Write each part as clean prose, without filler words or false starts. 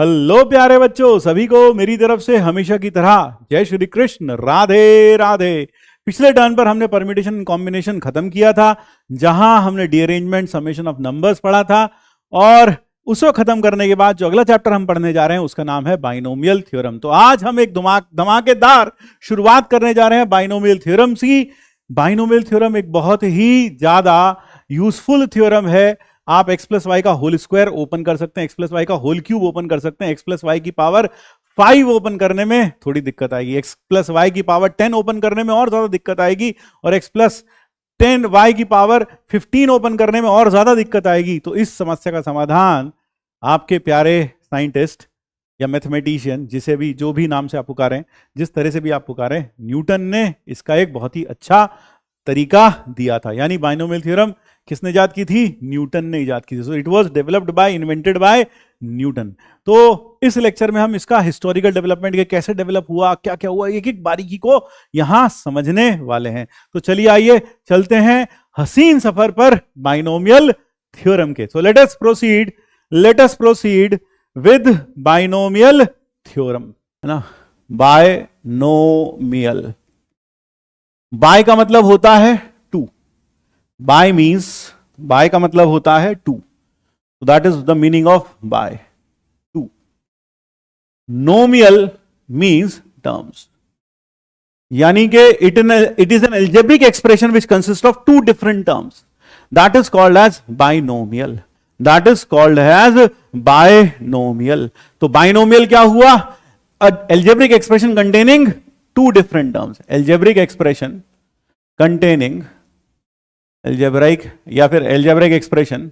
Hello प्यारे बच्चों, सभी को मेरी तरफ से हमेशा की तरह जय श्री कृष्ण, राधे राधे। पिछले टर्न पर हमने परम्यूटेशन कॉम्बिनेशन खत्म किया था, जहां हमने डीअरेंजमेंट समेशन ऑफ नंबर्स पढ़ा था, और उसको खत्म करने के बाद जो अगला चैप्टर हम पढ़ने जा रहे हैं उसका नाम है बाइनोमियल थ्योरम। तो आज हम एक धमाकेदार शुरुआत करने जा रहे हैं बाइनोमियल थ्योरम की। बाइनोमियल थ्योरम एक बहुत ही ज्यादा यूजफुल थ्योरम है। आप x प्लस वाई का होल स्क्वायर ओपन कर सकते हैं, x प्लस वाई का होल क्यूब ओपन कर सकते हैं, x प्लस वाई की पावर 5 ओपन करने में थोड़ी दिक्कत आएगी, x प्लस वाई की पावर 10 ओपन करने में और ज्यादा दिक्कत आएगी, और x प्लस 10 वाई की पावर 15 ओपन करने में और ज्यादा दिक्कत आएगी। तो इस समस्या का समाधान आपके प्यारे साइंटिस्ट या मैथमेटिशियन, जिसे भी जो भी नाम से आप पुकारें, जिस तरह से भी आप पुकारें, न्यूटन ने इसका एक बहुत ही अच्छा तरीका दिया था। यानी बाइनोमियल थ्योरम किसने इजाद की थी? न्यूटन ने इजाद की थी। So it was developed by, invented by Newton. तो इस लेक्चर में हम इसका हिस्टोरिकल डेवलपमेंट, के कैसे डेवलप हुआ, क्या क्या हुआ, एक एक बारीकी को यहां समझने वाले हैं। तो चलिए आइए चलते हैं हसीन सफर पर बाइनोमियल थ्योरम के। So let us proceed with binomial theorem, है ना। बाइनोमियल, बाय का मतलब होता है टू, बाय मीन्स, बाय का मतलब होता है two, that is the meaning of bi, two. Nomial means terms, यानी कि it is an algebraic expression which consist of two different terms, that is called as binomial, that is called as binomial. तो binomial क्या हुआ? Algebraic expression containing two different terms, algebraic expression containing, algebraic या फिर algebraic expression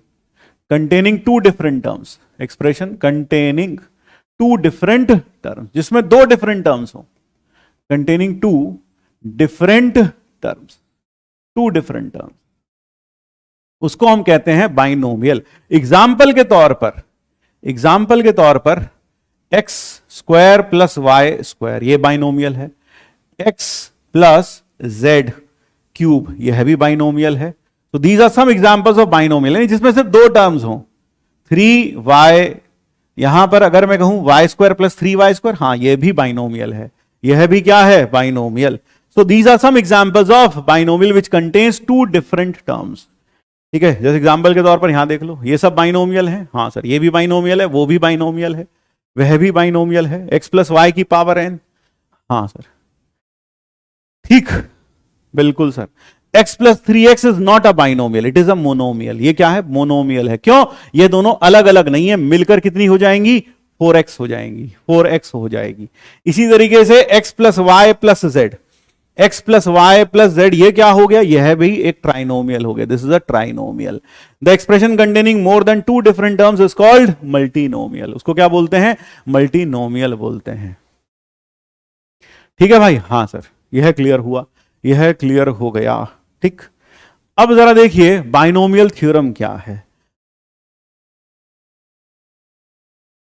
containing two different terms, expression containing two different terms, जिसमें दो different terms हो, containing two different terms, उसको हम कहते हैं बाइनोमियल। एग्जाम्पल के तौर पर x square plus y square, ये बाइनोमियल है। x प्लस z क्यूब, यह भी बाइनोमियल है। तो these are some examples of binomial, जिसमें सिर्फ दो टर्म्स हो, 3y, यहां पर अगर मैं कहूं y square plus 3y square, हाँ यह भी बाइनोमियल है, यह भी क्या है? Binomial. So these are some examples of binomial which contains two different terms. ठीक है, जैसे एग्जांपल के तौर पर यहां देख लो, ये सब बाइनोमियल है। हाँ सर, ये भी बाइनोमियल है, वो भी बाइनोमियल है, वह भी बाइनोमियल है। x प्लस वाई की पावर n, हाँ सर, ठीक, बिल्कुल sir. x plus 3x is not a binomial, it is a monomial. ये क्या है? मोनोमियल है। क्यों? ये दोनों अलग अलग नहीं है, मिलकर कितनी हो जाएंगी? 4x हो जाएंगी, 4x हो जाएगी। इसी तरीके से x plus y plus z, x plus y plus z, ये क्या हो गया? यह भी एक ट्राइनोमियल हो गया, this is a trinomial. The expression containing more than two different terms is called multinomial. उसको क्या बोलते हैं? मल्टीनोमियल बोलते हैं। ठीक है भाई? हाँ सर, यह क्लियर हुआ, यह क्लियर हो गया। ठीक, अब जरा देखिए बाइनोमियल थ्योरम क्या है।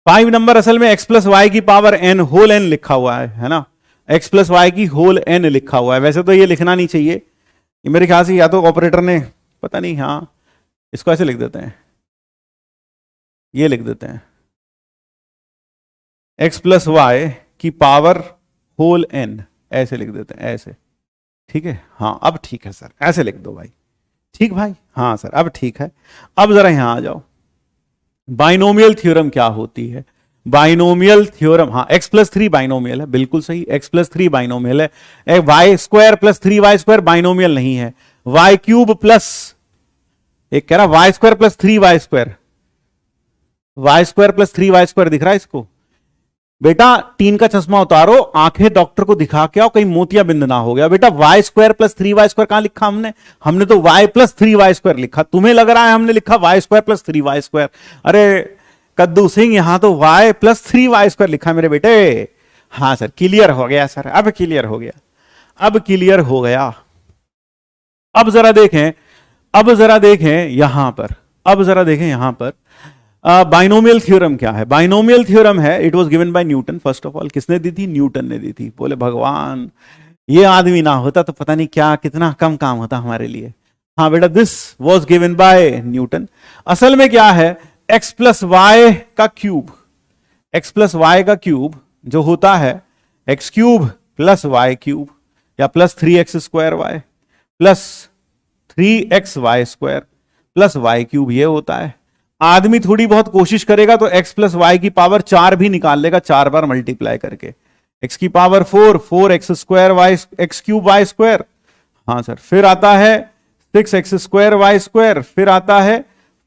5 नंबर असल में x प्लस वाई की पावर n होल n लिखा हुआ है ना, x प्लस वाई की होल n लिखा हुआ है। वैसे तो ये लिखना नहीं चाहिए, ये मेरे ख्याल से या तो ऑपरेटर ने, पता नहीं, हाँ इसको ऐसे लिख देते हैं, ये लिख देते हैं x प्लस वाई की पावर होल n, ऐसे लिख देते हैं, ऐसे। ठीक है, हाँ अब ठीक है सर, ऐसे लिख दो भाई। ठीक भाई? हाँ सर, अब ठीक है। अब जरा यहां आ जाओ, बाइनोमियल थ्योरम क्या होती है? बाइनोमियल थ्योरम, हाँ x प्लस 3 बाइनोमियल है, बिल्कुल सही, x प्लस 3 बाइनोमियल है। y square plus 3y square binomial नहीं है। y क्यूब प्लस, एक कह रहा y square plus 3y square, y square plus 3y square दिख रहा है इसको? बेटा टीन का चश्मा उतारो, आंखें डॉक्टर को दिखा के आओ, कहीं मोतिया बिंद ना हो गया। बेटा y square plus 3y square कहां लिखा हमने तो y प्लस 3y स्क्वायर लिखा, तुम्हें लग रहा है हमने लिखा y square plus 3y square. अरे कद्दू सिंह, यहां तो y प्लस 3y स्क्वायर लिखा है मेरे बेटे। हाँ सर, क्लियर हो गया सर, अब क्लियर हो गया, अब क्लियर हो गया। अब जरा देखें यहां पर, बाइनोमियल थ्योरम क्या है? बाइनोमियल थ्योरम है, it was given by Newton. First of all किसने दी थी? न्यूटन ने दी थी। बोले भगवान, ये आदमी ना होता तो पता नहीं क्या, कितना कम काम होता हमारे लिए। हाँ बेटा, this was given by Newton. असल में क्या है? x प्लस वाई का क्यूब, एक्स प्लस वाई का क्यूब जो होता है x cube plus y cube या plus 3x² y plus 3xy² plus y cube, ये होता है। आदमी थोड़ी बहुत कोशिश करेगा तो x प्लस वाई की पावर 4 भी निकाल लेगा 4 बार मल्टीप्लाई करके। x की पावर 4x² y x cube y square, हाँ सर। फिर आता है 6x² वाई स्क्वायर, फिर आता है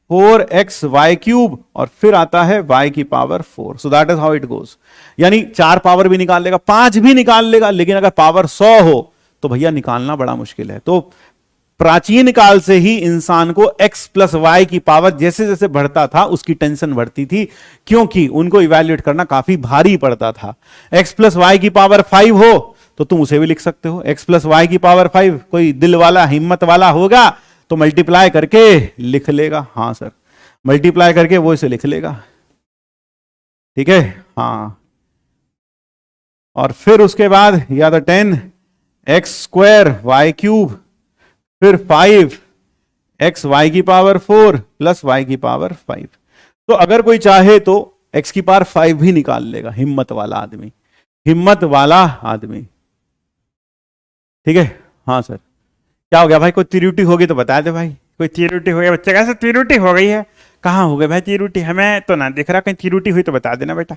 4xy क्यूब और फिर आता है y की power 4। So that is how it goes. यानी 4 पावर भी निकाल लेगा, 5 भी निकाल लेगा, लेकिन अगर पावर 100 हो तो भैया निकालना बड़ा मुश्किल है। तो प्राचीन काल से ही इंसान को x प्लस वाई की पावर जैसे जैसे बढ़ता था उसकी टेंशन बढ़ती थी, क्योंकि उनको इवैल्यूएट करना काफी भारी पड़ता था। x प्लस वाई की पावर 5 हो तो तुम उसे भी लिख सकते हो, x प्लस वाई की पावर 5। कोई दिल वाला हिम्मत वाला होगा तो मल्टीप्लाई करके लिख लेगा, हाँ सर, मल्टीप्लाई करके वो इसे लिख लेगा, ठीक है, हाँ। और फिर उसके बाद या तो 10x² वाई क्यूब, फिर 5x वाई की पावर 4 प्लस वाई की पावर 5। तो अगर कोई चाहे तो x की पावर 5 भी निकाल लेगा, हिम्मत वाला आदमी, हिम्मत वाला आदमी, ठीक है, हाँ सर। क्या हो गया भाई, कोई त्रुटि होगी तो बता दे भाई, कोई त्रुटि हो गया बच्चे, कैसे त्रुटि हो गई है, कहाँ हो गई भाई त्रुटि, हमें तो ना दिख रहा, कहीं त्रुटि हुई तो बता देना बेटा।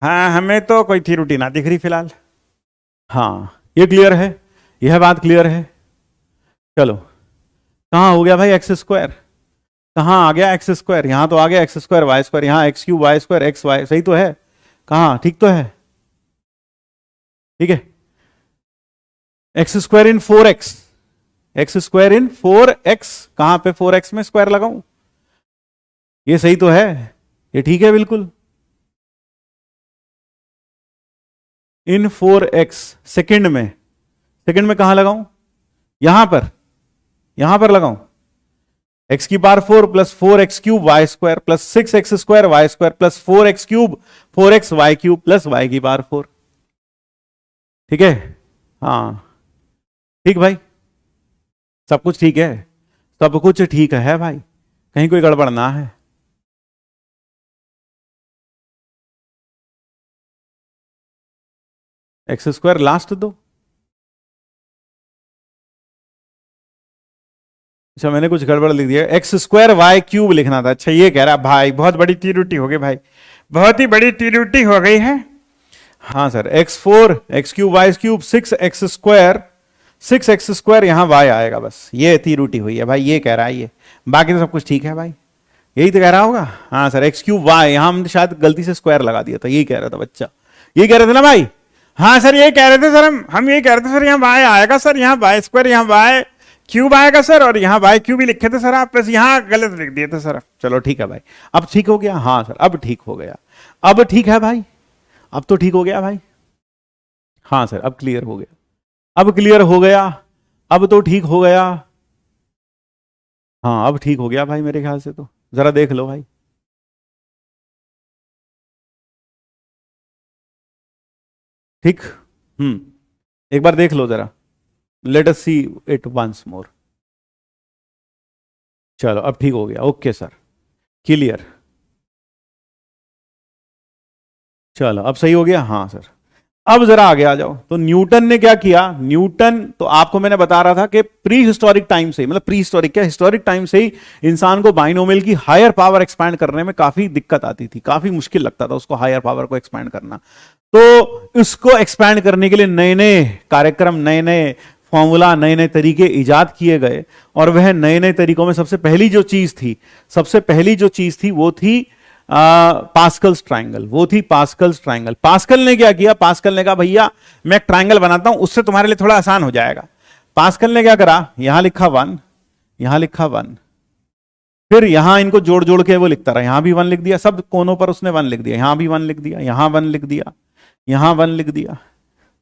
हाँ हमें तो कोई त्रुटि ना दिख रही फिलहाल। हाँ ये क्लियर है, यह बात क्लियर है। चलो कहाँ हो गया भाई x², कहाँ आ गया x², यहां तो आ गया x² वाई स्क्वायर, यहां x cube y square x y, सही तो है, कहाँ ठीक तो है, ठीक है। x² इन 4x, x² इन 4x, कहां पे 4x में स्क्वायर लगाऊं, ये सही तो है, ये ठीक है बिल्कुल। इन 4x सेकंड में कहां लगाऊं, यहां पर लगाऊं, x की power 4 plus 4x cube y square plus 6x² y square plus 4x cube 4x y cube plus y की पावर 4, ठीक है, हाँ ठीक भाई, सब कुछ ठीक है, सब कुछ ठीक है भाई, कहीं कोई गड़बड़ ना है। x² लास्ट दो, अच्छा मैंने कुछ गड़बड़ लिख दिया, x² वाई क्यूब लिखना था, अच्छा ये कह रहा भाई बहुत बड़ी त्रुटि हो गई भाई, बहुत ही बड़ी त्रुटि हो गई है। हाँ sir, x4 x cube y cube 6x², यहां y आएगा, बस ये त्रुटि हुई है भाई, ये कह रहा है ये, बाकी तो सब कुछ ठीक है भाई, यही तो कह रहा होगा। हाँ सर x³ वाई, यहां हमने शायद गलती से स्क्वायर लगा दिया था, यही कह रहा था बच्चा, ये कह रहे थे ना भाई। हाँ सर ये कह रहे थे सर, हम ये कह रहे थे सर यहाँ y आएगा सर, यहाँ y², यहाँ y क्यूब आएगा सर, और यहाँ y क्यूब ही लिखे थे सर आप, बस यहाँ गलत लिख दिए थे सर। चलो ठीक है भाई, अब ठीक हो गया, हाँ सर अब ठीक हो गया, अब ठीक है भाई, अब तो ठीक हो गया भाई, हाँ सर अब क्लियर हो गया, अब क्लियर हो गया, अब तो ठीक हो गया, हाँ अब ठीक हो गया भाई मेरे ख्याल से, तो जरा देख लो भाई, ठीक, एक बार देख लो जरा, let us see it once more. चलो अब ठीक हो गया, ओके सर क्लियर, चलो अब सही हो गया, हाँ सर। अब जरा आगे आ जाओ, तो न्यूटन ने क्या किया, न्यूटन तो आपको मैंने बता रहा था कि प्री हिस्टोरिक टाइम से, मतलब प्री हिस्टोरिक क्या, हिस्टोरिक टाइम से ही इंसान को बाइनोमियल की हायर पावर एक्सपैंड करने में काफी दिक्कत आती थी, काफी मुश्किल लगता था उसको हायर पावर को एक्सपैंड करना। तो इसको एक्सपैंड करने के लिए नए नए कार्यक्रम, नए नए फॉर्मूला, नए नए तरीके इजाद किए गए, और वह नए नए तरीकों में सबसे पहली जो चीज थी वो थी पास्कल्स ट्रायंगल, वो थी पास्कल्स ट्रायंगल। पास्कल ने क्या किया, पास्कल ने कहा भैया मैं एक ट्रायंगल बनाता हूं, उससे तुम्हारे लिए थोड़ा आसान हो जाएगा। पास्कल ने क्या करा, यहां लिखा 1, यहां लिखा 1, फिर यहां इनको जोड़ जोड़ के वो लिखता रहा, यहां भी 1 लिख दिया, सब कोनों पर उसने 1 लिख दिया, यहां भी 1 लिख दिया, यहां 1 लिख दिया, यहां 1 लिख दिया।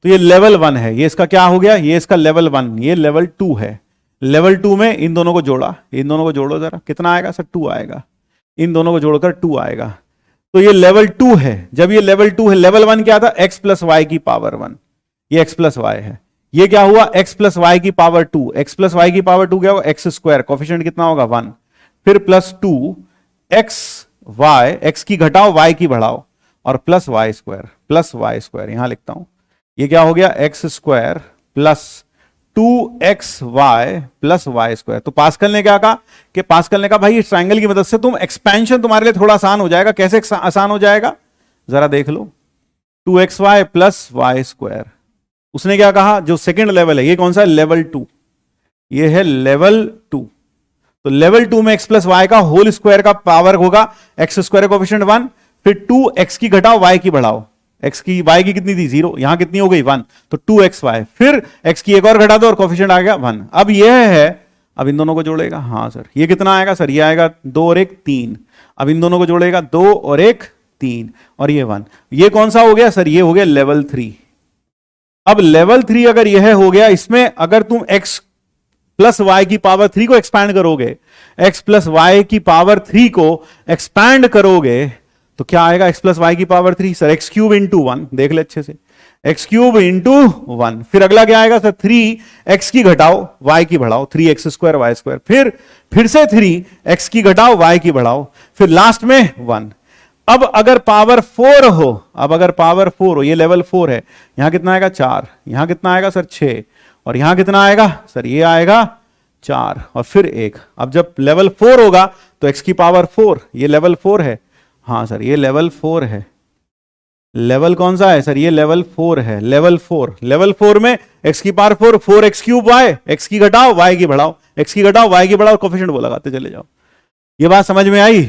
तो ये लेवल 1 है, ये इसका क्या हो गया, ये इसका लेवल 1, ये लेवल 2 है। लेवल 2 में इन दोनों को जोड़ा, इन दोनों को जोड़ो जरा, कितना आएगा सर, 2 आएगा, इन दोनों को जोड़कर 2 आएगा। तो ये लेवल 2 है। जब ये लेवल 2 है, लेवल 1 क्या था, x प्लस वाई की पावर 1, ये x प्लस वाई है। ये क्या हुआ, x प्लस वाई की पावर 2, x प्लस वाई की पावर 2 क्या होगा, x², कोफिशिएंट कितना होगा 1, फिर प्लस 2 x y, x की घटाओ y की बढ़ाओ, और प्लस वाई स्क्वायर यहां लिखता हूं, ये क्या हो गया x square plus 2xy plus y square. तो पास्कल ने क्या कहा कि पास्कल ने कहा भाई इस ट्रायंगल की मदद से तुम एक्सपेंशन तुम्हारे लिए थोड़ा आसान हो जाएगा। कैसे आसान हो जाएगा जरा देख लो, 2xy प्लस वाई स्क्वायर। उसने क्या कहा जो सेकंड लेवल है, ये कौन सा है, लेवल 2, ये है लेवल 2। तो लेवल 2 में x प्लस वाई का होल स्क्वायर का पावर होगा एक्स स्क्वायर कोएफिशिएंट 1, फिर 2x की घटाओ y की बढ़ाओ, x की y की कितनी थी 0, यहां कितनी हो गई 1, तो 2xy, फिर x की एक और घटा दो और कोएफिशिएंट आ गया 1। अब यह है, अब इन दोनों को जोड़ेगा, हाँ सर ये कितना आएगा सर, ये आएगा 2 और 1 3। अब इन दोनों को जोड़ेगा 2 और 1 3 और ये 1। ये कौन सा हो गया सर, ये हो गया लेवल 3। अब लेवल 3 अगर यह हो गया, इसमें अगर तुम x प्लस वाई की पावर 3 को एक्सपैंड करोगे, x प्लस वाई की पावर 3 को एक्सपैंड करोगे तो क्या आएगा x प्लस वाई की power 3 sir, x cube into 1, देख ले अच्छे से, एक्स क्यूब इंटू 1। फिर अगला क्या आएगा सर, 3x की घटाओ y की बढ़ाओ, 3x स्क्वायर वाई स्क्वायर, फिर से 3x की घटाओ y की बढ़ाओ, फिर लास्ट में 1। अब अगर पावर 4 हो, अब अगर पावर 4 हो, ये लेवल 4 है, यहां कितना आएगा 4, यहां कितना आएगा सर 6, और यहां कितना आएगा सर, ये आएगा 4 और फिर 1। अब जब लेवल 4 होगा तो x की पावर 4, ये लेवल 4 है, हाँ सर ये लेवल 4 है। लेवल कौन सा है सर, ये लेवल 4 है, लेवल 4। लेवल 4 में x की power 4, 4x cube y, x की घटाओ y की बढ़ाओ, x की घटाओ y की बढ़ाओ, कोएफिशिएंट वो लगाते चले जाओ। ये बात समझ में आई,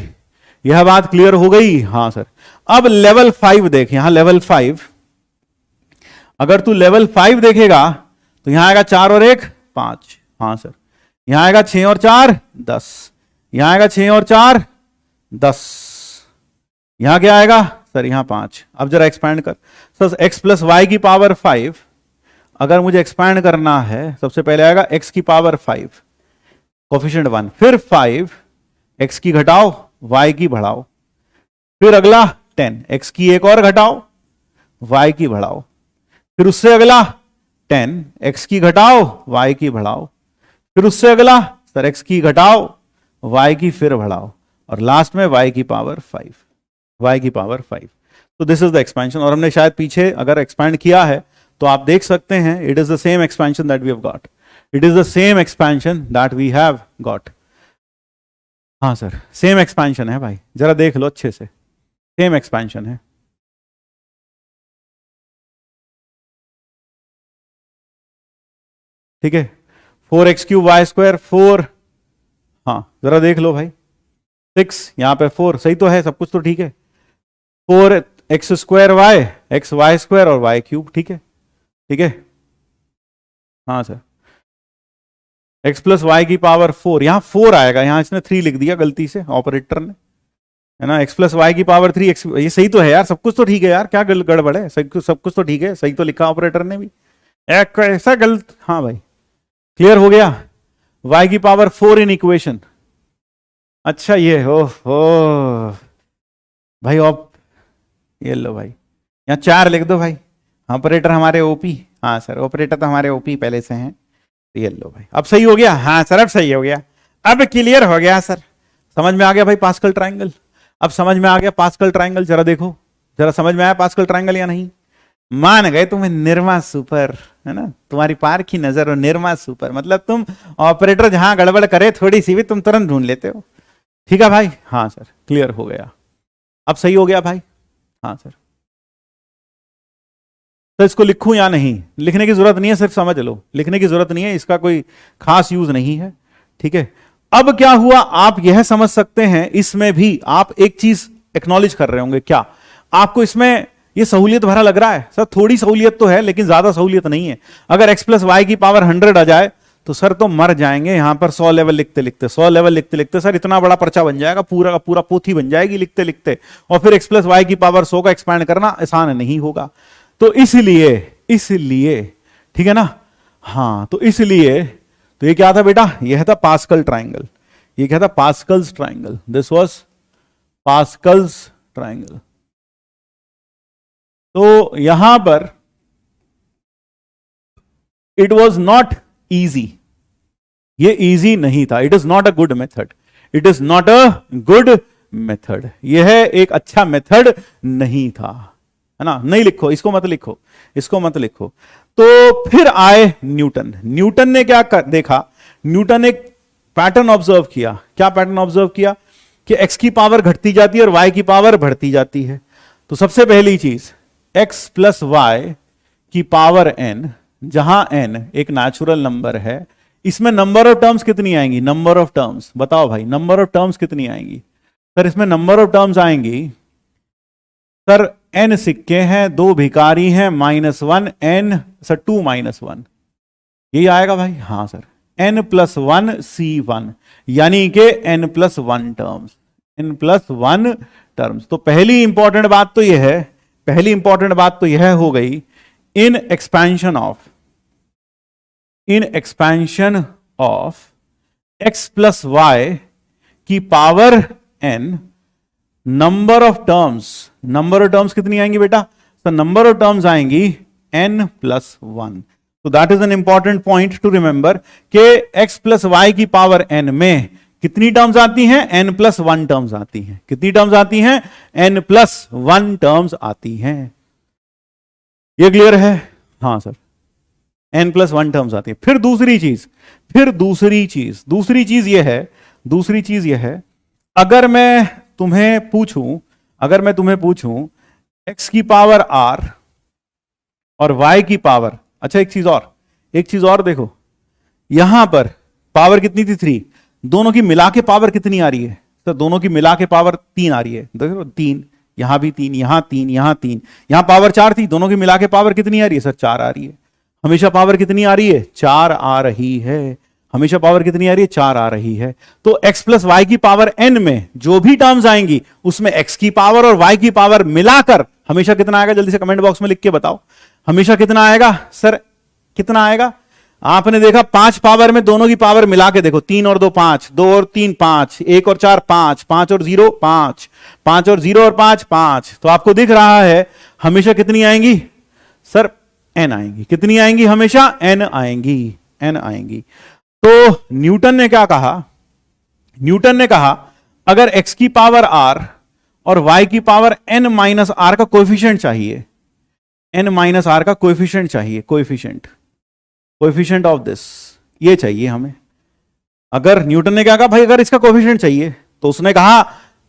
यह बात क्लियर हो गई, हाँ सर। अब लेवल 5 देख, यहां लेवल 5, अगर तू लेवल 5 देखेगा तो यहां आएगा 4 और 1 5, हाँ सर, यहां आएगा 6 और 4 10, यहां आएगा 6 और 4 10, यहां क्या आएगा सर, यहां 5। अब जरा एक्सपैंड कर सर, x प्लस वाई की पावर 5 अगर मुझे एक्सपैंड करना है, सबसे पहले आएगा x की पावर 5 कोएफिशिएंट 1, फिर 5 x की घटाओ y की बढ़ाओ, फिर अगला 10 x की एक और घटाओ y की बढ़ाओ, फिर उससे अगला 10 x की घटाओ y की बढ़ाओ, फिर उससे अगला सर x की घटाओ y की फिर बढ़ाओ, और लास्ट में y की पावर 5, y की पावर 5। तो दिस इज द एक्सपेंशन। और हमने शायद पीछे अगर एक्सपैंड किया है तो आप देख सकते हैं, it is the same expansion that we have got, it is the same expansion that we have got. हाँ सर सेम एक्सपेंशन है भाई, जरा देख लो अच्छे से, सेम एक्सपेंशन है। ठीक है, 4x क्यूब वाई स्क्वायर 4, हाँ जरा देख लो भाई, 6 यहां पे 4, सही तो है, सब कुछ तो ठीक है, 4x square y, x y square और वाई क्यूब, ठीक है, ठीक है, हाँ सर, x प्लस वाई की पावर 4, यहां 4 आएगा, यहां इसने 3 लिख दिया गलती से ऑपरेटर ने, है ना, x प्लस वाई की पावर 3 x, ये सही तो है यार, सब कुछ तो ठीक है यार, क्या गड़बड़ है, सब कुछ तो ठीक है, सही तो लिखा ऑपरेटर ने भी, ऐसा गलत, हाँ भाई क्लियर हो गया। y की पावर 4 इन इक्वेशन, अच्छा ये हो भाई, ये लो भाई, यहाँ 4 लिख दो भाई, ऑपरेटर हमारे ओपी, हाँ सर ऑपरेटर तो हमारे ओपी पहले से हैं, ये लो भाई, अब सही हो गया, हाँ सर अब सही हो गया, अब क्लियर हो गया सर, समझ में आ गया भाई पास्कल ट्रायंगल, अब समझ में आ गया पास्कल ट्रायंगल, जरा देखो जरा समझ में आया पास्कल ट्रायंगल या नहीं, मान गए तुम्हें निर्मा सुपर, है ना, तुम्हारी पार की नजर और निर्मा सुपर, मतलब तुम ऑपरेटर जहां गड़बड़ करे थोड़ी सी भी तुम तुरंत ढूंढ लेते हो, ठीक है भाई, हाँ सर क्लियर हो गया, अब सही हो गया भाई, हाँ सर। तो इसको लिखूं या नहीं, लिखने की जरूरत नहीं है, सिर्फ समझ लो, लिखने की जरूरत नहीं है, इसका कोई खास यूज नहीं है, ठीक है। अब क्या हुआ, आप यह समझ सकते हैं, इसमें भी आप एक चीज एक्नॉलेज कर रहे होंगे, क्या आपको इसमें ये सहूलियत भरा लग रहा है, सर थोड़ी सहूलियत तो है लेकिन ज्यादा सहूलियत नहीं है। अगर x प्लस वाई की पावर 100 आ जाए तो सर तो मर जाएंगे यहां पर, 100 लेवल लिखते लिखते, 100 लेवल लिखते लिखते सर इतना बड़ा पर्चा बन जाएगा, पूरा का पूरा पोथी बन जाएगी लिखते लिखते, और फिर x प्लस वाई की पावर 100 का एक्सपैंड करना आसान नहीं होगा। तो इसलिए ठीक है ना, हाँ तो इसलिए, तो ये क्या था बेटा, यह था पास्कल ट्रायंगल, ये क्या था Pascal's triangle, this was Pascal's triangle. तो यहां पर इट वॉज नॉट इजी, ये इजी नहीं था, it is not a good method, it is not a good method. यह एक अच्छा मेथड नहीं था, है ना। नहीं लिखो, इसको मत लिखो, इसको मत लिखो। तो फिर आए न्यूटन। न्यूटन ने क्या देखा, न्यूटन ने एक पैटर्न ऑब्जर्व किया। क्या पैटर्न ऑब्जर्व किया कि x की पावर घटती जाती है और y की पावर बढ़ती जाती है। तो सबसे पहली चीज x प्लस वाई की पावर n, जहां n एक नेचुरल नंबर है, इसमें नंबर ऑफ टर्म्स कितनी आएंगी? नंबर ऑफ टर्म्स बताओ भाई, नंबर ऑफ टर्म्स कितनी आएंगी? सर इसमें नंबर ऑफ टर्म्स आएंगी सर, n सिक्के हैं, 2 भिखारी हैं, -1 n सर 2 - 1, यही आएगा भाई। हाँ सर, n + 1 c1, यानी कि n + 1 टर्म्स, n + 1 टर्म्स। तो पहली इंपॉर्टेंट बात तो यह है, पहली इंपॉर्टेंट बात तो यह हो गई, in expansion of x + y की power n, number of terms कितनी आएंगी बेटा? तो नंबर ऑफ टर्म्स आएंगी n + 1। तो that is an important point two remember कि x + y की पावर n में कितनी टर्म्स आती हैं? n + 1 टर्म्स आती हैं। कितनी टर्म्स आती हैं? n + 1 टर्म्स आती हैं। ये क्लियर है? हाँ सर, n + 1 टर्म्स आती है। फिर दूसरी चीज ये है, अगर मैं तुम्हें पूछूं x की पावर r और y की पावर, अच्छा एक चीज और देखो, यहां पर पावर कितनी थी? 3। दोनों की मिला के पावर कितनी आ रही है? तो दोनों की मिला के पावर 3 आ रही है। देखो 3, यहां भी 3, यहां 3, यहां 3, यहां पावर 4 थी, दोनों की मिला के पावर कितनी आ रही है? सर 4 आ रही है। हमेशा पावर कितनी आ रही है? 4 आ रही है। हमेशा पावर कितनी आ रही है? 4 आ रही है। तो x + y की पावर n में जो भी टर्म्स आएंगी उसमें x की पावर और y की पावर मिलाकर हमेशा कितना आएगा? जल्दी से कमेंट बॉक्स में लिख के बताओ, हमेशा कितना आएगा? सर कितना आएगा? आपने देखा 5 पावर में दोनों की पावर मिला के देखो, 3 और 2 5, 2 और 3 5, 1 और 4 5, 5 और 0 5, 5 और 0 और 5 5। तो आपको दिख रहा है हमेशा कितनी आएंगी? सर n आएंगी। कितनी आएंगी? हमेशा n आएंगी। तो न्यूटन ने क्या कहा? न्यूटन ने कहा अगर x की पावर r और y की पावर n - r का कोएफिशिएंट चाहिए, n - r का कोएफिशिएंट चाहिए, कोएफिशिएंट ऑफ दिस, ये चाहिए हमें। अगर न्यूटन ने क्या कहा भाई, अगर इसका कोएफिशिएंट चाहिए, तो उसने कहा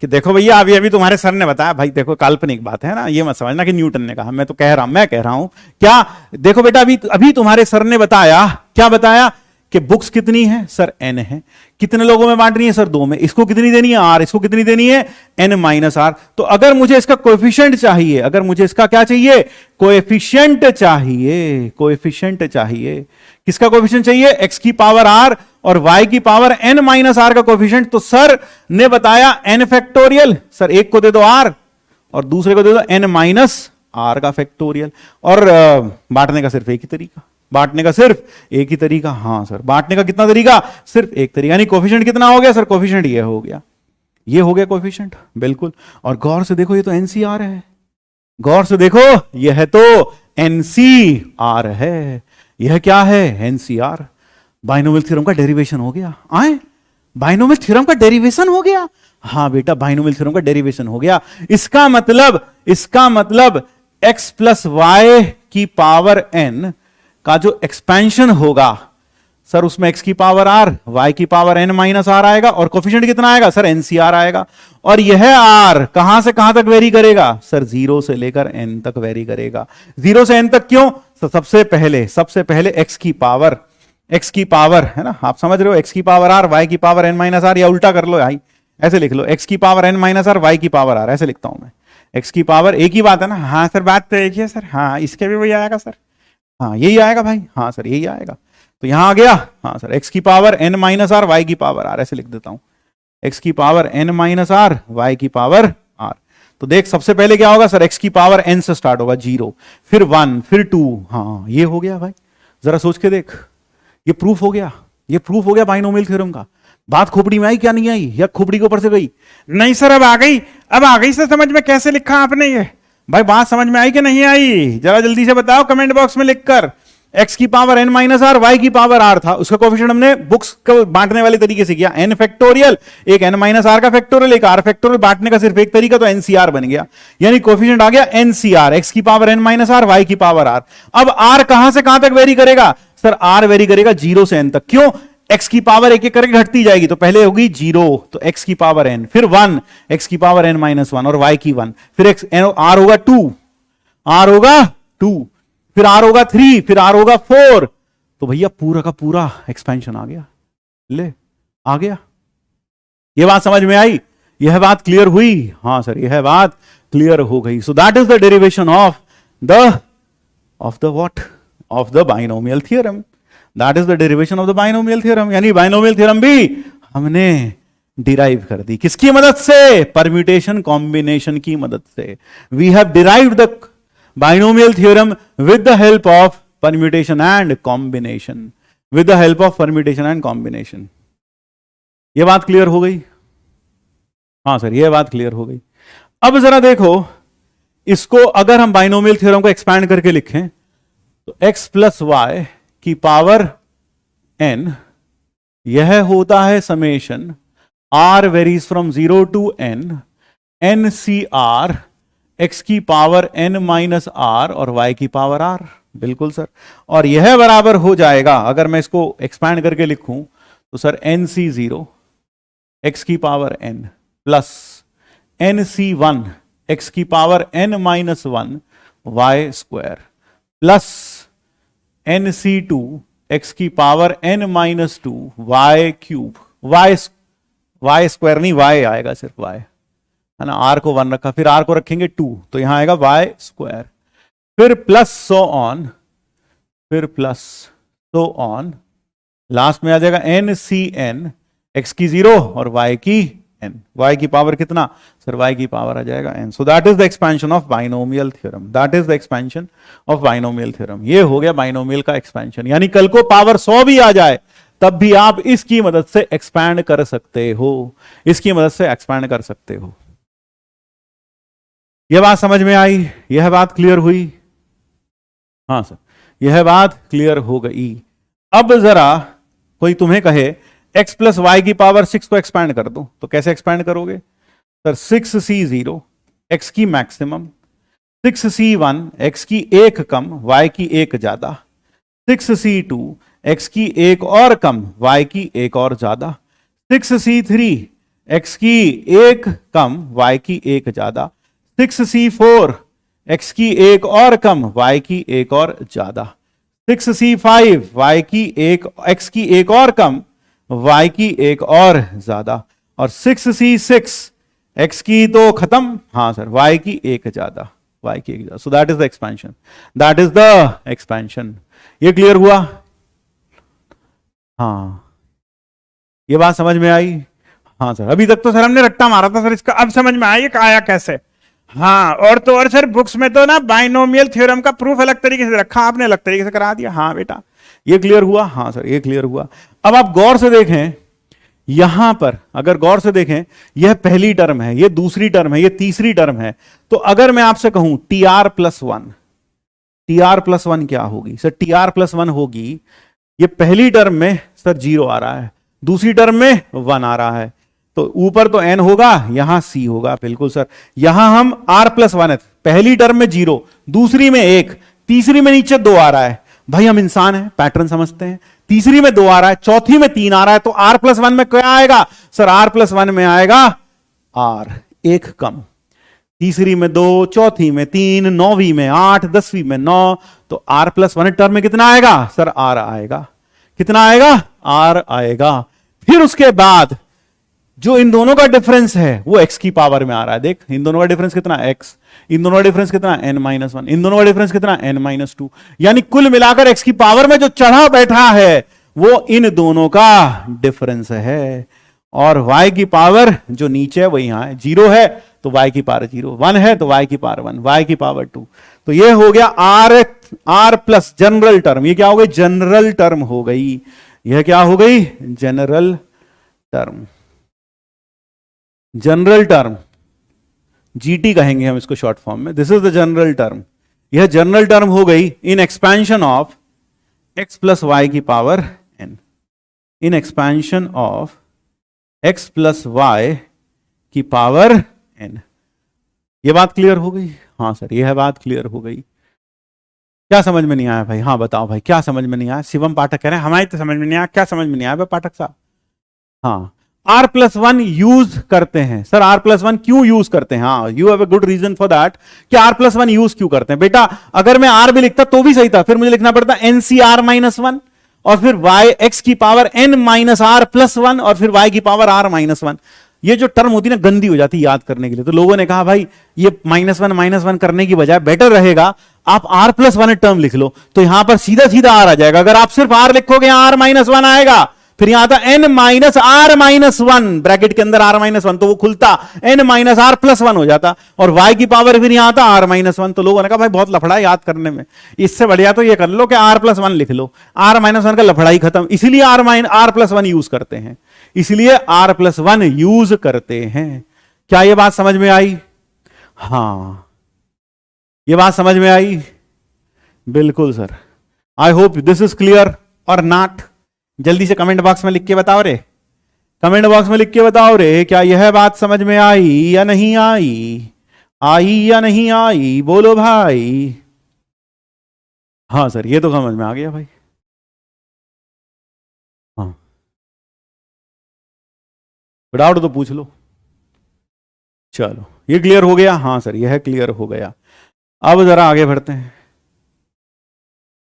कि देखो भैया अभी तुम्हारे सर ने बताया, भाई देखो काल्पनिक बात है ना, ये मत समझना कि न्यूटन ने कहा, मैं कह रहा हूं क्या, देखो बेटा अभी तुम्हारे सर ने बताया, क्या बताया कि बुक्स कितनी है? सर n है। कितने लोगों में बांटनी है? सर 2 में। इसको कितनी देनी है? r। इसको कितनी देनी है? n - r। तो अगर मुझे इसका कोएफिशिएंट चाहिए, अगर मुझे इसका क्या चाहिए? कोएफिशिएंट चाहिए। किसका कोएफिशिएंट चाहिए? x की पावर r और y की पावर n - r का कोएफिशिएंट। तो सर ने बताया n फैक्टोरियल। सर एक को दे दो r और दूसरे को दे दो n - r का फैक्टोरियल। और बांटने का सिर्फ एक ही तरीका, हाँ सर, बांटने का कितना तरीका? सिर्फ एक तरीका। यानी कोएफिशिएंट कितना हो गया? सर कोएफिशिएंट ये हो गया कोएफिशिएंट, बिल्कुल। और गौर से देखो, ये तो NCR है, गौर से देखो, यह तो NCR है। यह क्या है? NCR। बाइनोमियल थ्योरम का डेरिवेशन हो गया। बाइनोमियल थ्योरम का डेरिवेशन हो गया। हाँ बेटा, बाइनोमियल थ्योरम का डेरिवेशन हो गया। इसका मतलब x + y की पावर n का जो एक्सपेंशन होगा, सर उसमें x की पावर r, y की पावर n - r आएगा, और कोएफिशिएंट कितना आएगा? सर NCR आएगा। और यह r कहां से कहां तक वेरी करेगा? सर 0 से लेकर n तक वेरी करेगा। 0 से n तक क्यों? तो सबसे पहले x की पावर है ना, आप समझ रहे हो, x की पावर r, y की पावर n - r, या उल्टा कर लो भाई, ऐसे लिख लो, x की पावर n - r, y की पावर r, ऐसे लिखता हूं मैं। x की पावर, एक ही बात है ना? हाँ सर, बात तो एक ही है सर। हाँ, इसके भी वही आएगा सर। हाँ यही आएगा भाई। हाँ सर यही आएगा। तो यहां आ गया। हाँ सर, x की पावर n - r, y की पावर r, ऐसे लिख देता हूं, x की पावर n - r, y की पावर r। तो देख सबसे पहले क्या होगा? सर x की पावर n से स्टार्ट होगा, 0, फिर 1, फिर 2। हाँ ये हो गया भाई, जरा सोच के देख, ये प्रूफ हो गया बाइनोमियल थ्योरम का। बात खोपड़ी में आई क्या नहीं आई, या खोपड़ी के ऊपर से गई? नहीं सर, अब आ गई सर समझ में। कैसे लिखा आपने ये भाई? बात समझ में आई कि नहीं आई? जरा जल्दी से बताओ कमेंट बॉक्स में लिखकर। x की power n minus r, y की पावर r था, उसका कोफिशिएंट हमने बुक्स को बांटने वाले तरीके से किया, n फैक्टोरियल, एक n माइनस आर का फैक्टोरियल, एक r फैक्टोरियल, बांटने का सिर्फ एक तरीका, तो ncr बन गया, यानी कोफिशिएंट आ गया ncr, x की power n minus r, y की पावर r। अब r कहां से कहां तक वेरी करेगा सर? r वेरी करेगा 0 से n तक। क्यों? x की पावर एक एक करके घटती जाएगी, तो पहले होगी 0, तो x की पावर n, फिर 1 x की पावर n माइनस 1 और y की 1, फिर r होगा 2, r होगा 2, फिर r होगा 3, फिर r होगा 4, तो भैया पूरा का पूरा एक्सपेंशन आ गया। ले आ गया। यह बात समझ में आई? यह बात क्लियर हुई? हां सर, यह बात क्लियर हो गई। सो that is the derivation of the what? Of the binomial theorem. That is the derivation of the binomial theorem, यानी बाइनोमियल थ्योरम भी हमने डिराइव कर दी। किसकी मदद से? परम्यूटेशन कॉम्बिनेशन की मदद से। We have derived the binomial theorem with the help of permutation and combination, with the help of permutation and combination. यह बात क्लियर हो गई? हां सर, यह बात क्लियर हो गई। अब जरा देखो, इसको अगर हम बाइनोमियल थ्योरम को एक्सपैंड करके लिखें तो x प्लस वाई की पावर n, यह होता है summation r varies from 0 to n, n c r, x की पावर n माइनस r और y की पावर r। बिल्कुल सर, और यह बराबर हो जाएगा, अगर मैं इसको एक्सपैंड करके लिखूं तो सर n सी 0 x की पावर n प्लस n सी 1 x की power n minus 1 y square plus n सी 2 x की power n minus 2 y cube, y square नहीं, y आएगा सिर्फ y, है ना, r को 1 रखा, फिर r को रखेंगे 2, तो यहां आएगा y स्क्वायर, फिर प्लस सो ऑन, फिर प्लस सो ऑन, लास्ट में आ जाएगा n सी n, x की 0 और y की n, y की पावर कितना सर? y की पावर आ जाएगा n। So that is the expansion of binomial theorem, that is the expansion of binomial theorem. ये हो गया बाइनोमियल का एक्सपेंशन, यानी कल को पावर 100 भी आ जाए तब भी आप इसकी मदद से एक्सपैंड कर सकते हो, इसकी मदद से एक्सपैंड कर सकते हो। यह बात समझ में आई? यह बात क्लियर हुई? हां सर, यह बात क्लियर हो गई। अब जरा कोई तुम्हें कहे x प्लस वाई की पावर 6 को एक्सपैंड कर दो, तो कैसे एक्सपैंड करोगे सर? 6c0 x की मैक्सिमम, 6c1 x की एक कम y की एक ज्यादा, 6c2 x की एक और कम y की एक और ज्यादा, 6c3 x की एक कम y की एक ज्यादा, 6c4 x की एक और कम y की एक और ज्यादा, 6c5 y की एक x की एक और कम y की एक और ज्यादा, और 6c6 x की तो खत्म, हां सर, y की एक ज्यादा, y की एक ज्यादा। सो that is the expansion, that is the expansion. ये क्लियर हुआ? हाँ, ये बात समझ में आई? हाँ सर, अभी तक तो सर हमने रट्टा मारा था सर इसका, अब समझ में आया आया कैसे। हाँ, और तो और सर बुक्स में तो ना बाइनोमियल थ्योरम का प्रूफ अलग तरीके से रखा, आपने अलग तरीके से करा दिया। हाँ बेटा, ये क्लियर हुआ? हाँ सर, ये क्लियर हुआ। अब आप गौर से देखें, यहां पर अगर गौर से देखें, यह पहली टर्म है, यह दूसरी टर्म है, यह तीसरी टर्म है, तो अगर मैं आपसे कहूं टीआर प्लस 1, टीआर प्लस 1 क्या होगी सर? टीआर प्लस 1 होगी, ये पहली टर्म में सर 0 आ रहा है, दूसरी टर्म में 1 आ रहा है, तो ऊपर तो n होगा, यहां c होगा। बिल्कुल सर, यहां हम r प्लस 1 है, पहली टर्म में 0, दूसरी में 1, तीसरी में नीचे 2 आ रहा है। भाई हम इंसान हैं, पैटर्न समझते हैं, तीसरी में 2 आ रहा है, चौथी में 3 आ रहा है, तो r प्लस 1 में क्या आएगा सर? r प्लस 1 में आएगा r, एक कम, तीसरी में 2, चौथी में 3, नौवीं में 8, 10वीं में 9, तो r प्लस 1 टर्म में कितना आएगा सर? r आएगा। कितना आएगा? r आएगा। फिर उसके बाद जो इन दोनों का डिफरेंस है वो x की पावर में आ रहा है। देख, इन दोनों का डिफरेंस कितना? x, इन दोनों का डिफरेंस कितना? n माइनस 1, इन दोनों का डिफरेंस कितना? n माइनस 2, यानी कुल मिलाकर x की पावर में जो चढ़ा बैठा है वो इन दोनों का डिफरेंस है। और y की पावर जो नीचे है वो यहां है, 0 है तो y की पावर 0, 1 है तो y की पावर 1, y की पावर 2। तो ये हो गया r प्लस जनरल टर्म। ये क्या हो गई? जनरल टर्म हो गई। यह क्या हो गई? General term. General term, GT कहेंगे हम इसको शॉर्ट फॉर्म में। This is the general term. यह जनरल टर्म हो गई in expansion of x plus y की power n in expansion of x plus y की पावर n। ये बात क्लियर हो गई? हाँ सर, यह बात क्लियर हो गई। क्या समझ में नहीं आया भाई? हाँ बताओ भाई, क्या समझ में नहीं आया? शिवम पाठक कह रहे हैं हमारी तो समझ में नहीं आया। क्या समझ में नहीं आया भाई पाठक साहब? हाँ, R+1 यूज करते हैं। सर R+1 क्यों यूज करते हैं? हाँ, you have a good reason for that कि R+1 यूज क्यों करते हैं। बेटा अगर मैं R भी लिखता तो भी सही था, फिर मुझे लिखना पड़ता NCR-1 और फिर y x की पावर n-r+1 और फिर y की पावर r-1। ये जो टर्म होती है ना, गंदी हो जाती है याद करने के लिए। तो लोगों ने कहा भाई ये -1 करने की बजाय बेटर रहेगा आप R+1 टर्म लिख लो, तो यहां पर सीधा सीधा r आ जाएगा। अगर आप सिर्फ r लिखोगे r-1 आएगा, फिर यहां था n-r-1 ब्रैकेट के अंदर r-1, तो वो खुलता n-r+1 हो जाता और y की पावर फिर यहां था r-1। तो लोगों ने कहा भाई बहुत लफड़ा है याद करने में, इससे बढ़िया तो ये कर लो कि r+1 लिख लो, r-1 का लफड़ा ही खत्म। इसलिए r+1 यूज करते हैं, इसलिए R+1 यूज करते हैं। क्या ये बात समझ में आई? हां, ये बात समझ में आई? बिल्कुल sir. I hope this is clear और नॉट। जल्दी से कमेंट बॉक्स में लिख के बताओ रे, कमेंट बॉक्स में लिख के बताओ रे, क्या यह बात समझ में आई या नहीं आई? आई या नहीं आई? बोलो भाई। हाँ सर, ये तो समझ में आ गया भाई। हाँ, डाउट तो पूछ लो। चलो ये क्लियर हो गया? हाँ सर, यह क्लियर हो गया। अब जरा आगे बढ़ते हैं।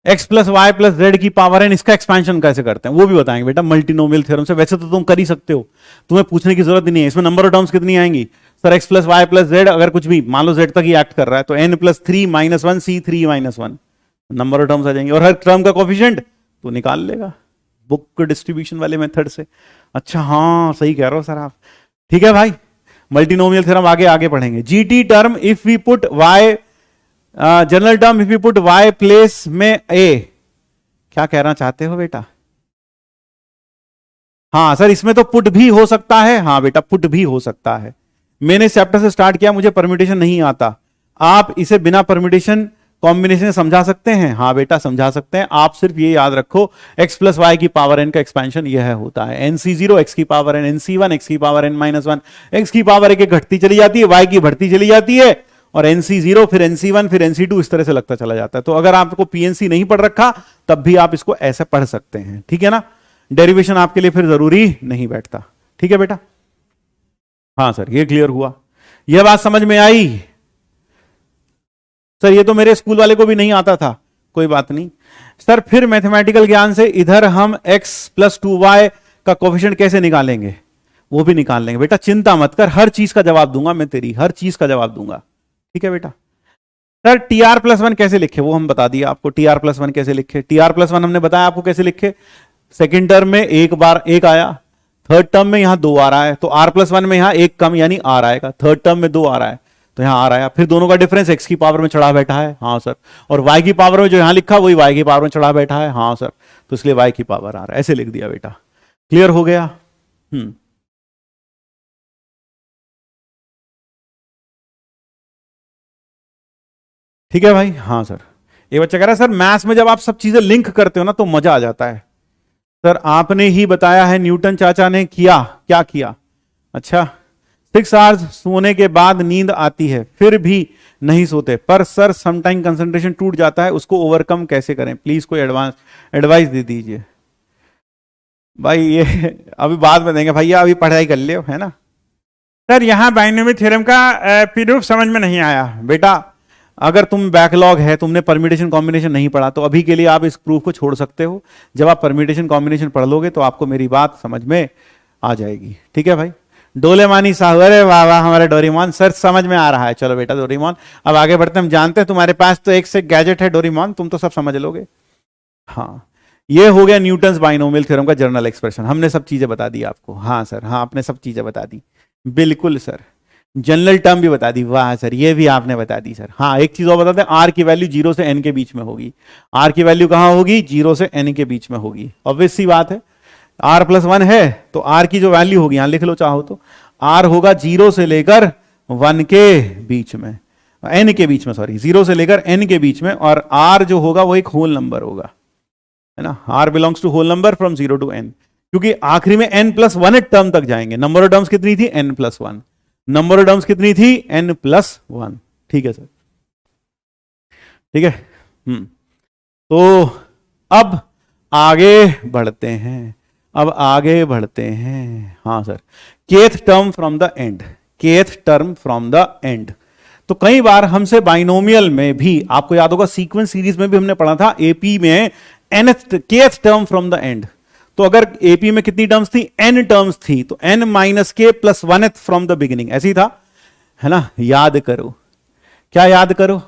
x plus y plus z की पावर n, इसका एक्सपेंशन कैसे करते हैं वो भी बताएंगे बेटा मल्टीनोमियल थ्योरम से। वैसे तो तुम कर ही सकते हो, तुम्हें पूछने की जरूरत ही नहीं है। इसमें नंबर ऑफ टर्म्स कितनी आएंगी? Sir x plus y plus z, अगर कुछ भी मान लो z तक ही एक्ट कर रहा है तो n+3-1 c3-1 number of terms आ जाएंगे और हर टर्म का कोफिशिएंट तो निकाल लेगा बुक डिस्ट्रीब्यूशन वाले मेथड से। अच्छा हाँ, सही कह रहे हो सर आप। ठीक है भाई, मल्टीनोमियल थ्योरम आगे आगे पढ़ेंगे। GT term if we put y, general term if you put y place में a, क्या कहना चाहते हो बेटा? हाँ सर, इसमें तो पुट भी हो सकता है। हाँ बेटा, पुट भी हो सकता है। मैंने चैप्टर से स्टार्ट किया, मुझे परम्यूटेशन नहीं आता। आप इसे बिना परम्यूटेशन कॉम्बिनेशन समझा सकते हैं? हाँ बेटा समझा सकते हैं। आप सिर्फ ये याद रखो x प्लस वाई की पावर n का एक्सपेंशन यह होता है nc0 x की पावर n, nc1 x की पावर n-1, x की पावर एक घटती चली जाती है, y की बढ़ती चली जाती है और nc0 फिर nc1 फिर nc2 इस तरह से लगता चला जाता है। तो अगर आपको पीएनसी नहीं पढ़ रखा तब भी आप इसको ऐसे पढ़ सकते हैं, ठीक है ना। डेरिवेशन आपके लिए फिर जरूरी नहीं बैठता, ठीक है बेटा। हाँ सर, ये क्लियर हुआ, यह बात समझ में आई? सर ये तो मेरे स्कूल वाले को भी नहीं आता था, कोई बात नहीं सर। फिर मैथमेटिकल ज्ञान से इधर हम x प्लस 2y का कोफिशिएंट कैसे निकालेंगे वो भी निकाल लेंगे बेटा, चिंता मत कर, हर चीज का जवाब दूंगा मैं, तेरी हर चीज का जवाब दूंगा, ठीक है बेटा। सर tr+1 कैसे लिखे वो हम बता दिए आपको। tr+1 कैसे लिखे? tr+1 हमने बताया आपको कैसे लिखे। सेकेंड टर्म में एक बार एक आया, थर्ड टर्म में यहां 2 आ रहा है, तो r+1 में यहां एक कम यानी r आएगा। थर्ड टर्म में 2 आ रहा है तो यहां r आया, फिर दोनों का डिफरेंस x की पावर में चढ़ा बैठा है, हाँ सर, और y की पावर में जो यहां लिखा वही y की पावर में चढ़ा बैठा है, हाँ सर, तो इसलिए y की पावर आ रहा है, ऐसे लिख दिया बेटा। क्लियर हो गया? ठीक है भाई। हाँ सर, ये बच्चा कह रहा है सर मैथ्स में जब आप सब चीजें लिंक करते हो ना तो मजा आ जाता है। सर आपने ही बताया है, न्यूटन चाचा ने किया, क्या किया? अच्छा, 6 आवर्स सोने के बाद नींद आती है फिर भी नहीं सोते, पर सर समटाइम कंसंट्रेशन टूट जाता है, उसको ओवरकम कैसे करें? प्लीज कोई एडवाइस दे दीजिए। भाई ये अभी बाद में देंगे भैया, अभी पढ़ाई कर लियो, है ना। सर यहां बाइनोमियल थ्योरम का प्रूफ समझ में नहीं आया बेटा। अगर तुम बैकलॉग है, तुमने परम्यूटेशन कॉम्बिनेशन नहीं पढ़ा तो अभी के लिए आप इस प्रूफ को छोड़ सकते हो। जब आप परम्यूटेशन कॉम्बिनेशन पढ़ लोगे तो आपको मेरी बात समझ में आ जाएगी, ठीक है भाई। डोलेमानी साहब, अरे वाह वाह हमारे डोरेमोन, सर समझ में आ रहा है। चलो बेटा डोरेमोन, अब आगे बढ़ते हम जानते हैं तुम्हारे पास तो एक से एक गैजेट है डोरेमोन, तुम तो सब समझ लोगे। हाँ, ये हो गया न्यूटन्स बाइनोमियल थ्योरम का जनरल एक्सप्रेशन, हमने सब चीजें बता दी आपको। हाँ सर, हाँ आपने सब चीजें बता दी, बिल्कुल सर। जनरल टर्म भी बता दी, वाह सर, ये भी आपने बता दी सर। हाँ एक चीज और बता दें, आर की वैल्यू 0 से n के बीच में होगी। आर की वैल्यू कहां होगी? 0 से n के बीच में होगी, ऑब्वियस सी बात है। r+1 है तो r की जो वैल्यू होगी, यहां लिख लो चाहो तो, r होगा 0 से लेकर 1 के बीच में, n के बीच में, सॉरी 0 से लेकर n के बीच में, और r जो होगा वो एक होल नंबर होगा, है ना, r belongs to whole number from 0 to n, क्योंकि आखिरी में n+1 टर्म तक जाएंगे। नंबर ऑफ टर्म्स कितनी थी? n+1। नंबर ऑफ टर्म्स कितनी थी? n+1। ठीक है सर, ठीक है। तो अब आगे बढ़ते हैं, अब आगे बढ़ते हैं। हाँ sir, kth term from the and, kth term from the and. तो कई बार हमसे बाइनोमियल में भी, आपको याद होगा सीक्वेंस सीरीज में भी हमने पढ़ा था, एपी में kth term from the and. तो अगर एपी में कितनी टर्म्स थी? n टर्म्स थी, तो n minus k plus 1th from the beginning, ऐसी था, है ना। याद करो, क्या याद करो?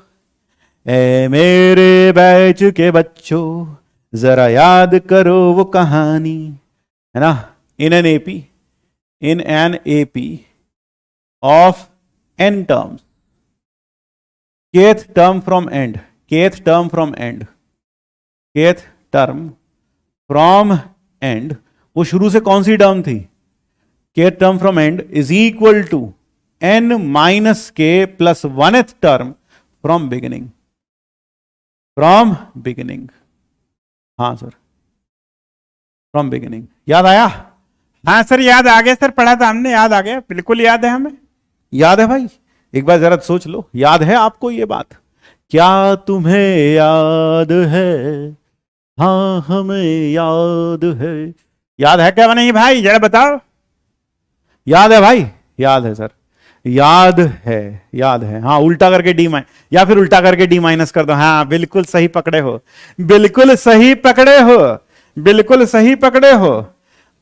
ए मेरे बैच के बच्चों जरा याद करो वो कहानी, है ना। In an AP of n terms, kth term from end, kth term from end, kth term from end, वो शुरू से कौन सी टर्म थी? kth term from end is equal to n minus k plus 1th term from beginning, from beginning. हाँ sir, from beginning. याद आया? हाँ सर याद आ गया सर, पढ़ा था हमने, याद आ गया, बिल्कुल याद है हमें। याद है भाई? एक बार जरा सोच लो, याद है आपको ये बात? क्या तुम्हें याद है? हाँ हमें याद है। याद है क्या नहीं भाई, जरा बताओ। याद है भाई? याद है सर, याद है, याद है। हाँ, उल्टा करके डी माइनस, या फिर उल्टा करके डी माइनस कर दो। हाँ बिल्कुल सही पकड़े हो, बिल्कुल सही पकड़े हो, बिल्कुल सही पकड़े हो।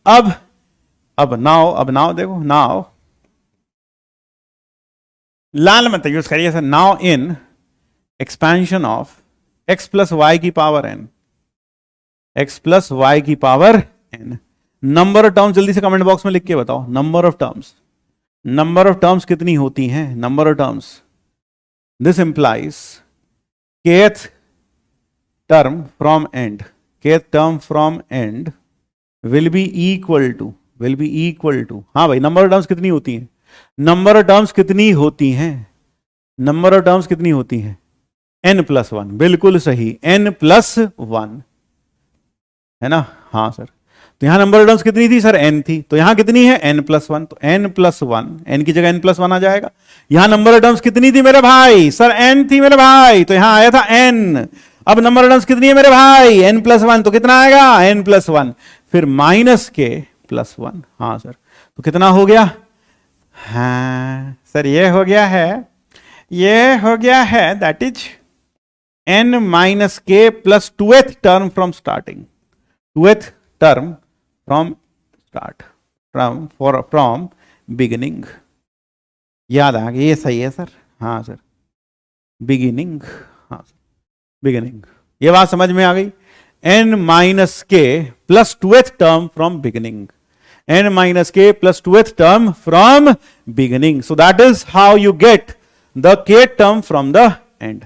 अब नाउ देखो, नाउ लाल मत यूज करिए sir. Now in expansion of x plus y की power n, x plus y की power n। Number of terms जल्दी से कमेंट बॉक्स में लिख के बताओ, number of terms, number of terms कितनी होती हैं? Number of terms, this implies kth term from end, kth term from end will be equal to, हाँ भाई, नंबर ऑफ टर्म्स कितनी होती हैं? नंबर ऑफ टर्म्स कितनी होती हैं? नंबर ऑफ टर्म्स कितनी होती हैं? n+1, बिल्कुल सही, n+1, है ना। हाँ सर, तो यहां नंबर ऑफ टर्म्स कितनी थी सर? n थी, तो यहां कितनी है? n+1, तो n+1, n की जगह n+1 आ जाएगा। यहां नंबर ऑफ टर्म्स कितनी थी मेरे भाई? सर n थी मेरे भाई, तो यहां आया था n। अब नंबर ऑफ टर्म्स कितनी है मेरे भाई? n+1, तो कितना आएगा? n+1, फिर माइनस k प्लस 1। हाँ सर, तो कितना हो गया? हाँ सर ये हो गया है, ये हो गया है, that is n minus k plus 2th term from starting, 2th term from start, from beginning. याद आ गया? ये सही है सर। हाँ सर, बिगिनिंग, हाँ सर, बिगिनिंग। ये बात समझ में आ गई? n minus k plus 2th term from beginning, n minus k plus 2th term from beginning. So that is how you get the k term from the end.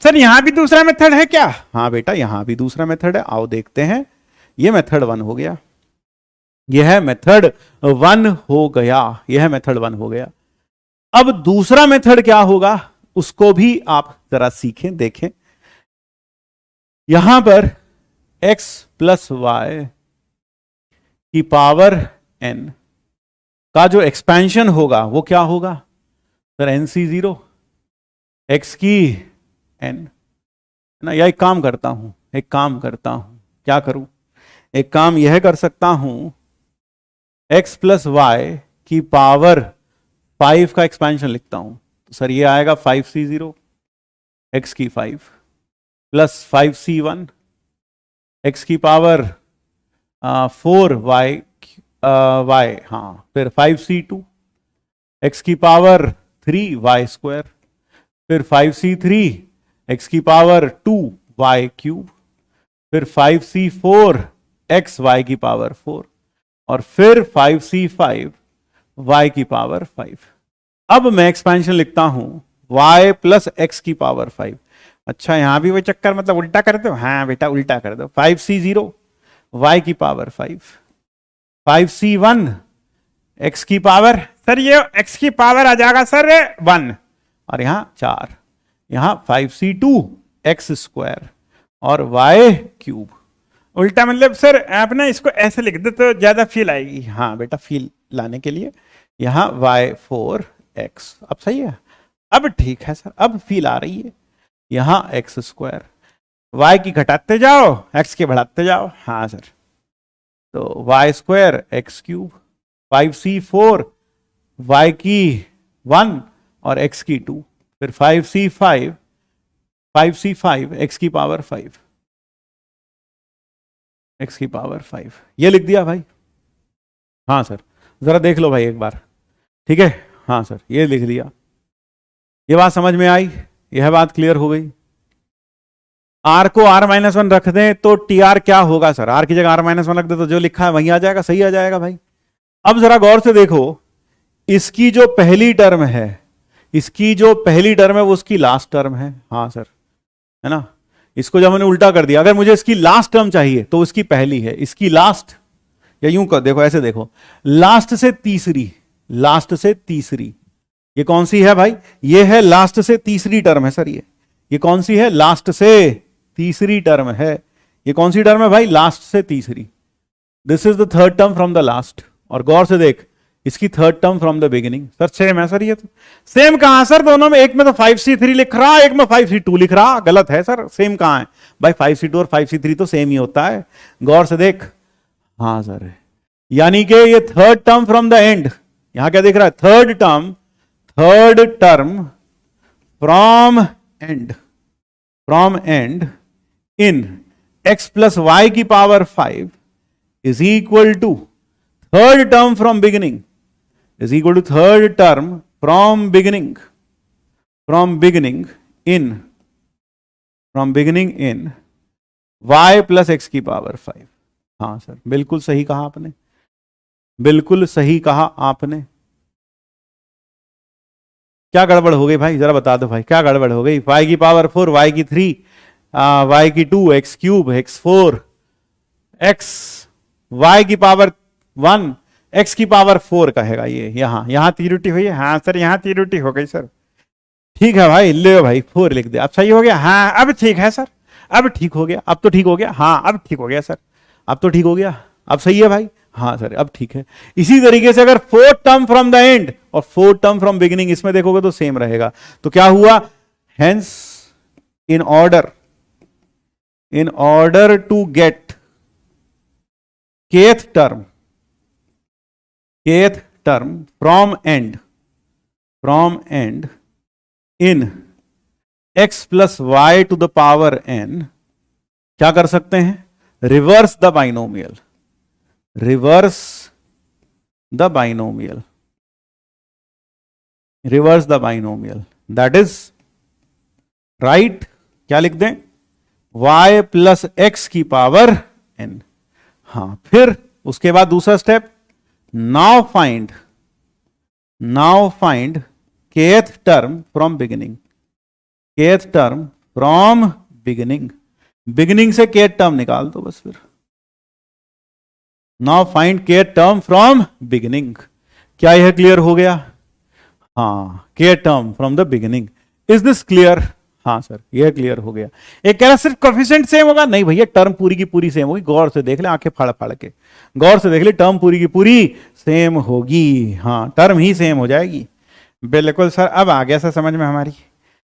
Sir यहां भी दूसरा method है क्या? हाँ बेटा, यहां भी दूसरा मेथड है, आओ देखते हैं। ये मेथड 1 हो गया, यह है मेथड 1 हो गया, यह है मेथड 1 हो गया। अब दूसरा मेथड क्या होगा उसको भी आप जरा सीखें, देखें। यहां पर x प्लस वाई की पावर n का जो एक्सपेंशन होगा वो क्या होगा सर? nc0 x की n, ना। या एक काम करता हूं, क्या करूं? एक काम यह कर सकता हूं, x प्लस वाई की पावर 5 का एक्सपेंशन लिखता हूं, तो सर ये आएगा 5c0 x की 5 प्लस 5c1 x की पावर 4y y, हाँ, फिर 5c2 x की पावर 3y स्क्वायर, फिर 5c3 x की पावर 2y क्यूब, फिर 5c4 x y की पावर 4, और फिर 5c5 y की पावर 5। अब मैं एक्सपेंशन लिखता हूं y प्लस x की पावर 5। अच्छा, यहां भी वही चक्कर, मतलब उल्टा कर दो। हाँ बेटा, उल्टा कर दो। 5c0 y की पावर 5, 5c1 x की पावर, सर ये x की पावर आ जाएगा सर 1, और यहां 4, यहां 5c2 x स्क्वायर और y क्यूब, उल्टा मतलब सर आप ना इसको ऐसे लिख दे तो ज्यादा फील आएगी। हाँ बेटा, फील लाने के लिए यहां y4x, अब सही है, अब ठीक है सर, अब फील आ रही है। यहां x², y की घटाते जाओ, x के बढ़ाते जाओ। हाँ सर, तो y² x³ 5c4 y की 1 और x की 2, फिर 5c5 x की पावर 5, x की पावर 5, ये लिख दिया भाई। हाँ सर, जरा देख लो भाई एक बार, ठीक है। हाँ सर, ये लिख दिया। ये बात समझ में आई, यह बात क्लियर हो गई। r को r-1 रख दें तो tr क्या होगा सर? r की जगह r-1 रख दे तो जो लिखा है वही आ जाएगा, सही आ जाएगा भाई। अब जरा गौर से देखो, इसकी जो पहली टर्म है, इसकी जो पहली टर्म है वो उसकी लास्ट टर्म है। हाँ सर, है ना। इसको जब मैंने उल्टा कर दिया, अगर मुझे इसकी लास्ट टर्म चाहिए तो इसकी पहली है, इसकी लास्ट, या यूं कर देखो, ऐसे देखो, लास्ट से तीसरी, लास्ट से तीसरी, ये कौन सी है भाई? ये है लास्ट से तीसरी टर्म है सर। ये कौन सी है? लास्ट से तीसरी टर्म है। ये कौन सी टर्म है भाई? लास्ट से तीसरी। This is the third term from the last. और गौर से देख, इसकी third term from the beginning. Sir same है सर, ये तो सेम कहां सर? दोनों में, एक में तो 5c3 लिख रहा, एक में 5c2 लिख रहा, गलत है सर। सेम कहां है भाई? 5c2 और 5c3 तो सेम ही होता है, गौर से देख। हाँ सर, यानी कि ये third term from the end, यहां क्या दिख रहा है? Third term from end in x plus y की power 5 is equal to third term from beginning, is equal to third term from beginning in y plus x की power 5। हाँ sir, बिल्कुल सही कहा आपने, बिल्कुल सही कहा आपने। क्या गड़बड़ हो गई भाई? जरा बता दो भाई, क्या गड़बड़ हो गई? y की पावर 4, y की 3, y की 2, x³ x4 x, y की पावर 1 x की पावर 4 कहेगा ये। यहां त्रुटि हुई है। हाँ सर, यहां त्रुटि हो गई सर। ठीक है भाई, ले भाई 4 लिख दे। अब सही हो गया? हाँ अब ठीक है सर, अब ठीक हो गया, अब तो ठीक हो गया। हाँ अब ठीक हो गया सर, अब तो ठीक हो गया, अब सही है भाई। हाँ सर, अब ठीक है। इसी तरीके से अगर 4th term from the and और 4th टर्म फ्रॉम बिगिनिंग, इसमें देखोगे तो सेम रहेगा। तो क्या हुआ? Hence in order to get kth term from end in x plus y to the power n, क्या कर सकते हैं? Reverse the binomial, that is right. क्या लिख दें? y प्लस x की पावर n। हाँ, फिर उसके बाद दूसरा step, now find kth term from beginning से kth term निकाल दो बस। फिर now find kth term from beginning। क्या यह क्लियर हो गया? हाँ, kth term from the beginning। is this clear? हाँ सर, यह क्लियर हो गया। एक कह रहा सिर्फ कोफिशिएंट सेम होगा, नहीं भैया, टर्म पूरी की पूरी सेम होगी। गौर से देख ले, आंखें फाड़ फाड़ के गौर से देख ले, टर्म पूरी की पूरी सेम होगी। हाँ, टर्म ही सेम हो जाएगी। बिल्कुल सर, अब आ गया सर समझ में हमारी।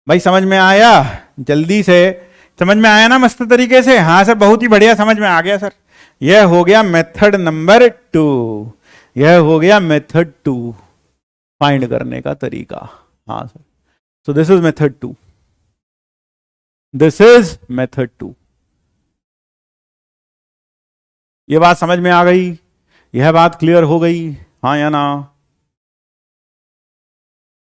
भाई समझ में आया? जल्दी से समझ में आया ना, मस्त तरीके से? हाँ सर, बहुत ही बढ़िया समझ में आ गया सर। यह हो गया मेथड नंबर 2, यह हो गया मेथड 2 फाइंड करने का तरीका। हाँ sir, so this is method 2, this is method 2। यह बात समझ में आ गई? यह बात क्लियर हो गई? हाँ या ना?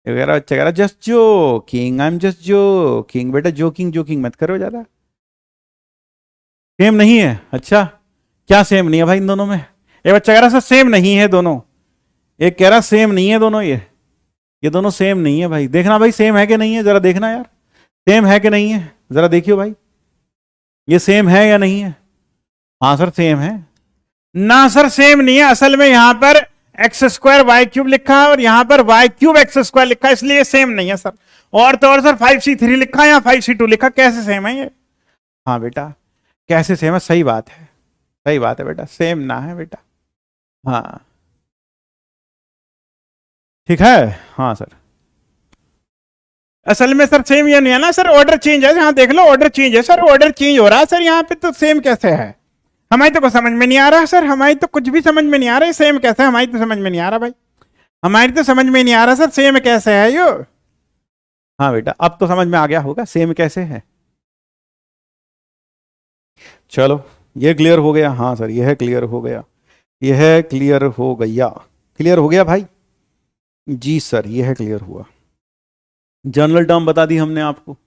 अच्छा कह रहा just joking, I am just joking. बेटा जोकिंग मत करो ज्यादा। सेम नहीं है? अच्छा, क्या सेम नहीं है भाई इन दोनों में? एक बच्चा कह रहा सर सेम नहीं है दोनों, एक कह रहा सेम नहीं है दोनों। ये दोनों सेम नहीं है भाई। देखना भाई सेम है कि नहीं है, जरा देखना यार, सेम है कि नहीं है, जरा देखियो भाई, ये सेम है या नहीं है? हाँ सर सेम है। ना सर सेम नहीं है, असल में यहां पर x² y³ लिखा है और यहां पर y³ x² लिखा है, इसलिए सेम नहीं है सर। और तो और सर 5c3 लिखा है या 5c2 लिखा, कैसे सेम है ये? हाँ बेटा, कैसे सेम है? सही बात है, सही बात है बेटा, सेम ना है बेटा। हाँ ठीक है। हाँ सर, असल में सर सेम ये नहीं है ना सर, ऑर्डर चेंज है, यहाँ देख लो ऑर्डर चेंज है सर, ऑर्डर चेंज हो रहा है सर यहाँ पे, तो सेम कैसे है? हमारी तो कुछ समझ में नहीं आ रहा सर, हमारी तो कुछ भी समझ में नहीं आ रहा है, सेम कैसे है? हमारी तो समझ में नहीं आ रहा भाई, हमारी तो समझ में नहीं आ रहा सर, सेम कैसे है यो? हाँ बेटा अब तो समझ में आ गया होगा सेम कैसे है। चलो ये क्लियर हो गया। हाँ सर यह क्लियर हो गया, यह क्लियर हो गया, क्लियर हो गया भाई। जी सर यह क्लियर हुआ। जनरल टर्म बता दी हमने आपको।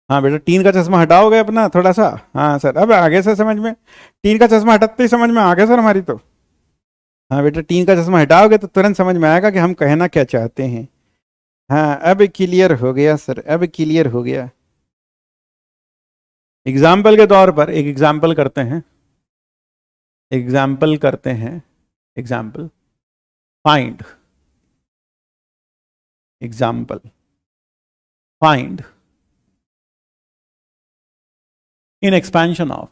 हाँ बेटा टीन का चश्मा हटाओगे अपना थोड़ा सा। हाँ सर अब आगे से समझ में, टीन का चश्मा हटाते ही समझ में आ गया सर हमारी तो। हाँ बेटा टीन का चश्मा हटाओगे तो तुरंत समझ में आएगा कि हम कहना क्या चाहते हैं। हाँ अब क्लियर हो गया सर, अब क्लियर हो गया। एग्जाम्पल के तौर पर एक एग्जाम्पल करते हैं, एग्जाम्पल करते हैं, example find, example find in expansion of,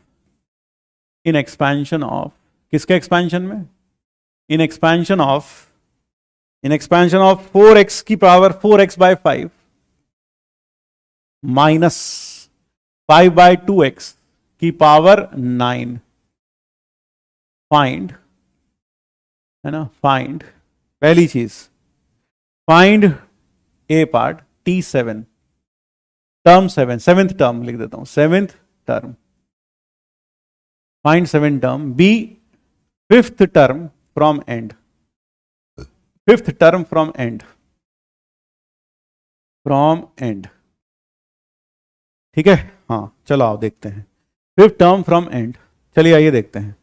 in expansion of, किसके एक्सपेंशन में? इन expansion of, in expansion of 4x की power 4x bye 5 minus 5 bye 2x की पावर 9। फाइंड, है ना, फाइंड पहली चीज, find a part T7 term 7, seventh term लिख देता हूं, seventh term, find 7 term. B fifth term from end, fifth term from end, from end, ठीक है। हाँ चलो आओ देखते हैं फिफ्थ टर्म फ्रॉम एंड। चलिए आइए देखते हैं।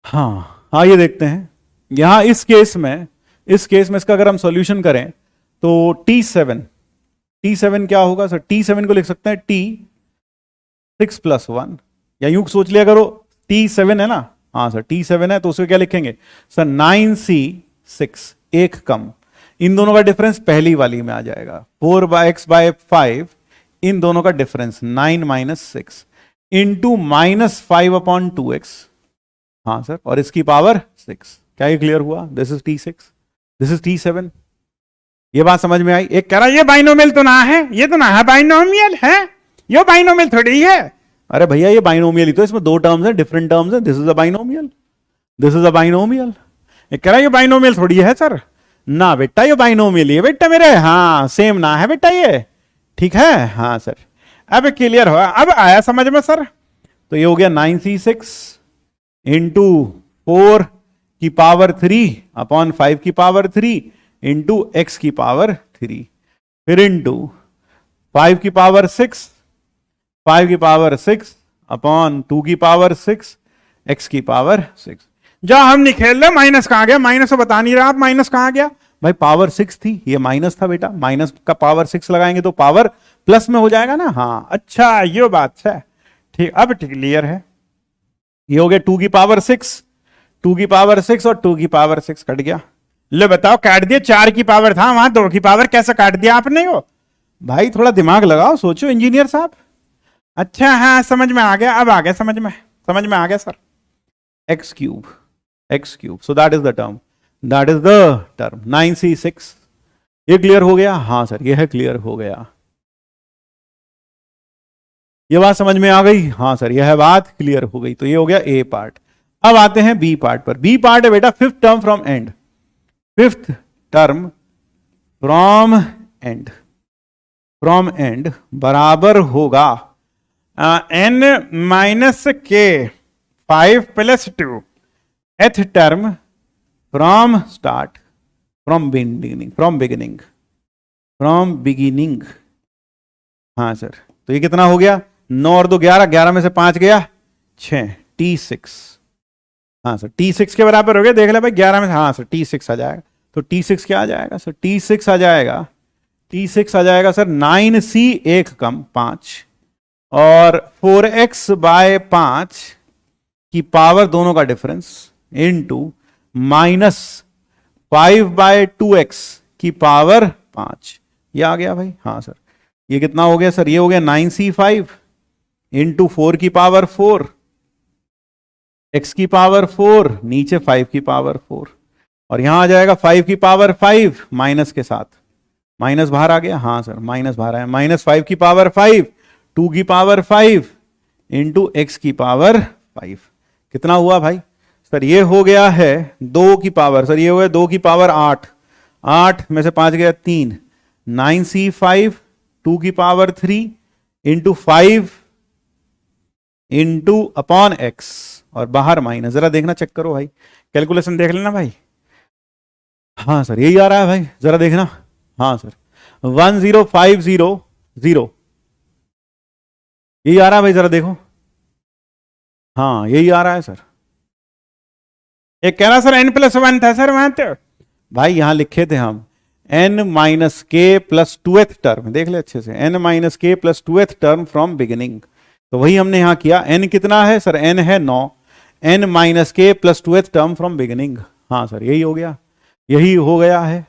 हाँ आइए देखते हैं। यहां इस केस में, इस केस में इसका अगर हम सॉल्यूशन करें तो T7, T7 क्या होगा सर? T7 को लिख सकते हैं T6 + 1, या यूं सोच लिया करो T7 है ना। हाँ सर T7 है तो उसको क्या लिखेंगे सर? 9C6, एक कम, इन दोनों का डिफरेंस पहली वाली में आ जाएगा। 4x बाय 5, इन दोनों का डिफरेंस 9 - 6 इंटू -5/2x। हाँ सर, और इसकी पावर 6। क्या ये क्लियर हुआ? This is T6, this is T7। ये बात समझ में आई? एक कह रहा ये बाइनोमियल तो ना है, ये तो ना है बाइनोमियल है, ये बाइनोमियल थोड़ी है। अरे भैया ये बाइनोमियल ही तो, इसमें दो टर्म्स हैं, डिफरेंट टर्म्स हैं। This is a binomial, this is a binomial. एक कह रहा ये बाइनोमियल थोड़ी है सर। ना बेटा ये बाइनोमियल ही है बेटा मेरे। हाँ सेम ना है बेटा ये, ठीक है। हाँ सर अब क्लियर हुआ, अब आया समझ में सर। तो ये हो गया 9C6 इंटू 4 की पावर 3 अपॉन 5 की पावर 3 इंटू x की पावर 3, फिर इंटू 5 की पावर 6, 5 की पावर 6 अपॉन 2 की पावर 6, x की पावर 6। जा हम नहीं खेल रहे, माइनस कहां गया? माइनस तो बता नहीं रहा आप, माइनस कहां गया भाई? पावर 6 थी, ये माइनस था बेटा, माइनस का पावर 6 लगाएंगे तो पावर प्लस में हो जाएगा ना। हाँ अच्छा ये बात है, ठीक, अब क्लियर है। ये हो गया 2 की पावर 6, 2 की पावर 6 और 2 की पावर 6 कट गया। ले बताओ, काट दिया, 4 की पावर था वहां, 2 की पावर कैसे काट दिया आपने? वो भाई थोड़ा दिमाग लगाओ, सोचो इंजीनियर साहब। अच्छा हाँ समझ में आ गया, अब आ गया समझ में आ गया sir. x cube, x cube, so that is the term, that is the term 9C6। ये क्लियर हो गया? हाँ सर ये है क्लियर हो गया। ये बात समझ में आ गई? हाँ सर यह बात क्लियर हो गई। तो ये हो गया ए पार्ट। अब आते हैं बी पार्ट पर। बी पार्ट है बेटा fifth term from end, fifth term from end, from and बराबर होगा n - k 5 + 2, th term from start, from beginning, from beginning, from beginning. हाँ सर तो ये कितना हो गया? 9 और 2 11, 11 में से 5 गया 6, T6। हाँ सर T6 के बराबर हो गया, देख ले भाई 11 में, हाँ सर T6 आ जाएगा। तो T6 क्या आ जाएगा सर? T6 आ जाएगा, T6 आ जाएगा सर 9C, एक कम 5 और 4x बाय 5 की पावर दोनों का डिफरेंस इंटू -5/2x की पावर 5, ये आ गया भाई। हाँ सर, ये कितना हो गया सर? ये हो गया 9c5 इंटू 4 की पावर 4, x की पावर 4, नीचे 5 की पावर 4, और यहां आ जाएगा 5 की पावर 5 माइनस के साथ, माइनस बाहर आ गया। हाँ सर, माइनस बाहर आया, -5 की पावर 5, 2 की पावर 5 इंटू एक्स की पावर 5, कितना हुआ भाई? सर ये हो गया है 2 की पावर, सर ये हो गया 2 की पावर 8, 8 में से 5 गया 3, 9c5 2 की power 3 into 5 into upon x, और बाहर माइनस। जरा देखना, चेक करो भाई, कैलकुलेशन देख लेना भाई। हाँ सर, यही आ रहा है भाई, जरा देखना। हाँ सर, 10500, यही आ रहा है भाई, जरा देखो। हाँ यही आ रहा है सर। एक कह रहा सर n+1 था सर वहां तो। भाई यहां लिखे थे हम n-k+2th टर्म, देख ले अच्छे से, n-k+2th टर्म फ्रॉम बिगिनिंग, तो वही हमने यहां किया। n कितना है सर? n है 9, n-k+2th टर्म फ्रॉम बिगिनिंग। हाँ सर, यही हो गया, यही हो गया है।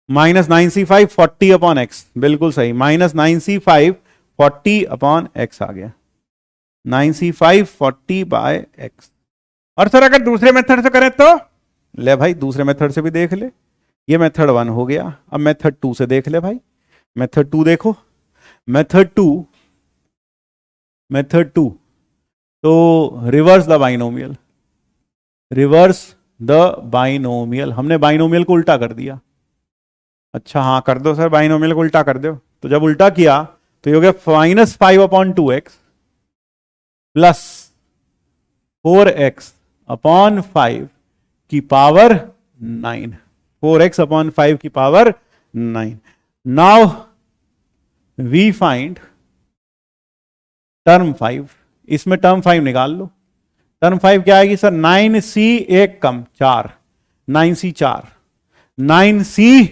-9c5 40 अपॉन एक्स, बिल्कुल सही, -9c5 40 अपॉन एक्स आ गया, 9c5 40 बाय एक्स। और सर अगर दूसरे मेथड से करें तो? ले भाई, दूसरे मेथड से भी देख ले, ये मेथड 1 हो गया। अब मेथड 2 से देख ले भाई, मेथड 2 देखो, मेथड 2 तो reverse the binomial, reverse the binomial, हमने बाइनोमियल को उल्टा कर दिया। अच्छा हाँ कर दो सर, बाइनोमियल को उल्टा कर दो। तो जब उल्टा किया तो ये हो गया -5/2x प्लस 4x अपॉन 5 की पावर 9, 4x अपॉन 5 की power 9। Now we find term 5, इसमें टर्म 5 निकाल लो। टर्म 5 क्या आएगी सर? 9c 1 कम 4, 9c 4, 9c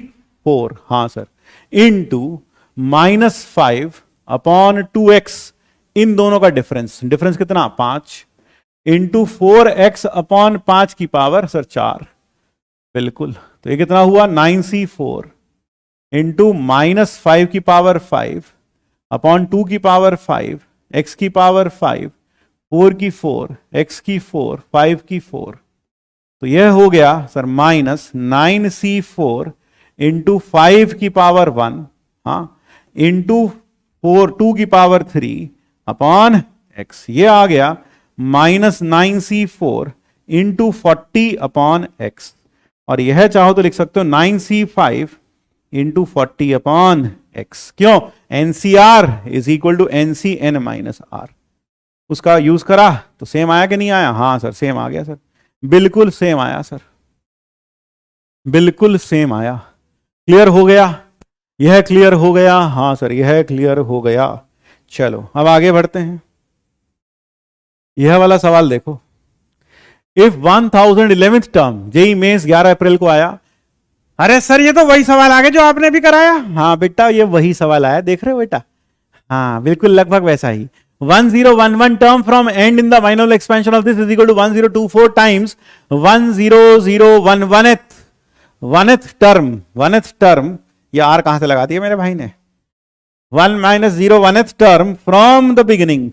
4, हाँ सर, इंटू -5 अपॉन 2x, इन दोनों का डिफरेंस, डिफरेंस कितना? 5, इंटू 4x अपॉन 5 की पावर सर 4, बिल्कुल। तो ये कितना हुआ? 9c4 इंटू -5 की पावर 5 अपॉन 2 की पावर 5, x की पावर 5, 4 की 4, x की 4, 5 की 4, तो यह हो गया सर -9c4 इंटू 5 की पावर 1, हाँ, इंटू 2 की पावर 3 अपॉन x, ये आ गया -9c4 इंटू 40 अपॉन x, और यह चाहो तो लिख सकते हो 9c5 इंटू 40 अपॉन x। क्यों? NCR is equal to NCn-R, उसका यूज करा तो सेम आया कि नहीं आया? हाँ सर, सेम आ गया सर, बिल्कुल सेम आया सर, बिल्कुल सेम आया। क्लियर हो गया? यह क्लियर हो गया? हाँ सर, यह क्लियर हो गया। चलो अब आगे बढ़ते हैं। यह वाला सवाल देखो, if 1011th term, JEE Mains 11 अप्रैल को आया। अरे सर ये तो वही सवाल आ गया जो आपने भी कराया। हाँ बेटा, ये वही सवाल आया, देख रहे हो बेटा? हाँ बिल्कुल, लगभग वैसा ही। 1011 term from end in the binomial expansion of this is equal to 1024 times 10011th term, ये r कहां से लगा दिया मेरे भाई ने? 1 - 01th term from the beginning,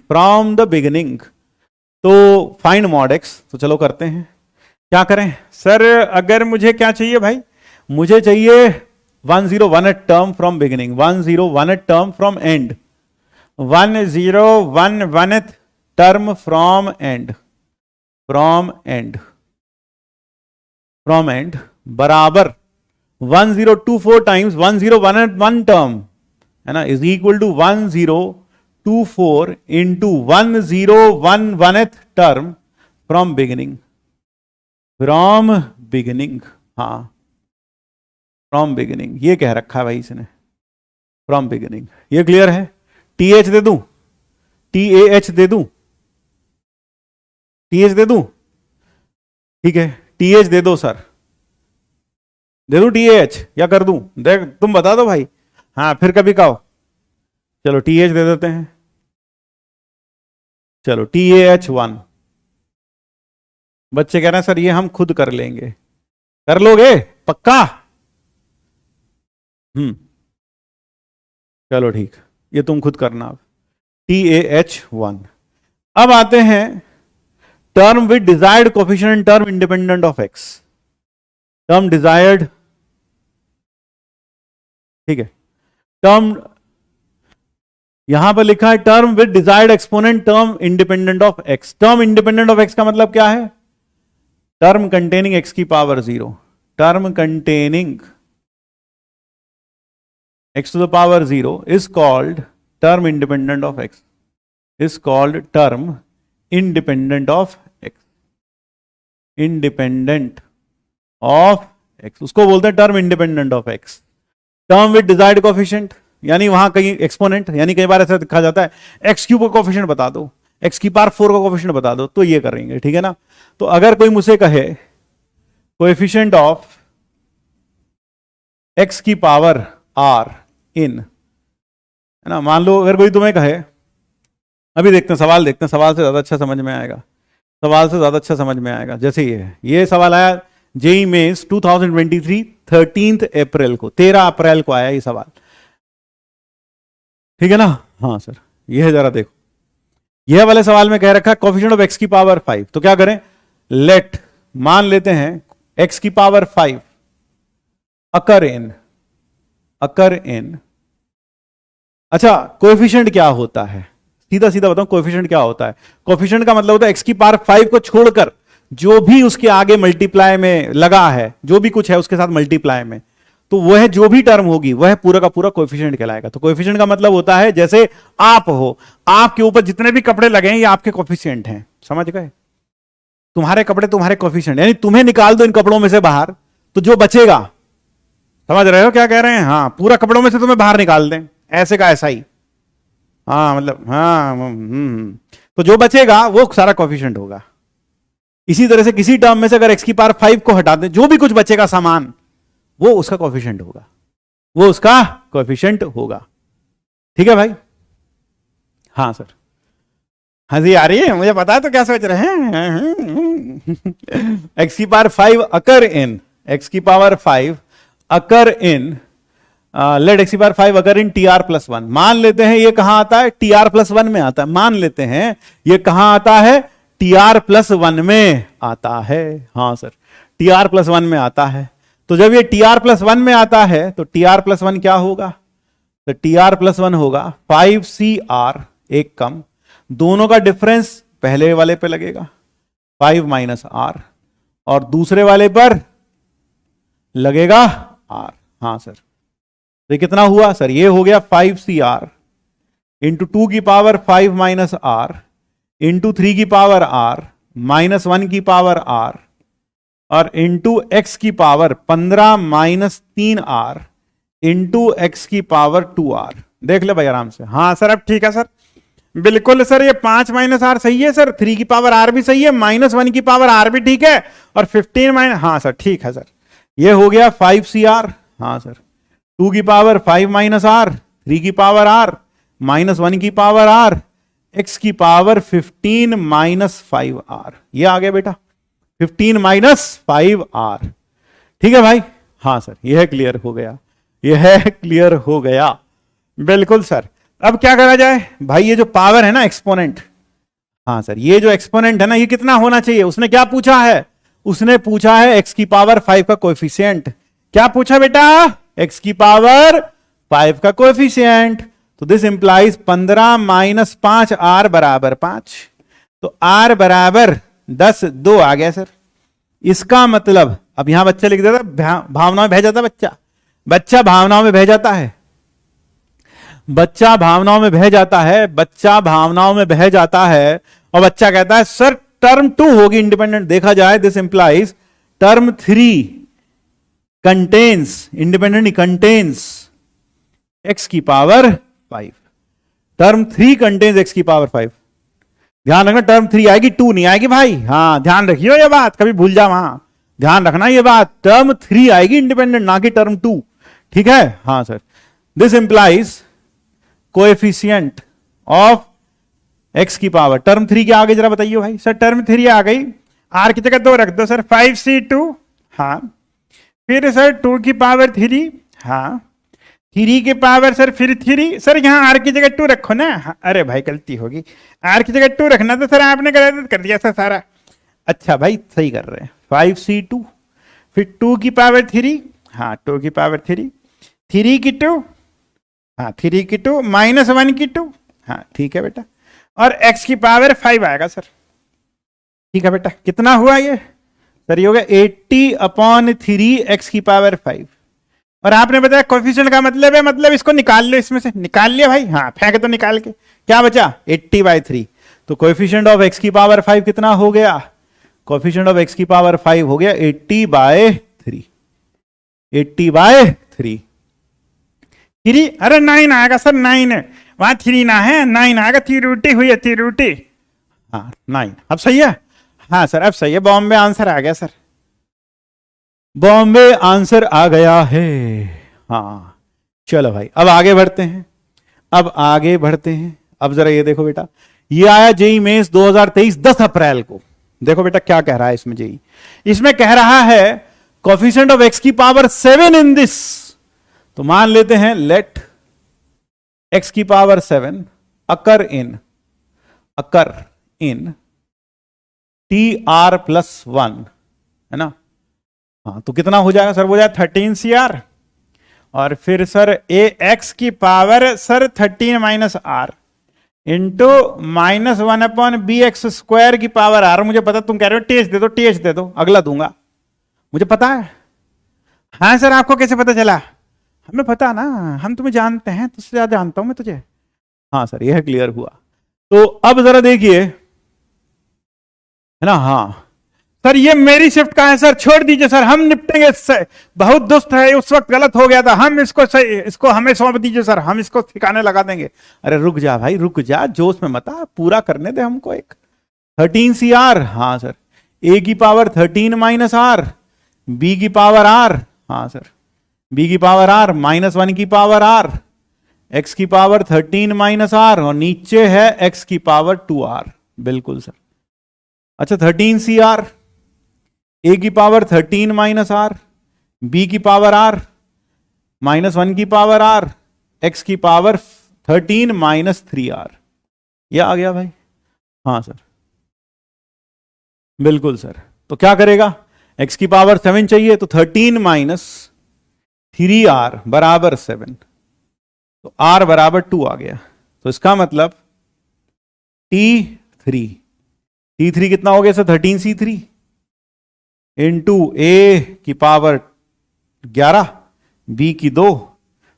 तो फाइंड mod x। तो चलो करते हैं, क्या करें सर? अगर मुझे क्या चाहिए भाई? मुझे चाहिए 101th term from beginning, 101th term from end, 1011th term from end बराबर 1024 टाइम्स 101 टर्म है ना, is equal to 1024 into 1011th term from beginning, हाँ फ्रॉम बिगिनिंग, ये कह रखा है भाई इसने, फ्रॉम बिगिनिंग। ये क्लियर है? TH दे दूं, TAH दे दूं, TH दे दूं, ठीक है, TH दे दो सर, दे दूं TAH या कर दूं? देख तुम बता दो भाई, हाँ फिर कभी कहो। चलो TH दे देते हैं, चलो TAH1। बच्चे कह रहे हैं सर ये हम खुद कर लेंगे, कर लोगे पक्का? चलो ठीक, ये तुम खुद करना अब। TAH1। अब आते हैं term with desired coefficient, term independent of x. Term desired, ठीक है, टर्म यहां पर लिखा है term with desired exponent, term independent of x. Term independent of x का मतलब क्या है? टर्म कंटेनिंग एक्स की power 0, term containing x to the power 0 is called term independent of x, is called term independent of x, independent of x, उसको बोलते हैं term independent of x। term with desired coefficient, यानी वहां कहीं exponent, यानी कई बार ऐसा लिखा जाता है एक्स क्यूब का कोफिशिएंट बता दो, एक्स की पावर 4 का कोफिशिएंट बता दो, तो ये करेंगे, ठीक है ना। तो अगर कोई मुझसे कहे कोएफिशिएंट ऑफ एक्स की पावर r इन, है ना, मान लो अगर कोई तुम्हें कहे, अभी देखते हैं सवाल, देखते हैं, सवाल से ज्यादा अच्छा समझ में आएगा, सवाल से ज्यादा अच्छा समझ में आएगा। जैसे ये सवाल आया जेईई मेंस 2023 13 अप्रैल को, 13 अप्रैल को आया ये सवाल, ठीक है ना। हाँ सर, ये जरा देखो, यह वाले सवाल में कह रखा है कोएफिशिएंट ऑफ एक्स की पावर 5, तो क्या करें, लेट, मान लेते हैं एक्स की पावर 5 अकर इन, अच्छा कोएफिशिएंट क्या होता है, सीधा सीधा बताऊं कोएफिशिएंट क्या होता है। कोएफिशिएंट का मतलब होता है एक्स की पावर 5 को छोड़कर जो भी उसके आगे मल्टीप्लाई में लगा है, जो भी कुछ है उसके साथ मल्टीप्लाई में, तो वह जो भी टर्म होगी वह पूरा का पूरा कोएफिशिएंट कहलाएगा। तो कोएफिशिएंट का मतलब होता है जैसे आप हो, आपके ऊपर जितने भी कपड़े लगे हैं ये आपके कोएफिशिएंट हैं, समझ गए, तुम्हारे कपड़े तुम्हारे कोएफिशिएंट, यानी तुम्हें निकाल दो इन कपड़ों में से बाहर, तो जो बचेगा, समझ रहे हो क्या कह रहे हैं, हाँ पूरा कपड़ों में से तुम्हें बाहर निकाल दें, ऐसे का ऐसा ही, हाँ मतलब हाँ, तो जो बचेगा वो सारा कोएफिशिएंट होगा। इसी तरह से किसी टर्म में से अगर एक्स की पावर 5 को हटा दें, जो भी कुछ बचेगा सामान, वो उसका कोएफिशिएंट होगा, वो उसका कोएफिशिएंट होगा, ठीक है भाई। हाँ सर, हंसी आ रही है, मुझे पता है तो क्या सोच रहे हैं। एक्स की पावर 5 अकर इन, एक्स की पावर 5 अकर इन, लेट एक्स की पावर 5 अकर इन TR+1। मान लेते हैं ये कहां आता है, TR+1 में आता है, मान लेते हैं ये कहां आता है, TR+1 में आता है। हाँ सर, TR+1 में आता है। तो जब ये TR+1 में आता है तो TR+1 क्या होगा, तो TR+1 होगा 5CR, एक कम, दोनों का डिफरेंस पहले वाले पे लगेगा 5 - R, और दूसरे वाले पर लगेगा R। हाँ सर, तो कितना हुआ सर, ये हो गया 5CR इंटू 2 की पावर 5 - R इंटू 3 की पावर R -1 की पावर R और इंटू एक्स की पावर 15 - 3R इंटू एक्स की पावर 2R। देख ले भाई आराम से। हाँ सर, अब ठीक है सर, बिल्कुल सर, ये 5 - R सही है सर, 3 की पावर R भी सही है, -1 की पावर R भी ठीक है, और 15 हाँ सर ठीक है सर, ये हो गया 5CR। हाँ सर, 2 की पावर 5 - R, 3 की पावर R, -1 की पावर R, x की पावर 15 - 5R, ये आ गया बेटा 15 - 5R, ठीक है भाई। हाँ सर, यह क्लियर हो गया, यह क्लियर हो गया, बिल्कुल सर। अब क्या करा जाए भाई, ये जो पावर है ना एक्सपोनेंट, हाँ सर, ये जो एक्सपोनेंट है ना, ये कितना होना चाहिए, उसने क्या पूछा है, उसने पूछा है एक्स की पावर 5 का कोएफिशिएंट। क्या पूछा बेटा, एक्स की पावर 5 का कोएफिशिएंट। तो दिस इंप्लाइज 15 - 5R बराबर 5, तो R बराबर 10, 2 आ गया सर। इसका मतलब अब यहां बच्चा लिख देता, भावनाओं में बह जाता बच्चा भावनाओं में बह जाता है, बच्चा भावनाओं में बह जाता है, बच्चा भावनाओं में बह जाता है, और बच्चा कहता है सर टर्म 2 होगी इंडिपेंडेंट। देखा जाए this implies term 3 contains, independent contains x की पावर 5, टर्म 3 कंटेन्स एक्स की पावर 5। ध्यान रखना, टर्म 3 आएगी, 2 नहीं आएगी भाई, हाँ ध्यान रखियो ये बात, कभी भूल जा वहां, ध्यान रखना ये बात, टर्म 3 आएगी इंडिपेंडेंट, ना कि टर्म 2, ठीक है। हाँ sir, this implies coefficient of x की पावर, टर्म 3 के आगे जरा बताइए भाई। सर टर्म 3 आ गई, R की जगह 2 रख दो सर, 5C2, हाँ, फिर सर 2 की पावर 3, हाँ, 3 की पावर सर फिर 3 सर, यहाँ आर की जगह 2 रखो ना। अरे भाई गलती होगी, आर की जगह 2 रखना तो सर आपने गलत कर दिया सर सारा। अच्छा भाई सही कर रहे हैं। 5c2 फिर 2 की पावर 3, हाँ 2 की पावर 3, 3 की 2, हाँ 3 की 2 माइनस 1 की 2, हाँ ठीक है बेटा, और x की पावर 5 आएगा सर। ठीक है बेटा, कितना हुआ ये सर? ये हो गया 80/3 x की पावर 5। और आपने बताया कोफिशिएंट का मतलब है, मतलब इसको निकाल लो, इसमें से निकाल लिया भाई, हाँ फेंक दो निकाल के। क्या बचा? 80/3। तो कोफिशिएंट ऑफ x की पावर 5 कितना हो गया? कोफिशिएंट ऑफ x की पावर 5 हो गया 80/3। 80/3। 3, अरे 9 आएगा सर, 9 वहां 3 ना है, 9 आएगा, त्रिरुटी हुई है, त्रिरुटी। हाँ 9 अब सही है। हाँ सर अब सही है, बॉम्बे आंसर आ गया सर, बॉम्बे आंसर आ गया है। हाँ चलो भाई अब आगे बढ़ते हैं, अब आगे बढ़ते हैं। अब जरा ये देखो बेटा, ये आया जेई मेंस 2023 10 अप्रैल को। देखो बेटा क्या कह रहा है इसमें जेई, इसमें कह रहा है कोफिशिएंट ऑफ x की पावर 7 इन दिस। तो मान लेते हैं लेट x की पावर 7 अकर इन TR+1, है ना। हाँ तो कितना हो जाएगा सर? वो जाएगा 13 CR, और फिर सर ax की power sir 13 minus r into -1/bx² की पावर r। मुझे पता, तुम कह रहे हो टीएच दे दो, टीएच दे दो, अगला दूंगा, मुझे पता है। हाँ सर आपको कैसे पता चला? हमें पता ना, हम तुम्हें जानते हैं, तुझसे ज्यादा जानता हूं मैं तुझे। हाँ सर यह क्लियर हुआ। तो अब जरा देखिए, है ना। हाँ सर ये मेरी शिफ्ट का है सर, छोड़ दीजिए सर, हम निपटेंगे इससे, बहुत दुष्ट है, उस वक्त गलत हो गया था, हम इसको सही, इसको हमें सौंप दीजिए सर, हम इसको ठिकाने लगा देंगे। अरे रुक जा भाई रुक जा, जोश में मत आ, पूरा करने दे हमको। एक 13 CR, हाँ सर, a की पावर 13 माइनस r, b की पावर r, हाँ सर b की पावर r -1 की पावर r, x की पावर 13 माइनस r, और नीचे है x की पावर 2r। बिल्कुल सर। अच्छा 13 CR, a की पावर 13 माइनस r, b की पावर r, -1 की पावर r, x की पावर 13 माइनस 3r। यह आ गया भाई। हाँ सर बिल्कुल सर। तो क्या करेगा? x की पावर 7 चाहिए, तो 13 माइनस 3r बराबर 7, तो r बराबर 2 आ गया। तो इसका मतलब T3 कितना हो गया सर? 13C3 इंटू a की पावर 11, b की 2,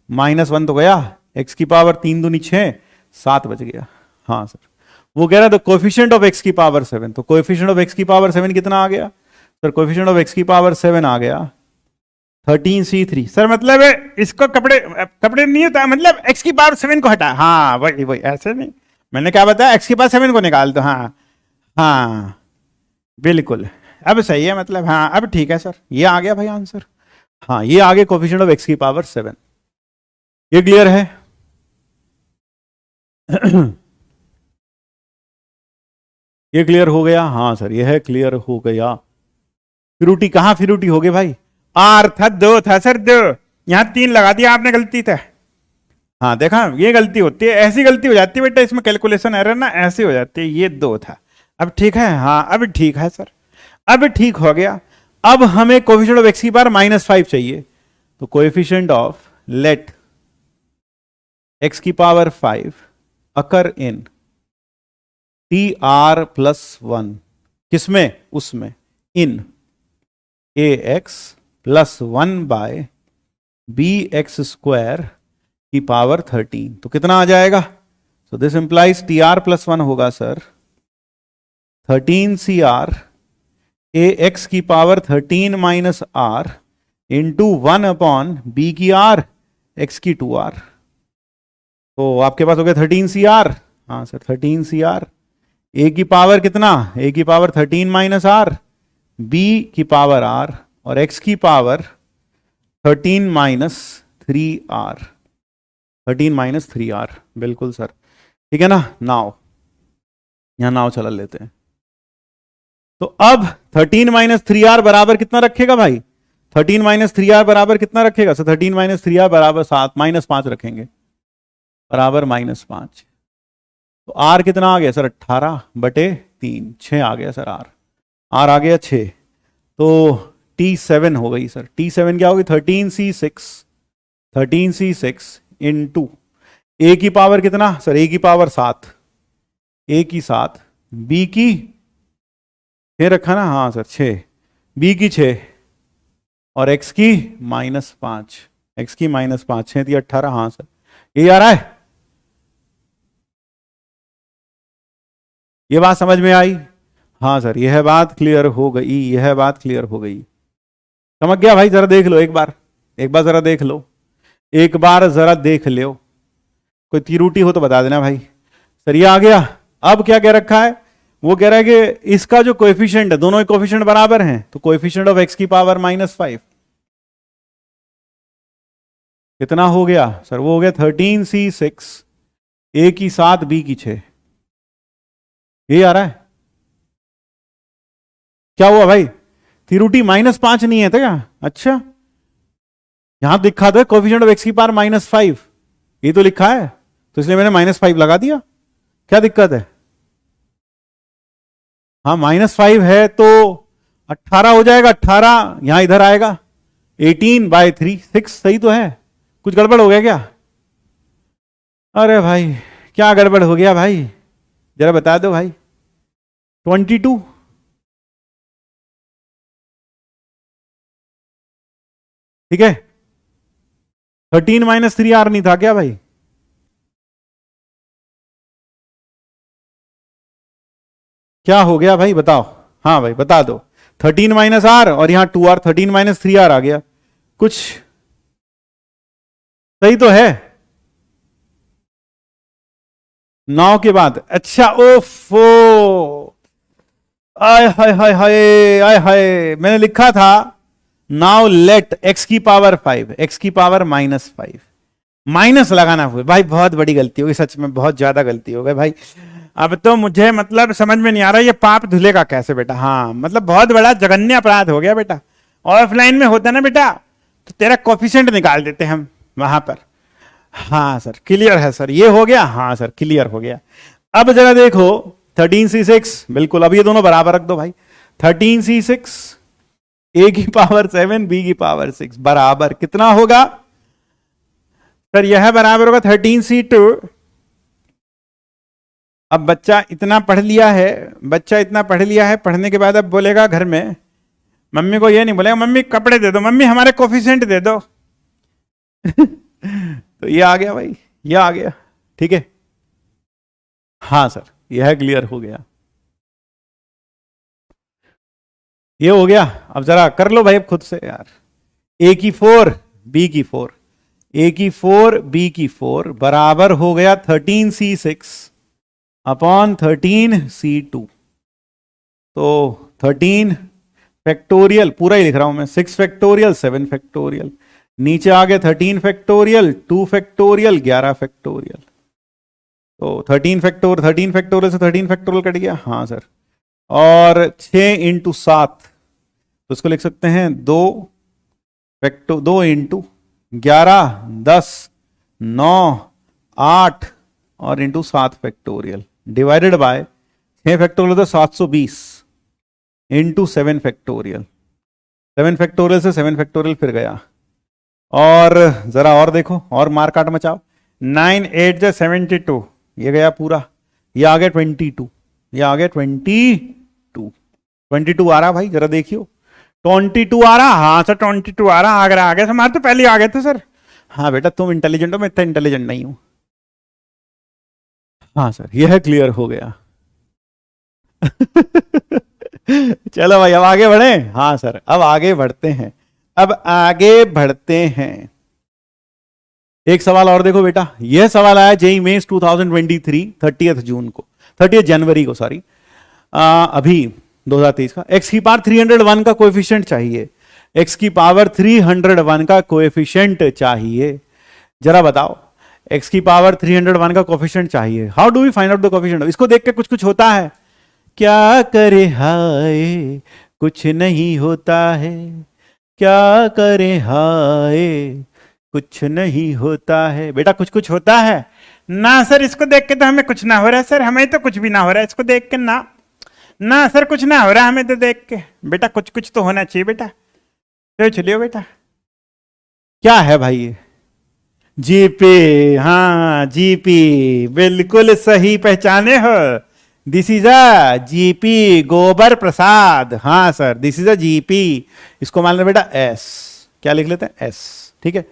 -1 तो गया, x की पावर 3 दूनी 6, 7 बच गया। हाँ सर वो कह रहा था कोएफिशिएंट ऑफ x की पावर 7, तो कोएफिशिएंट ऑफ x की पावर 7 कितना आ गया सर? कोएफिशिएंट ऑफ x की पावर 7 आ गया 13C3 सर। मतलब इसको कपड़े नहीं होता, मतलब x की पावर 7 को हटा, हाँ वही ऐसे नहीं, मैंने क्या बताया, x की पावर 7 को निकाल दो। हाँ हाँ बिल्कुल अब सही है, मतलब हाँ अब ठीक है सर, ये आ गया भाई आंसर। हाँ ये आ गया कोएफिशिएंट ऑफ x की पावर 7। ये क्लियर है? ये क्लियर हो गया? हाँ सर यह क्लियर हो गया। फिरूटी कहां फिरूटी हो गए भाई? आर था, 2 था सर, 2, यहां 3 लगा दिया आपने, गलती था। हाँ देखा, ये गलती होती है, ऐसी गलती हो जाती है बेटा, इसमें कैलकुलेशन एरर ना ऐसी हो जाती है। ये 2 था, अब ठीक है। हाँ अब ठीक है सर, अब ठीक हो गया। अब हमें कोएफिशिएंट ऑफ x की पावर -5 चाहिए, तो कोएफिशिएंट ऑफ लेट x की पावर 5 अकर इन TR+1, किसमें? उसमें इन ax+1/bx² की पावर 13, तो कितना आ जाएगा? सो दिस इंप्लाइज TR+1 होगा सर 13CR ax की power 13 minus r into 1/b की r, x की 2r। तो आपके पास हो गया 13CR। हाँ सर 13CR, a की पावर कितना? a की पावर 13 माइनस r, b की पावर r, और x की power 13 minus 3r, 13 minus 3r। बिल्कुल सर, ठीक है ना। नाव यहां नाव चला लेते हैं। तो अब 13 माइनस 3r बराबर कितना रखेगा भाई? 13 माइनस 3r बराबर कितना रखेगा सर? 13 माइनस 3r बराबर 7, -5 रखेंगे, बराबर -5। तो r कितना आ गया सर? 18/3, 6 आ गया सर r आ गया 6। तो T7 हो गई सर। T7 क्या होगी? 13c6 इंटू a की पावर कितना सर? a की पावर 7, a की 7, b की 6 रखा ना? हाँ सर 6, b की 6 और x की -5, x की -5, 6 थी 18। हाँ सर ये आ रहा है, ये बात समझ में आई? हाँ सर यह बात क्लियर हो गई, यह बात क्लियर हो गई। समझ गया भाई? जरा देख लो एक बार जरा देख लो, एक बार जरा देख लो। कोई त्रुटि हो तो बता देना भाई। सर ये आ गया। अब क्या कह रखा है? वो कह रहा है कि इसका जो कोएफिशिएंट है, दोनों के कोएफिशिएंट बराबर हैं, तो कोएफिशिएंट ऑफ x की पावर -5 कितना हो गया सर? वो हो गया 13c6, a की 7, b की 6। ये आ रहा है? क्या हुआ भाई? त्रुटि -5 नहीं है था क्या? अच्छा यहां लिखा था कोएफिशिएंट ऑफ x की पावर -5, ये तो लिखा है, तो इसलिए मैंने -5 लगा दिया। क्या दिक्कत है? हाँ -5 है तो 18 हो जाएगा, 18 यहां इधर आएगा, 18/3, 6 सही तो है। कुछ गड़बड़ हो गया क्या? अरे भाई क्या गड़बड़ हो गया भाई, जरा बता दो भाई। 22, ठीक है। 13 माइनस 3r नहीं था क्या भाई? क्या हो गया भाई बताओ? हाँ भाई बता दो। 13 माइनस आर और यहां 2r, 13 माइनस 3r आ गया। कुछ सही तो है? 9 के बाद? अच्छा ओफो, आय हाय हाय हाय आय हाय, मैंने लिखा था नाउ लेट x की पावर 5, x की पावर -5, माइनस लगाना हुआ भाई। बहुत बड़ी गलती हो गई, सच में बहुत ज्यादा गलती हो गई भाई। अब तो मुझे मतलब समझ में नहीं आ रहा ये पाप धुलेगा कैसे बेटा। हाँ मतलब बहुत बड़ा जघन्य अपराध हो गया बेटा। ऑफलाइन में होता ना बेटा तो तेरा कोफिशिएंट निकाल देते हम वहां पर। हाँ सर क्लियर है सर, ये हो गया। हाँ सर क्लियर हो गया। अब जरा देखो 13c6, बिल्कुल अब ये दोनों बराबर रख दो भाई। 13c6 a की पावर 7 b की पावर 6 बराबर कितना होगा सर? यह बराबर होगा 13c2। अब बच्चा इतना पढ़ लिया है, बच्चा इतना पढ़ लिया है, पढ़ने के बाद अब बोलेगा घर में, मम्मी को ये नहीं बोलेगा मम्मी कपड़े दे दो, मम्मी हमारे कोफिशिएंट दे दो। तो ये आ गया भाई, ये आ गया, ठीक है। हाँ सर यह क्लियर हो गया, ये हो गया। अब जरा कर लो भाई अब खुद से यार। a की 4 b की 4, a की 4 b की 4 बराबर हो गया 13c6 अपॉन 13c2। तो 13 फैक्टोरियल पूरा ही लिख रहा हूं मैं, 6 फैक्टोरियल 7 फैक्टोरियल, नीचे आ गया 13 फैक्टोरियल 2 फैक्टोरियल 11 फैक्टोरियल। तो 13 फैक्टोरियल से 13 फैक्टोरियल कट गया। हाँ सर, और 6 इंटू 7 तो इसको लिख सकते हैं 2 इंटू 11 10 9 8 और into 7 factorial divided by 6 factorial तो 720 इंटू 7 फैक्टोरियल। 7 फैक्टोरियल से 7 फैक्टोरियल फिर गया। और जरा और देखो, और मार काट मचाओ। 9 8 जा 72, ये गया पूरा, ये आ गया 22, ये आ गया 22 आ रहा भाई, जरा देखियो 22 आ रहा। हाँ सर 22 आ रहा, आ गया हमारे तो पहले आ गए थे सर। हाँ बेटा तुम इंटेलिजेंट हो, मैं इतना इंटेलिजेंट नहीं हूं। हाँ सर यह क्लियर हो गया। चलो भाई अब आगे बढ़े। हाँ सर अब आगे बढ़ते हैं, अब आगे बढ़ते हैं। एक सवाल और देखो बेटा, यह सवाल आया जेईई मेंस 2023 30 जनवरी को, सॉरी अभी 2023 का। x की पावर 301 का कोएफिशिएंट चाहिए, x की पावर 301 का कोएफिशिएंट चाहिए। जरा बताओ x की पावर 301 का कोएफिशिएंट चाहिए। How do we find out the coefficient? इसको देख के कुछ कुछ होता है, क्या करे हाय कुछ नहीं होता है, क्या करें हाय, कुछ नहीं होता है। बेटा कुछ कुछ होता है ना सर, इसको देख के तो हमें कुछ ना हो रहा है सर, हमें तो कुछ भी ना हो रहा है इसको देख के। ना ना सर, कुछ ना हो रहा है हमें तो देख के। बेटा कुछ कुछ तो होना चाहिए बेटा, तो चलिए बेटा। क्या है भाई ये? जीपी, हाँ जीपी, बिल्कुल सही पहचाने हो। दिस इज अ जीपी गोबर प्रसाद। हाँ sir, this is a GP. इसको मान लो बेटा एस, क्या लिख लेते हैं एस, ठीक है।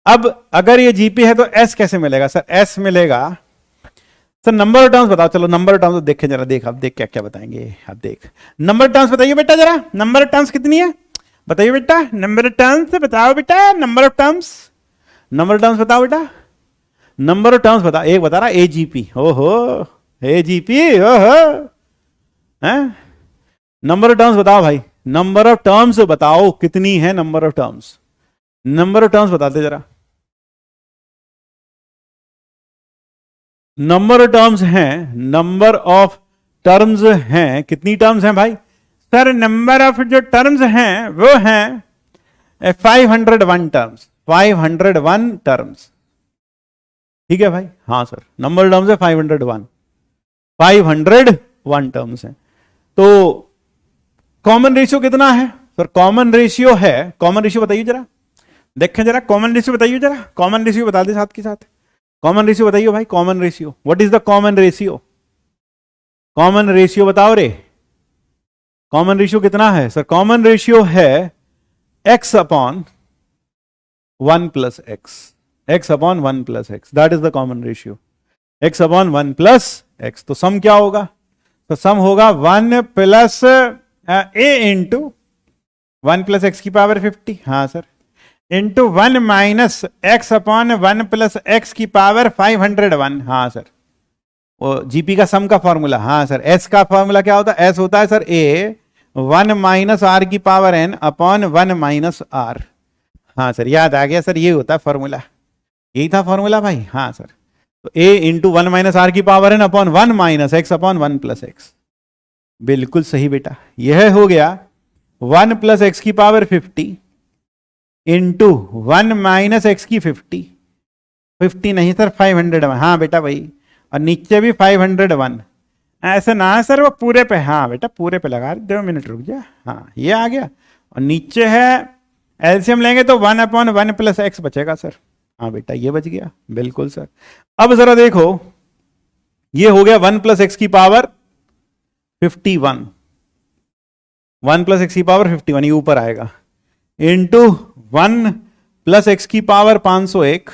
अब अगर ये जीपी है तो एस कैसे मिलेगा सर? एस मिलेगा सर, नंबर ऑफ टर्म्स बताओ। चलो नंबर ऑफ टर्म्स देखें जरा, देख अब देख क्या क्या बताएंगे। अब देख नंबर टर्म्स बताइए बेटा जरा, नंबर ऑफ टर्म्स कितनी है बताइए बेटा। नंबर ऑफ टर्म्स बताओ बेटा, number of terms, number of terms बताओ बेटा, नंबर ऑफ टर्म्स बताओ। एक बता रहा एजीपी, ओहो एजीपी, ओहो हैं। नंबर ऑफ टर्म्स बताओ भाई, नंबर ऑफ टर्म्स बताओ कितनी है number of terms, number of terms बताते जरा। नंबर ऑफ टर्म्स हैं, नंबर ऑफ टर्म्स हैं, कितनी टर्म्स हैं भाई? सर नंबर ऑफ जो टर्म्स हैं वो हैं 501 टर्म्स, 501 टर्म्स, ठीक है भाई। हाँ सर, नंबर टर्म्स है 501, 501 टर्म्स है। तो कॉमन रेशियो कितना है सर? कॉमन रेशियो है, कॉमन रेशियो बताइए जरा, देखें जरा कॉमन रेशियो बताइए जरा, कॉमन रेशियो बता दे साथ के साथ। कॉमन रेशियो बताइए भाई, common ratio, what is the common ratio? Common ratio बताओ रे, कॉमन रेशियो कितना है सर? कॉमन रेशियो है x upon 1 plus x, x upon 1 plus x, that is the common ratio, x upon 1 plus x. तो सम क्या होगा? तो सम होगा 1 plus a into 1 plus x की पावर 50, हाँ sir, into 1 minus x upon 1 plus x की power 501, हाँ sir. वो जीपी का सम का फॉर्मूला, हाँ सर। एस का फॉर्मूला क्या होता है? एस होता है सर ए 1 माइनस आर की power n upon 1 minus r, हाँ सर याद आ गया सर, ये होता है फॉर्मूला, यही था फॉर्मूला भाई, हाँ सर। तो ए इंटू 1 माइनस आर की power n upon 1 minus x upon 1 plus x, बिल्कुल सही बेटा। यह हो गया 1 प्लस एक्स की पावर 50 इंटू 1 माइनस एक्स की 50 नहीं सर 501, हाँ बेटा भाई, और नीचे भी 501। ऐसे ना है सर, वो पूरे पे, हाँ बेटा पूरे पे लगा, 2 मिनट रुक जा, हाँ ये आ गया। और नीचे है एलसीएम लेंगे तो 1 अपॉन 1 प्लस एक्स बचेगा सर, हाँ बेटा ये बच गया, बिल्कुल सर। अब जरा देखो, ये हो गया 1 प्लस एक्स की पावर 51, 1 प्लस एक्स की पावर 51, ये ऊपर आएगा, इंटू 1 प्लस एक्स की पावर 501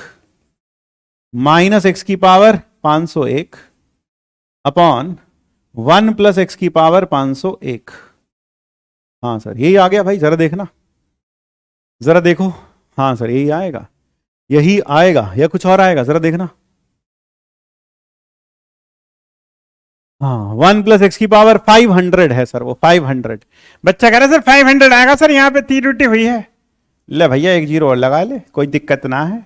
माइनस एक्स की पावर 501 अपॉन 1 प्लस एक्स की पावर 501, हाँ सर यही आ गया भाई, जरा देखना, जरा देखो, हाँ सर यही आएगा, यही आएगा या कुछ और आएगा, जरा देखना। हाँ 1 प्लस एक्स की पावर 500 है सर, वो 500। बच्चा कह रहा है सर 500 आएगा सर, यहाँ पे 3 टूटी हुई है। ले भैया 1 जीरो और लगा ले, कोई दिक्कत ना है,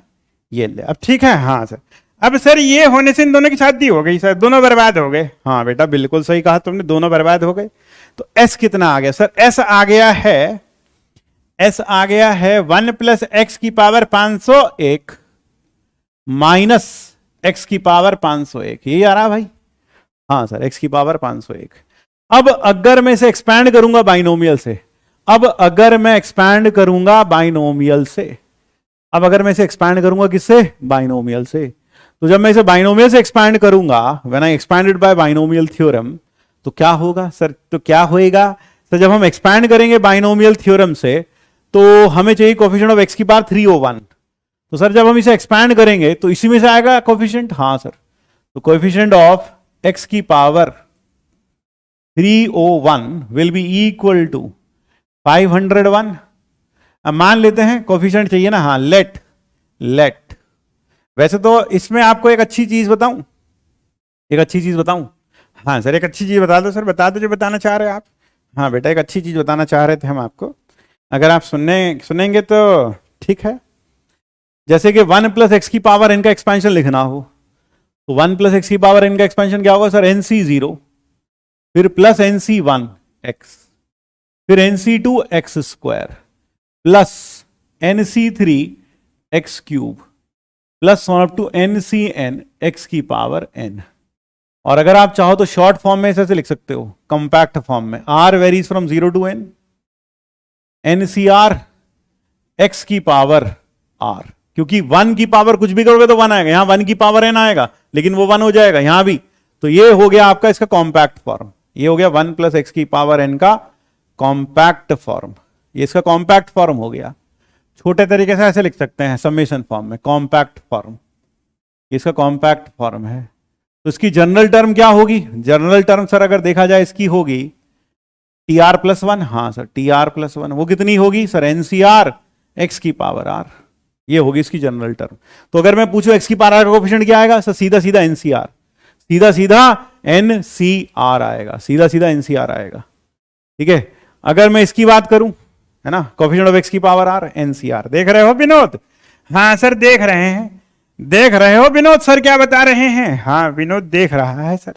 ये ले अब ठीक है, हाँ सर। अब सर ये होने से इन दोनों की शादी हो गई सर, दोनों बर्बाद हो गए। हाँ बेटा बिल्कुल सही कहा तुमने, दोनों बर्बाद हो गए। तो एस कितना आ गया सर? एस आ गया है, एस आ गया है 1 प्लस एक्स की पावर 501 माइनस एक्स की पावर 501, यही आ रहा भाई, हाँ सर एक्स की पावर 501। अब अगर मैं इसे एक्सपैंड करूंगा बाइनोमियल से, अब अगर मैं एक्सपैंड करूंगा बाइनोमियल से, अब अगर मैं इसे एक्सपैंड करूंगा किससे? बाइनोमियल से। तो जब मैं इसे बाइनोमियल से एक्सपैंड करूंगा, when I expanded by binomial theorem, तो क्या होगा सर? तो क्या होएगा सर, जब हम एक्सपैंड करेंगे बाइनोमियल थ्योरम से तो हमें चाहिए कोफिशिएंट ऑफ एक्स की पावर 301। तो सर जब हम इसे एक्सपैंड करेंगे तो इसी में से आएगा कोफिशिएंट, हाँ सर। तो कोफिशिएंट ऑफ एक्स की power 301 will be equal to 501। अब मान लेते हैं कोफिशिएंट चाहिए ना, हाँ लेट वैसे तो इसमें आपको एक अच्छी चीज बताऊं, एक अच्छी चीज बताऊं, हाँ सर एक अच्छी चीज बता दो सर, बता दो जो बताना चाह रहे हैं आप। हाँ बेटा एक अच्छी चीज बताना चाह रहे थे हम आपको, अगर आप सुनेंगे तो ठीक है। जैसे कि 1 प्लस एक्स की पावर एन का एक्सपेंशन लिखना हो, तो 1 प्लस एक्स की पावर एन का एक्सपेंशन क्या होगा सर? NC0 फिर प्लस NC1 एक्स फिर NC2 x square plus NC3 x cube plus 1 up to NCN x की पावर n। और अगर आप चाहो तो शॉर्ट फॉर्म में ऐसे लिख सकते हो, कंपैक्ट फॉर्म में, r varies from 0 to n, NCR x की पावर r, क्योंकि 1 की पावर कुछ भी करोगे तो 1 आएगा, यहां 1 की पावर n आएगा, लेकिन वो 1 हो जाएगा यहां भी। तो ये हो गया आपका इसका कॉम्पैक्ट फॉर्म, ये हो गया 1 प्लस x की पावर n का कॉम्पैक्ट फॉर्म, ये इसका कॉम्पैक्ट फॉर्म हो गया। छोटे तरीके से ऐसे लिख सकते हैं समेशन फॉर्म में, कॉम्पैक्ट फॉर्म, इसका कॉम्पैक्ट फॉर्म है। तो इसकी जनरल टर्म क्या होगी? जनरल टर्म सर अगर देखा जाए इसकी होगी TR प्लस 1, हाँ सर TR प्लस 1, वो कितनी होगी सर? NCR x की पावर r, ये होगी इसकी जनरल टर्म। तो अगर मैं पूछूं x की पावर r का कोएफिशिएंट क्या आएगा सर? सीधा सीधा NCR, सीधा सीधा NCR आएगा, सीधा सीधा NCR आएगा, ठीक है। अगर मैं इसकी बात करूं, है ना, कोएफिशिएंट ऑफ x की पावर r NCR, देख रहे हो विनोद? हाँ सर देख रहे हैं, देख रहे हो विनोद सर क्या बता रहे हैं? हाँ विनोद देख रहा है सर,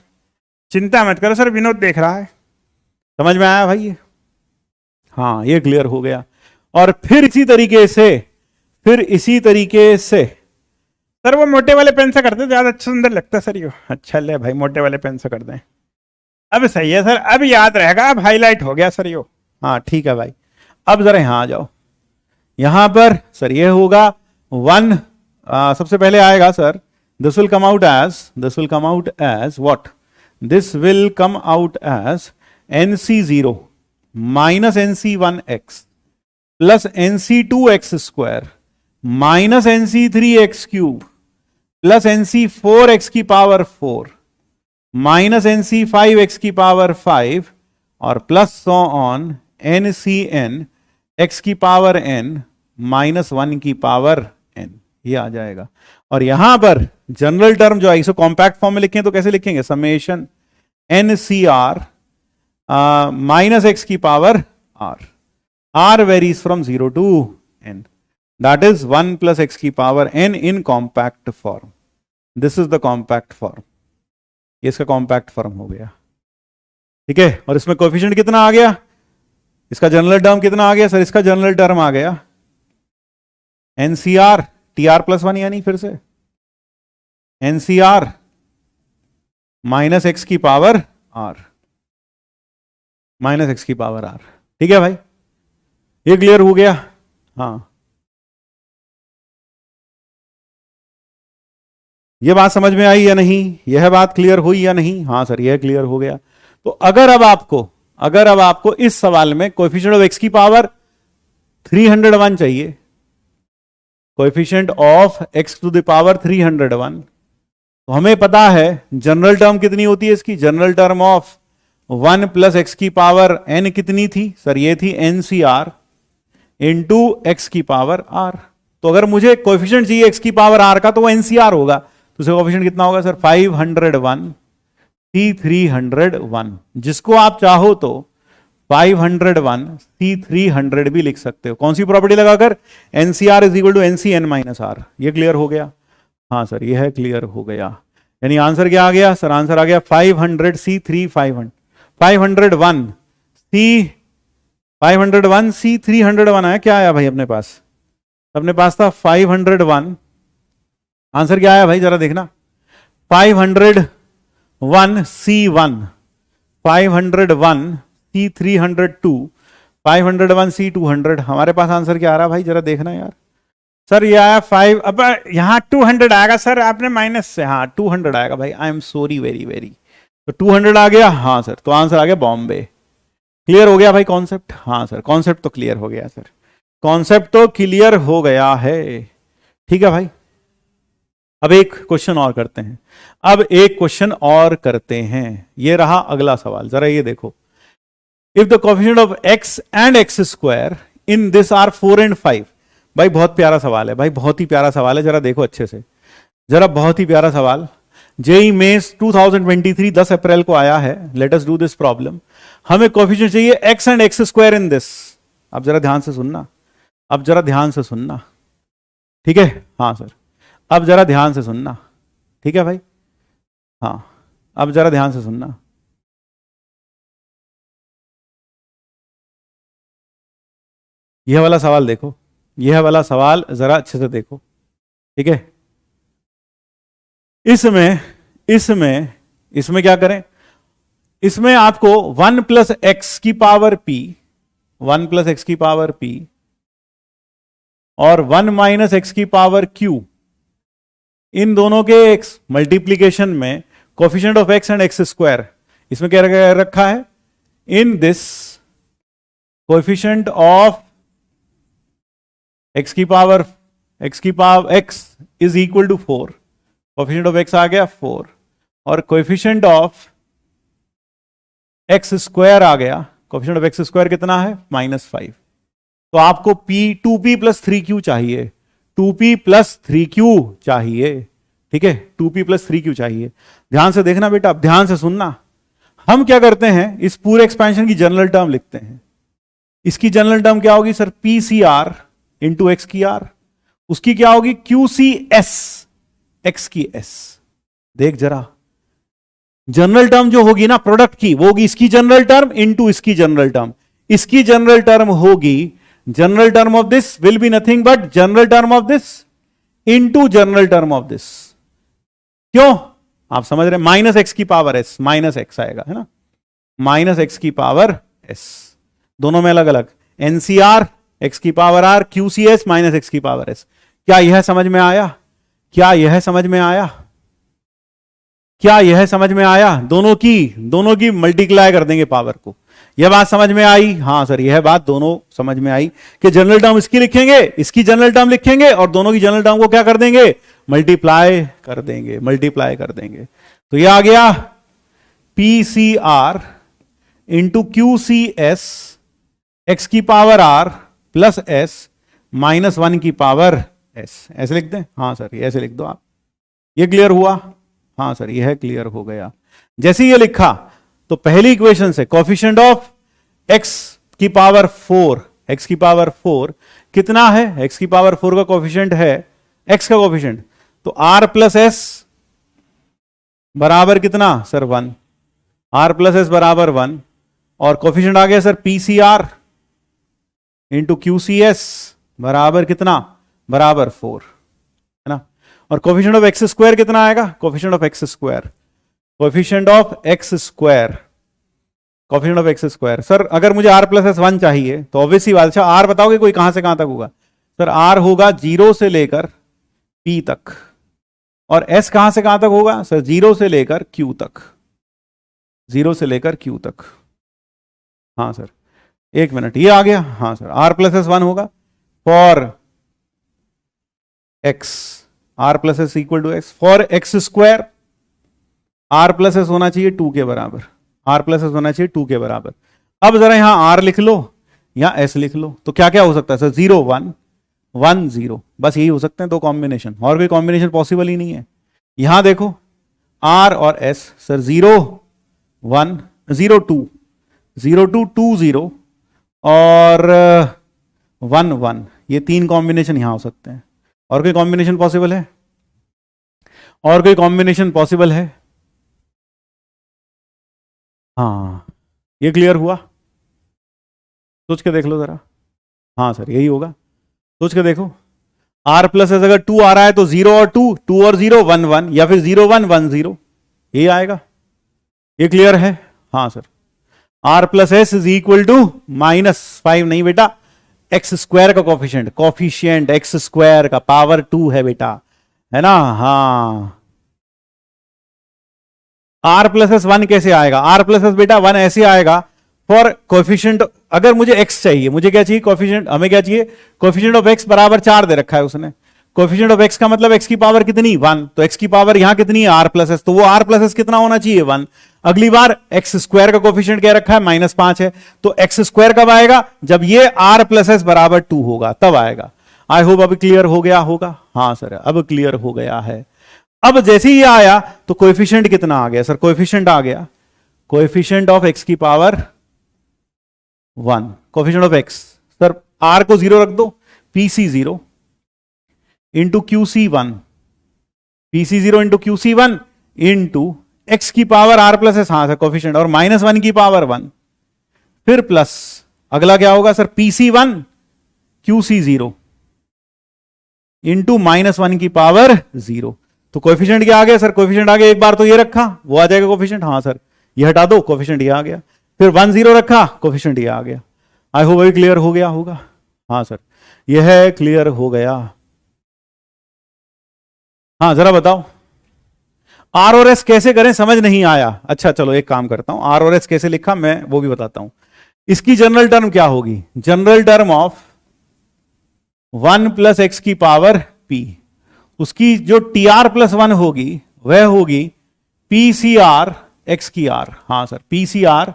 चिंता मत करो सर, विनोद देख रहा है। समझ में आया भाई ये? हाँ ये क्लियर हो गया। और फिर इसी तरीके से सर वो मोटे वाले पेन से करते ज्यादा अच्छा सुंदर लगता है सर यो। अच्छा ले भाई मोटे वाले पेन से कर दें, अब सही है सर, अब याद रहेगा, अब हाईलाइट हो गया सर यो। हाँ ठीक है भाई। अब जरा यहां आ जाओ, यहां पर सर ये होगा 1, सबसे पहले आएगा sir this will come out as what? This will come out as NC0 minus NC1x plus NC2x square minus NC3x cube plus NC4x की पावर 4 माइनस NC5x की पावर 5 और plus so on NCN x की power n minus 1 की power n, ये आ जाएगा। और यहां पर जनरल टर्म जो है इसको कॉम्पैक्ट फॉर्म में लिखें तो कैसे लिखेंगे? समेशन NCR माइनस x की power r varies from 0 to n, that is 1 plus x की power n in compact form. This is the compact form. ये इसका कॉम्पैक्ट फॉर्म हो गया, ठीक है। और इसमें कोएफिशिएंट कितना आ गया? इसका जनरल टर्म कितना आ गया सर? इसका जनरल टर्म आ गया NCR TR प्लस 1, यानी फिर से NCR माइनस x की पावर r, माइनस x की पावर r, ठीक है भाई, ये क्लियर हो गया? हाँ ये बात समझ में आई या नहीं? यह बात क्लियर हुई या नहीं? हाँ सर यह क्लियर हो गया। तो अगर अब आपको इस सवाल में कोएफिशिएंट ऑफ x की पावर 301 चाहिए, coefficient of x to the power 301, तो हमें पता है जनरल टर्म कितनी होती है इसकी? General term of 1 plus x की पावर n कितनी थी सर? ये थी NCR इंटू x की पावर r। तो अगर मुझे कोएफिशिएंट चाहिए x की पावर r का तो वो NCR होगा, तो उसका कोएफिशिएंट कितना होगा सर? 501 C301, जिसको आप चाहो तो 501 C300 भी लिख सकते हो। कौन सी प्रॉपर्टी लगाकर? NCR is equal to NCN minus R। ये क्लियर हो गया? हाँ सर यह क्लियर हो गया। यानी आंसर क्या आ गया सर? आंसर आ गया 500 C301 आया। क्या आया भाई अपने पास? अपने पास था 501, आंसर क्या आया भाई जरा देखना? 501 C1, 501 C302, 501 C200। हमारे पास आंसर क्या आ रहा भाई जरा देखना यार। सर ये आया 5, अब यहाँ 200 आएगा सर, आपने माइनस से, हाँ 200 आएगा भाई, I am sorry very very. तो 200 आ गया, हाँ सर, तो आंसर आ गया बॉम्बे। क्लियर हो गया भाई कॉन्सेप्ट? हाँ सर कॉन्सेप्ट तो क्लियर हो गया सर, कॉन्सेप्ट तो क्लियर हो गया है, ठीक है भाई। अब एक क्वेश्चन और करते हैं, ये रहा अगला सवाल, जरा ये देखो। If the coefficient of x and x square in this are 4 and 5। भाई बहुत प्यारा सवाल है भाई, बहुत ही प्यारा सवाल है, जरा देखो अच्छे से, जरा बहुत ही प्यारा सवाल। जेई मेंस 2023 10 अप्रैल को आया है। Let us do this problem. हमें कोएफिशिएंट चाहिए x and x square in this. अब जरा ध्यान से सुनना, अब जरा ध्यान से सुनना, ठीक है? हाँ सर, अब जरा ध्यान से सुनना, ठीक है भाई? हाँ अब जरा ध्यान से सुनना। यह वाला सवाल देखो, यह वाला सवाल जरा अच्छे से देखो, ठीक है। इसमें क्या करें, इसमें आपको 1 प्लस एक्स की पावर पी, 1 प्लस एक्स की पावर पी और 1 माइनस एक्स की पावर क्यू, इन दोनों के एक्स मल्टीप्लीकेशन में coefficient of x and x square, इसमें क्या रखा है, in this coefficient of x की power x is equal to 4, coefficient of x आ गया 4 और कोफिशिएंट ऑफ एक्स स्क्वायर आ गया, कोफिशिएंट ऑफ एक्स स्क्वायर कितना है -5। तो आपको टू पी प्लस 3q चाहिए, 2p प्लस 3q चाहिए, ठीक है, 2p प्लस 3q चाहिए। ध्यान से देखना बेटा, ध्यान से सुनना। हम क्या करते हैं, इस पूरे एक्सपेंशन की जनरल टर्म लिखते हैं। इसकी जनरल टर्म क्या होगी sir, p c r into x की आर, उसकी क्या होगी क्यू सी एस एक्स की एस। देख जरा, जनरल टर्म जो होगी ना प्रोडक्ट की, वो होगी इसकी जनरल टर्म इंटू इसकी जनरल टर्म। इसकी जनरल टर्म होगी, general term of this will be nothing but general term of this into general term of this. क्यों, आप समझ रहे, माइनस एक्स की पावर एस, माइनस एक्स आएगा, है ना, माइनस एक्स की पावर एस, दोनों में अलग अलग, एनसीआर एक्स की पावर आर, क्यूसीएस माइनस एक्स की पावर एस। क्या यह समझ में आया, क्या यह समझ में आया, क्या यह समझ में आया? दोनों की मल्टीप्लाई कर देंगे पावर को। यह बात समझ में आई? हाँ सर, यह बात दोनों समझ में आई कि जनरल टर्म इसकी लिखेंगे, इसकी जनरल टर्म लिखेंगे और दोनों की जनरल टर्म को क्या कर देंगे, मल्टीप्लाई कर देंगे, मल्टीप्लाई कर देंगे। तो यह आ गया p c r into q c s x की power r plus s minus 1 की पावर एस। ऐसे लिख दें? हाँ सर, ये ऐसे लिख दो आप। ये क्लियर हुआ? हाँ सर, यह क्लियर हो गया। जैसे ये लिखा तो पहली इक्वेशन से कोफिशिएंट ऑफ एक्स की पावर 4, एक्स की पावर 4 कितना है, एक्स की पावर 4 का कोफिशिएंट है, एक्स का कोफिशिएंट, तो आर प्लस एस बराबर कितना सर 1, आर प्लस एस बराबर 1 और कोफिशिएंट आ गया sir p c r into q c s बराबर कितना, बराबर 4, है ना। और कोफिशिएंट ऑफ एक्स स्क्वायर कितना आएगा, coefficient of x square, coefficient of x square, coefficient of x square. Sir अगर मुझे आर प्लस एस 1 चाहिए तो ऑब्वियसली बात, अच्छा आर बताओगे कोई कहां से कहां तक होगा? सर आर होगा 0 से लेकर पी तक, और एस कहां से कहां तक होगा सर? 0 से लेकर क्यू तक, 0 से लेकर क्यू तक। हाँ सर, एक मिनट, ये आ गया। हाँ सर, आर प्लस एस 1 होगा for X, R plus S equal to X, for X square R plus S होना चाहिए 2 के बराबर, आर प्लस एस होना चाहिए 2 के बराबर। अब जरा यहां आर लिख लो या एस लिख लो, तो क्या क्या हो सकता है सर? 0 1 1 0, बस यही हो सकते हैं दो कॉम्बिनेशन, और कोई कॉम्बिनेशन पॉसिबल ही नहीं है। यहां देखो आर और एस सर 0 1 0 2 0 2 2 0 और 1 1, ये 3 कॉम्बिनेशन यहां हो सकते हैं। और कोई कॉम्बिनेशन पॉसिबल है? और कोई कॉम्बिनेशन पॉसिबल है? हाँ, ये क्लियर हुआ? सोच के देख लो जरा। हाँ सर, यही होगा, सोच के देखो। आर प्लस एस अगर 2 आ रहा है तो 0 और 2, 2 और 0 1 1, या फिर 0 1 1 0, यही आएगा। ये क्लियर है? हाँ sir. R plus s is equal to -5 नहीं बेटा, एक्स स्क्वायर का कोफिशिएंट, कोफिशिएंट एक्स स्क्वायर का पावर 2 है बेटा, है ना। हाँ, आर प्लस एस 1 कैसे आएगा? आर प्लस एस बेटा 1 ऐसे आएगा फॉर कोफिशिएंट, अगर मुझे एक्स चाहिए, मुझे क्या चाहिए कोफिशिएंट, हमें क्या चाहिए, कोफिशिएंट ऑफ एक्स बराबर 4 दे रखा है उसने। कोफिशिएंट ऑफ एक्स का मतलब एक्स की पावर कितनी 1, तो एक्स की पावर यहां कितनी है आर प्लस एस, तो वो आर प्लस एस कितना होना चाहिए 1। अगली बार एक्स स्क्वायर का कोफिशिएंट क्या रखा है -5 है, तो एक्स स्क्वायर कब आएगा? जब ये आर प्लस एस बराबर 2 होगा तब आएगा। आई होप अब क्लियर हो गया होगा। हाँ सर, अब क्लियर हो गया है। अब जैसे ही ये आया तो कोएफिशिएंट कितना आ गया सर? कोएफिशिएंट आ गया कोएफिशिएंट ऑफ एक्स की power 1, coefficient of x sir r को 0 रख दो, p c 0 into q c 1, p c 0 into q c 1 into x की पावर आर प्लस एस, हाँ सर कोएफिशिएंट, और -1 की पावर 1, फिर प्लस अगला क्या होगा sir? P c 1 QC 0 into -1 की पावर 0। तो कोएफिशिएंट क्या आ गया सर? कोएफिशिएंट आ गया, एक बार तो ये रखा, वो आ जाएगा कोएफिशिएंट। हाँ सर, ये हटा दो, कोएफिशिएंट ये आ गया। फिर 1 0 रखा, कोएफिशिएंट ये आ गया। आई होप ये क्लियर हो गया होगा। हाँ सर, यह क्लियर हो गया। हाँ जरा बताओ, आर और एस कैसे करें, समझ नहीं आया। अच्छा चलो एक काम करता हूं, आर और एस कैसे लिखा मैं वो भी बताता हूं। इसकी जनरल टर्म क्या होगी? General term of 1 plus x की पावर p, उसकी जो टीआर प्लस 1 होगी वह होगी पी सी आर एक्स की आर। हाँ sir, p c r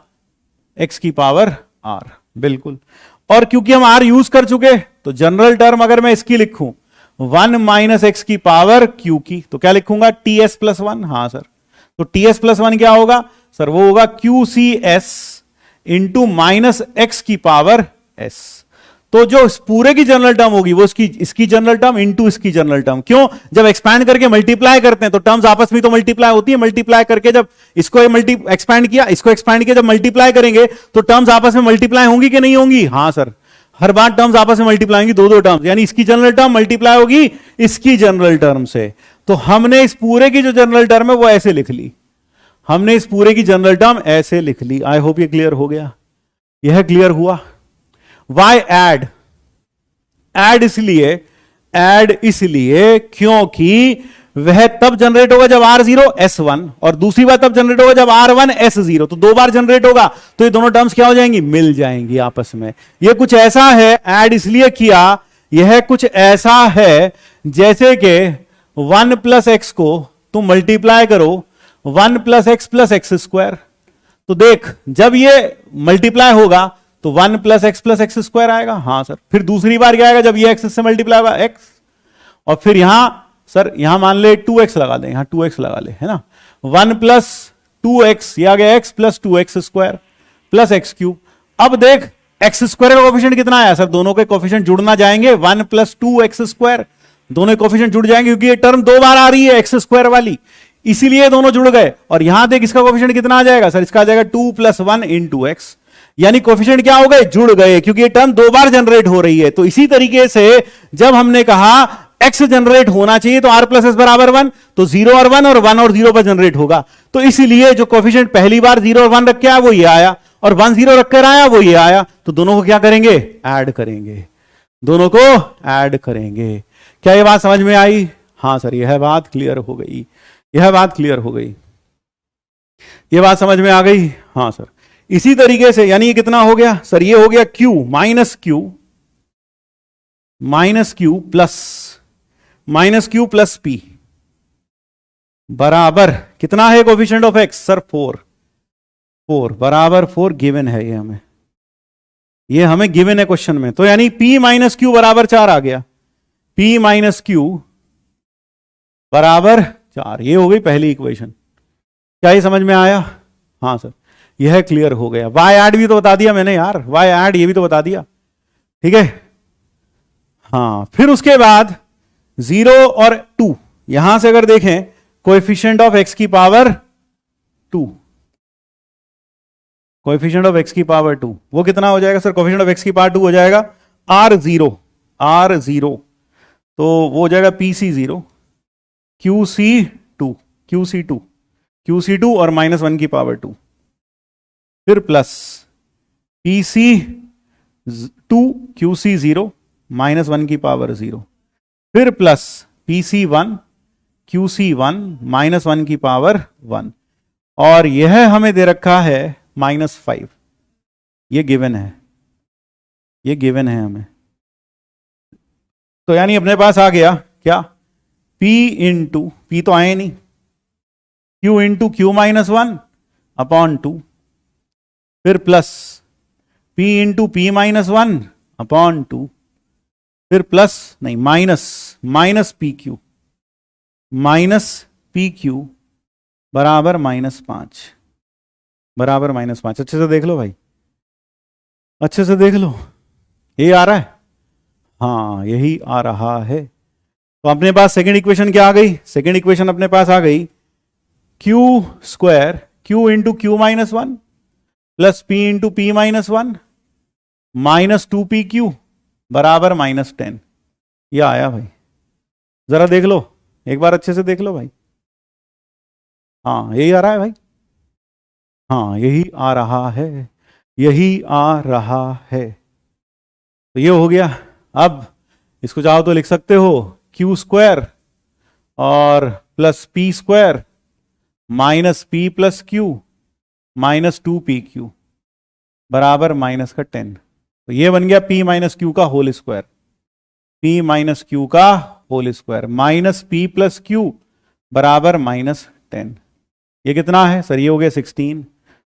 x की पावर आर, बिल्कुल। और क्योंकि हम आर यूज कर चुके, तो जनरल टर्म अगर मैं इसकी लिखूं 1 माइनस एक्स की पावर क्यू की, तो क्या लिखूंगा? T S plus 1। हाँ सर, तो टी एस प्लस 1 क्या होगा सर? वो होगा q c s into minus x की पावर एस। तो जो इस पूरे की जनरल टर्म होगी वो इसकी जनरल टर्म इंटू इसकी जनरल टर्म। क्यों? जब एक्सपैंड करके मल्टीप्लाई करते हैं तो टर्म्स आपस में तो मल्टीप्लाई होती है। मल्टीप्लाई करके जब इसको एक्सपैंड किया, इसको एक्सपैंड किया, जब मल्टीप्लाई करेंगे तो टर्म्स आपस में मल्टीप्लाई होंगी कि नहीं होंगी? हाँ सर, हर बार टर्म्स आपस में मल्टीप्लाई होंगी, दो टर्म्स, यानी इसकी जनरल टर्म मल्टीप्लाई होगी इसकी जनरल टर्म से। तो हमने इस पूरे की जो जनरल टर्म है वो ऐसे लिख ली, हमने इस पूरे की जनरल टर्म ऐसे लिख ली। आई होप ये क्लियर हो गया। यह क्लियर हुआ। वाई एड, एड इसलिए क्योंकि वह तब जनरेट होगा जब R0 S1, और दूसरी बार तब जनरेट होगा जब R1 S0। तो दो बार जनरेट होगा, तो ये दोनों टर्म्स क्या हो जाएंगी? मिल जाएंगी आपस में। ये कुछ ऐसा है, ऐड इसलिए किया, यह कुछ ऐसा है जैसे कि 1 प्लस एक्स को तुम मल्टीप्लाई करो 1 प्लस एक्स स्क्वायर। तो देख, जब ये मल्टीप्लाई होगा तो 1 प्लस एक्स स्क्वायर आएगा। हाँ सर, फिर दूसरी बार क्या आएगा? जब ये एक्स से मल्टीप्लाई होगा एक्स, और फिर यहां सर, यहां मान ले 2x लगा दें, यहां 2x लगा ले, है ना। 1 प्लस 2x, ये आ गया x plus 2x square plus x cube. अब देख, एक्स स्क्वायर का कोफिशिएंट कितना आया सर? दोनों के कोफिशिएंट जुड़ना जाएंगे, 1 प्लस 2x स्क्वायर, दोनों कोफिशिएंट जुड़ जाएंगे क्योंकि ये टर्म दो बार आ रही है एक्स स्क्वायर वाली, इसीलिए दोनों जुड़ गए। और यहां देख, इसका कोफिशिएंट कितना आ जाएगा सर? इसका आ जाएगा 2 प्लस 1 इंटू एक्स, यानी कोफिशिएंट क्या हो गए? जुड़ गए, क्योंकि ये टर्म दो बार जनरेट हो रही है। तो इसी तरीके से जब हमने कहा एक्स जनरेट होना चाहिए तो r प्लस एस बराबर 1, तो 0 और 1 और 1 और 0 पर जनरेट होगा। तो इसलिए जो कोफिशिएंट पहली बार 0 और 1 रख के आया वो ये आया, और 1 0 रखकर आया वो ये आया। तो दोनों को क्या करेंगे? ऐड करेंगे, दोनों को ऐड करेंगे। क्या ये बात समझ में आई? हाँ सर, यह बात क्लियर हो गई, यह बात क्लियर हो गई, यह बात समझ में आ गई। हाँ सर, इसी तरीके से, यानी ये कितना हो गया सर? ये हो गया q minus Q plus p बराबर कितना है कोफिशिएंट ऑफ x सर? 4 बराबर 4 गिवन है, ये हमें गिवन है क्वेश्चन में। तो यानी p माइनस क्यू बराबर 4 आ गया, p माइनस क्यू बराबर 4। ये हो गई पहली इक्वेशन। क्या ये समझ में आया? हाँ सर, यह क्लियर हो गया। वाई ऐड भी तो बता दिया मैंने यार, वाई ऐड ये भी तो बता दिया, ठीक है। हाँ, फिर उसके बाद 0 और 2, यहां से अगर देखें कोएफिशिएंट ऑफ x की पावर 2, कोएफिशिएंट ऑफ x की पावर 2 वो कितना हो जाएगा सर? कोएफिशिएंट ऑफ x की पावर 2 हो जाएगा R0, तो वो हो जाएगा PC0 QC2 और -1 की पावर 2, फिर प्लस PC2 QC0 -1 की पावर 0, फिर प्लस PC1 QC1 -1 की पावर 1, और यह हमें दे रखा है -5। ये गिवन है, ये गिवन है हमें। तो यानी अपने पास आ गया क्या? P तो आए नहीं, Q इंटू Q -1 अपॉन 2, फिर plus P into P -1 upon 2, फिर प्लस नहीं माइनस पी क्यू बराबर -5 बराबर -5। अच्छे से देख लो भाई, अच्छे से देख लो, ये आ रहा है? हाँ, यही आ रहा है। तो अपने पास सेकंड इक्वेशन क्या आ गई? सेकंड इक्वेशन अपने पास आ गई Q into Q -1 plus P into P -1 -2PQ बराबर -10। ये आया भाई, जरा देख लो एक बार अच्छे से देख लो भाई। हाँ यही आ रहा है भाई, हाँ यही आ रहा है, यही आ रहा है। तो ये हो गया। अब इसको चाहो तो लिख सकते हो q² और plus p² minus p plus q minus 2pq बराबर -10। तो ये बन गया p माइनस क्यू का whole square, p minus q का whole square minus p plus q बराबर -10। ये कितना है सर? ये हो गया 16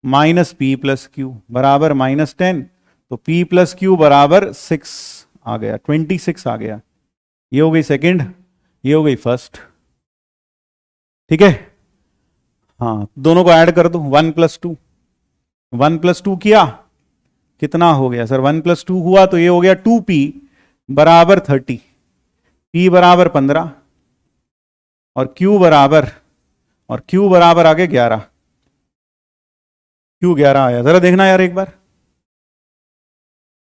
माइनस p प्लस क्यू बराबर -10। तो p प्लस क्यू बराबर 6 आ गया, 26 आ गया। ये हो गई सेकंड, ये हो गई फर्स्ट। ठीक है, हाँ दोनों को ऐड कर दो, 1 + 2, 1 + 2 किया, कितना हो गया सर? 1 + 2 हुआ तो ये हो गया 2p बराबर 30, p बराबर 15 और q बराबर आ गया 11। q 11 आया, जरा देखना यार एक बार,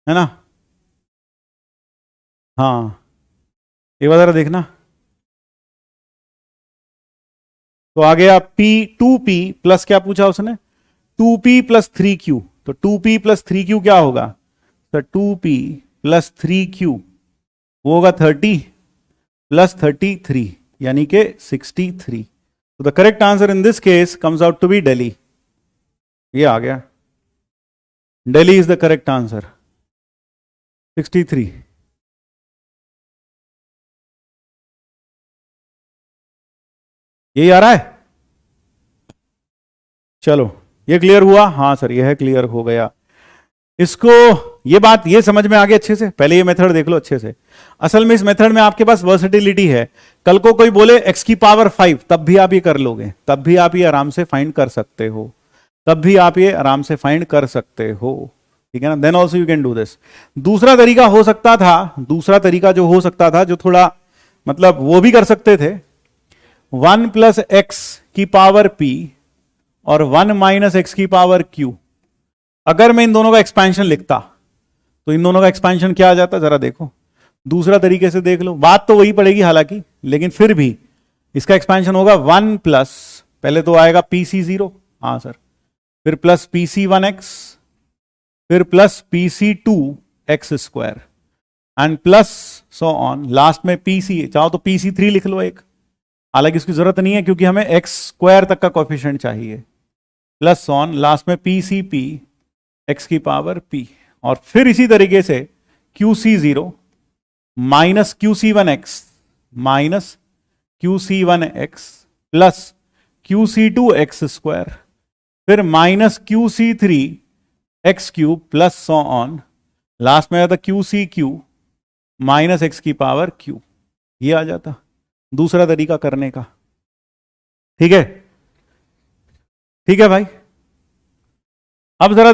है ना? हाँ एक बार जरा देखना। तो आ गया p 2p प्लस क्या पूछा उसने? 2p + 3q। तो 2p + 3q क्या होगा सर? 2p + 3q वो होगा 30 + 33 यानी कि 63। तो the correct answer in this case comes out to be Delhi. ये आ गया, Delhi is the correct answer, 63। यही आ रहा है? चलो ये क्लियर हुआ? हाँ सर ये है, क्लियर हो गया। इसको ये बात ये समझ में आ गई अच्छे से? पहले ये मेथड देख लो अच्छे से। असल में इस मेथड में आपके पास वर्सेटिलिटी है। कल को कोई बोले x⁵ तब भी आप ये कर लोगे, तब भी आप ये आराम से फाइंड कर सकते हो, तब भी आप ये आराम से फाइंड कर सकते हो। ठीक है ना? Then also you can do this. दूसरा तरीका हो सकता था, दूसरा तरीका जो हो सकता था, जो थोड़ा मतलब वो भी कर सकते थे, 1 + x⁵p और 1 - x⁵q। अगर मैं इन दोनों का एक्सपेंशन लिखता तो इन दोनों का एक्सपेंशन क्या आ जाता? जरा देखो, दूसरा तरीके से देख लो, बात तो वही पड़ेगी हालांकि, लेकिन फिर भी इसका एक्सपेंशन होगा 1 प्लस, पहले तो आएगा pc0, हाँ सर, फिर प्लस pc1x, फिर plus pc2x² and plus so on, last में pc, चाहो तो pc3 लिख लो एक, हालांकि इसकी जरूरत नहीं है क्योंकि हमें x² तक का कोएफिशिएंट चाहिए, प्लस ऑन लास्ट में pcp x⁵p और फिर इसी तरीके से qc0 minus qc1x minus qc1x plus qc2x², फिर minus qc3x³ plus so on, last में आता qcq माइनस x⁵q। ये आ जाता दूसरा तरीका करने का। ठीक है, ठीक है भाई। अब जरा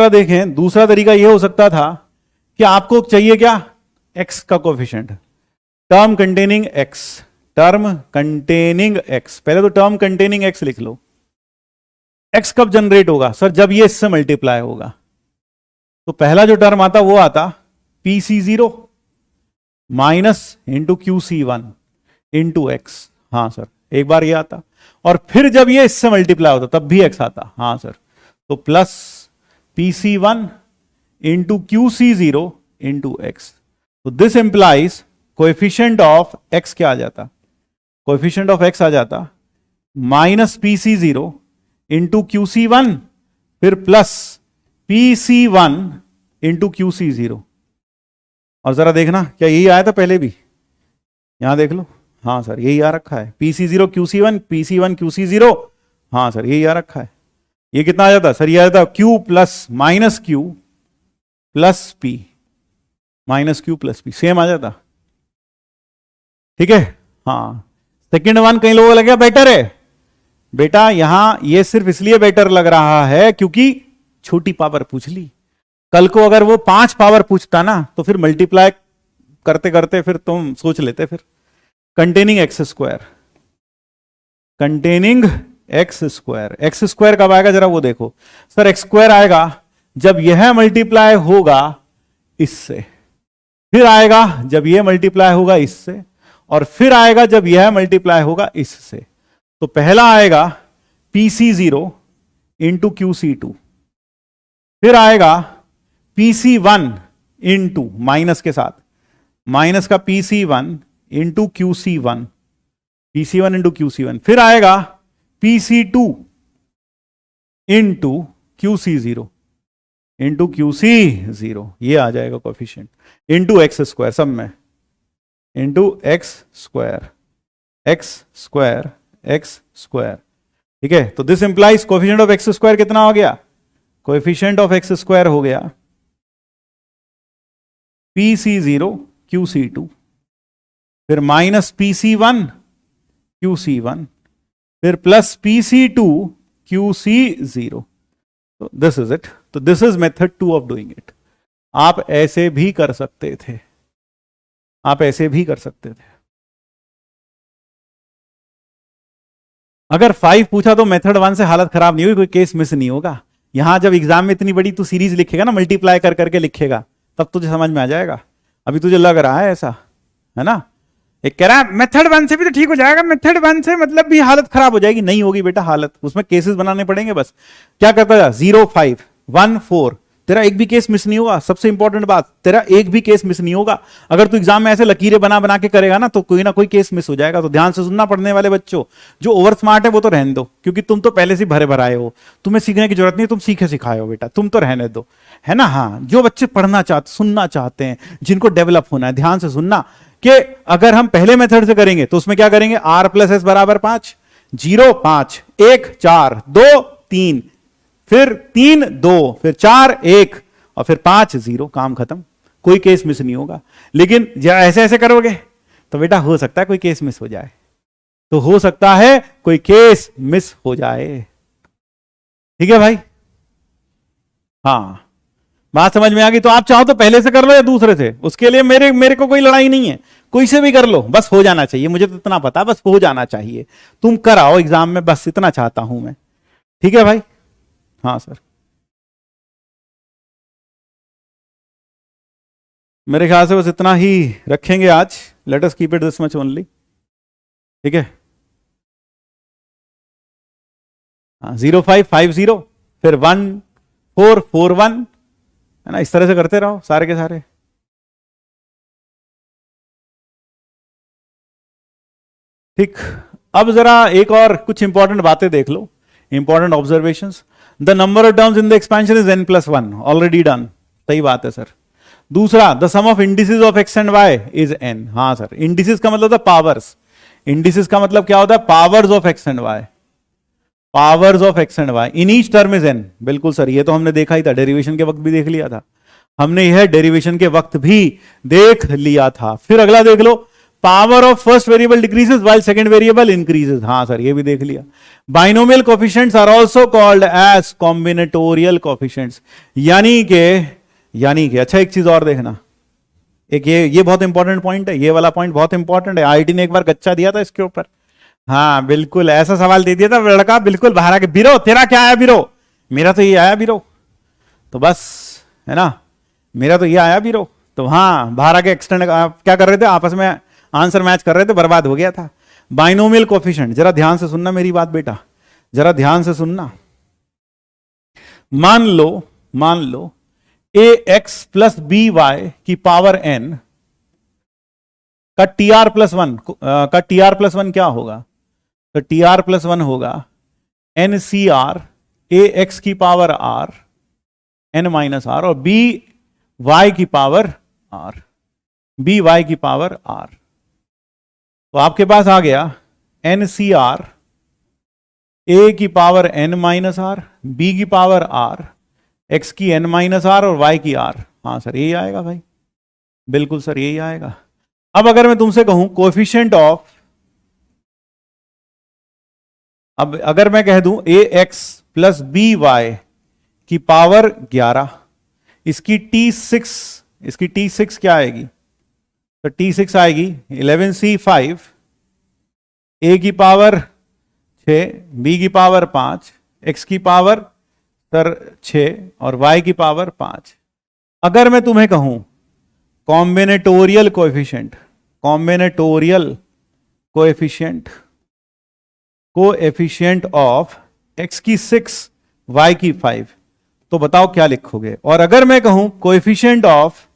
देखें, दूसरा तरीका यह हो सकता था कि आपको चाहिए क्या? x का coefficient, term containing x, term containing x। पहले तो टर्म कंटेनिंग x लिख लो। x कब जनरेट होगा सर? जब ये इससे मल्टीप्लाई होगा। तो पहला जो टर्म आता वो आता pc0 minus into qc1 into x, हाँ सर एक बार ये आता, और फिर जब ये इससे मल्टीप्लाई होता तब भी x आता, हाँ सर, तो plus pc1 into qc0 into x। तो this implies coefficient of x क्या आ जाता? कोएफिशिएंट ऑफ x आ जाता माइनस pc0 इंटू qc1 फिर प्लस pc1 इंटू qc0। और जरा देखना क्या यही आया था पहले भी? यहां देख लो, हाँ सर यही आ रखा है, pc0 qc1 pc1 qc0, हाँ सर यही आ रखा है। ये कितना आ जाता सर? ये आ जाता q plus minus q plus p, minus q plus p, same आ जाता। ठीक है, हाँ। सेकेंड वन कई लोगों को लगे बेटर है बेटा, यहां ये सिर्फ इसलिए बेटर लग रहा है क्योंकि छोटी पावर पूछ ली। कल को अगर वो 5 पावर पूछता ना तो फिर मल्टीप्लाई करते करते फिर तुम सोच लेते। फिर कंटेनिंग x², कंटेनिंग x² कब आएगा जरा वो देखो सर। x² आएगा जब यह मल्टीप्लाई होगा इससे, फिर आएगा जब यह मल्टीप्लाई होगा इससे, और फिर आएगा जब यह मल्टीप्लाई होगा इससे। तो पहला आएगा PC0 इंटू QC2, फिर आएगा PC1 इंटू माइनस के साथ, माइनस का PC1 into QC1, PC1 into QC1, फिर आएगा PC2 into QC0 into QC0, ये आ जाएगा कोफिशिएंट, इंटू एक्स स्क्वायर, सब में into x square, x square, x square. ठीक है, तो this implies coefficient of x square कितना हो गया? कोएफिशिएंट ऑफ एक्स स्क्वायर हो गया PC0 QC2, फिर माइनस PC1 QC1, फिर प्लस PC2 QC0। तो दिस इज इट। तो this is method 2 of doing it. आप ऐसे भी कर सकते थे, आप ऐसे भी कर सकते थे। अगर 5 पूछा तो मेथड 1 से हालत खराब नहीं हुई, कोई केस मिस नहीं होगा। यहां जब एग्जाम में इतनी बड़ी तू सीरीज लिखेगा ना, मल्टीप्लाई कर करके लिखेगा, तब तुझे समझ में आ जाएगा। अभी तुझे लग रहा है ऐसा, है ना? एक कह रहा है मेथड 1 से भी तो ठीक हो जाएगा, मेथड 1 से मतलब भी हालत खराब हो जाएगी। नहीं होगी बेटा हालत, उसमें केसेस बनाने पड़ेंगे। बस क्या करता था, 0 5 1 4, तेरा एक भी केस मिस नहीं होगा। सबसे इंपॉर्टेंट बात, तेरा एक भी केस मिस नहीं होगा। अगर तू एग्जाम में ऐसे लकीरें बना बना के करेगा ना, तो कोई ना कोई केस मिस हो जाएगा। तो ध्यान से सुनना पढ़ने वाले बच्चों। जो ओवर स्मार्ट है वो तो रहने दो, क्योंकि तुम तो पहले से भरे भराए हो, तुम्हें सीखने की जरूरत नहीं, तुम सीखे सिखाए हो बेटा, तुम तो रहने दो, है ना? हाँ, जो बच्चे पढ़ना चाहते, सुनना चाहते हैं, जिनको डेवलप होना है, ध्यान से सुनना कि अगर हम पहले मेथड से करेंगे तो उसमें क्या करेंगे, r प्लस एस बराबर 5, 0 5 1 4 2 3, फिर 3 2, फिर 4 1 और फिर 5 0, काम खत्म। कोई केस मिस नहीं होगा। लेकिन जब ऐसे ऐसे करोगे तो बेटा हो सकता है कोई केस मिस हो जाए, तो हो सकता है कोई केस मिस हो जाए। ठीक है भाई? हाँ, बात समझ में आ गई? तो आप चाहो तो पहले से कर लो या दूसरे से, उसके लिए मेरे को कोई लड़ाई नहीं है, कोई से भी कर लो, बस हो जाना चाहिए। मुझे तो इतना पता, बस हो जाना चाहिए। तुम कराओ एग्जाम में, बस इतना चाहता हूं मैं। ठीक है भाई? हाँ सर, मेरे ख्याल से बस इतना ही रखेंगे आज। Let us keep it this much only. ठीक है? 0 5 5 0, फिर 1 4 4 1, है ना? इस तरह से करते रहो सारे के सारे। ठीक, अब जरा एक और कुछ इंपॉर्टेंट बातें देख लो, important observations. The number of terms in the expansion is n+1, already done. सही बात है सर। दूसरा, the sum of indices of x and y is n। हाँ सर, इंडिसेस का मतलब था पावर्स। इंडिसेस का मतलब क्या होता है? Powers of x and y, powers of x and y in each term is n। बिल्कुल सर, ये तो हमने देखा ही था, डेरिवेशन के वक्त भी देख लिया था हमने, यह डेरिवेशन के वक्त भी देख लिया था। फिर अगला देख लो, power of first variable decreases while second variable increases. हाँ सर, ये भी देख लिया। Binomial coefficients are also called as combinatorial coefficients. यानी कि अच्छा, एक चीज और देखना, एक ये बहुत इंपॉर्टेंट पॉइंट है, ये वाला पॉइंट बहुत इंपॉर्टेंट है। आईटी ने एक बार गच्चा दिया था इसके ऊपर। हाँ बिल्कुल, ऐसा सवाल दे दिया था लड़का, बिल्कुल बाहर आके, बीरो तेरा क्या आया बीरो? मेरा तो ये आया बीरो। तो बस, है ना, मेरा तो ये आया बीरो। तो हाँ, बाहर आके एक्सटेंड क्या कर रहे थे, आपस में आंसर मैच कर रहे थे, बर्बाद हो गया था। बाइनोमियल कोफिशिएंट, जरा ध्यान से सुनना मेरी बात बेटा, जरा ध्यान से सुनना। मान लो ax प्लस बी वाई की पावर n का tr+1 क्या होगा? तो tr+1 होगा ncr ax की पावर r n माइनस r और by की पावर r, by की पावर r। तो आपके पास आ गया ncr a की पावर n माइनस r, b की पावर r, x की n माइनस r और y की r। हाँ सर, यही आएगा भाई, बिल्कुल सर यही आएगा। अब अगर मैं तुमसे कहूं कोएफिशिएंट ऑफ, अब अगर मैं कह दूं ax प्लस बी वाई की पावर 11, इसकी t6 क्या आएगी? तो t6 आएगी 11c5, a की पावर 6, b की पावर 5, x की पावर सर 6 और y की पावर 5। अगर मैं तुम्हें कहूं combinatorial coefficient, combinatorial coefficient of x की 6 y की 5, तो बताओ क्या लिखोगे। और अगर मैं कहूं कोएफिशिएंट ऑफ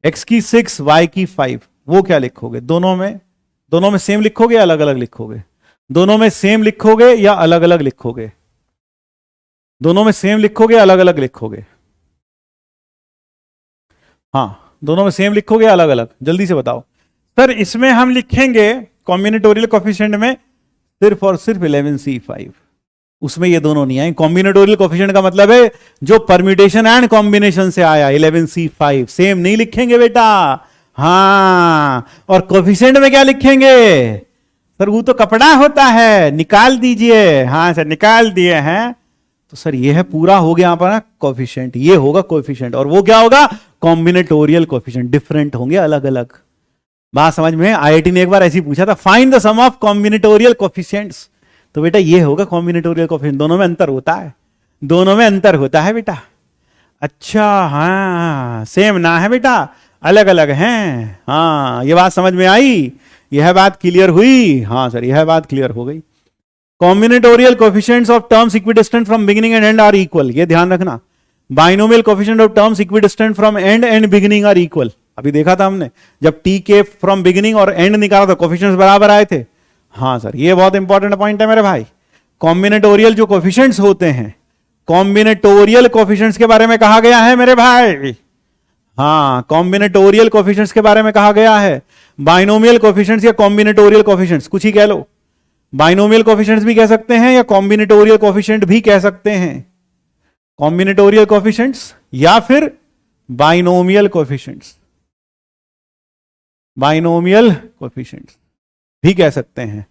x की 6 y की 5, वो क्या लिखोगे। दोनों में सेम लिखोगे या अलग अलग लिखोगे। दोनों में सेम लिखोगे या अलग अलग लिखोगे। दोनों में सेम लिखोगे या अलग अलग लिखोगे। हाँ, दोनों में सेम लिखोगे या अलग अलग, जल्दी से बताओ। सर इसमें हम लिखेंगे कॉम्बिनेटोरियल कोएफिशिएंट में सिर्फ और सिर्फ 11C5, उसमें ये दोनों नहीं आए। कॉम्बिनेटोरियल कोएफिशिएंट का मतलब है जो परम्यूटेशन एंड कॉम्बिनेशन से आया, 11C5 सेम नहीं लिखेंगे बेटा। हाँ, और कोएफिशिएंट में क्या लिखेंगे सर, वो तो कपड़ा होता है, निकाल दीजिए। हाँ सर निकाल दिए हैं। तो सर ये है पूरा हो गया यहां पर ना कोएफिशिएंट, ये होगा कोएफिशिएंट, और वो क्या होगा कॉम्बिनेटोरियल कोएफिशिएंट। डिफरेंट होंगे, अलग अलग। बात समझ में। आईआईटी ने एक बार ऐसे ही पूछा था, find the sum of combinatorial coefficients, तो बेटा ये होगा कॉम्बिनेटोरियल कोएफिशिएंट। दोनों में अंतर होता है, दोनों में अंतर होता है बेटा। अच्छा हाँ, सेम ना है बेटा, अलग अलग हैं। हाँ, ये बात समझ में आई, यह बात क्लियर हुई। हाँ सर, यह बात क्लियर हो गई। Combinatorial coefficients of terms equidistant from beginning and end are equal, ये ध्यान रखना। Binomial coefficient of terms equidistant from end and beginning are equal. अभी देखा था हमने जब टी के फ्रॉम बिगिनिंग और एंड निकाला था, कोएफिशिएंट्स बराबर आए थे। हाँ सर, ये बहुत इंपॉर्टेंट पॉइंट है मेरे भाई। कॉम्बिनेटोरियल जो कोएफिशिएंट्स होते हैं, कॉम्बिनेटोरियल कोएफिशिएंट्स के बारे में कहा गया है मेरे भाई। हाँ, कॉम्बिनेटोरियल कोएफिशिएंट्स के बारे में कहा गया है। बाइनोमियल कोएफिशिएंट्स या कॉम्बिनेटोरियल कोएफिशिएंट्स, कुछ ही कह लो। बाइनोमियल कोएफिशिएंट्स भी कह सकते हैं या कॉम्बिनेटोरियल कोएफिशिएंट भी कह सकते हैं। कॉम्बिनेटोरियल कोएफिशिएंट्स या फिर बाइनोमियल कोएफिशिएंट्स, बाइनोमियल कोएफिशिएंट्स भी कह सकते हैं।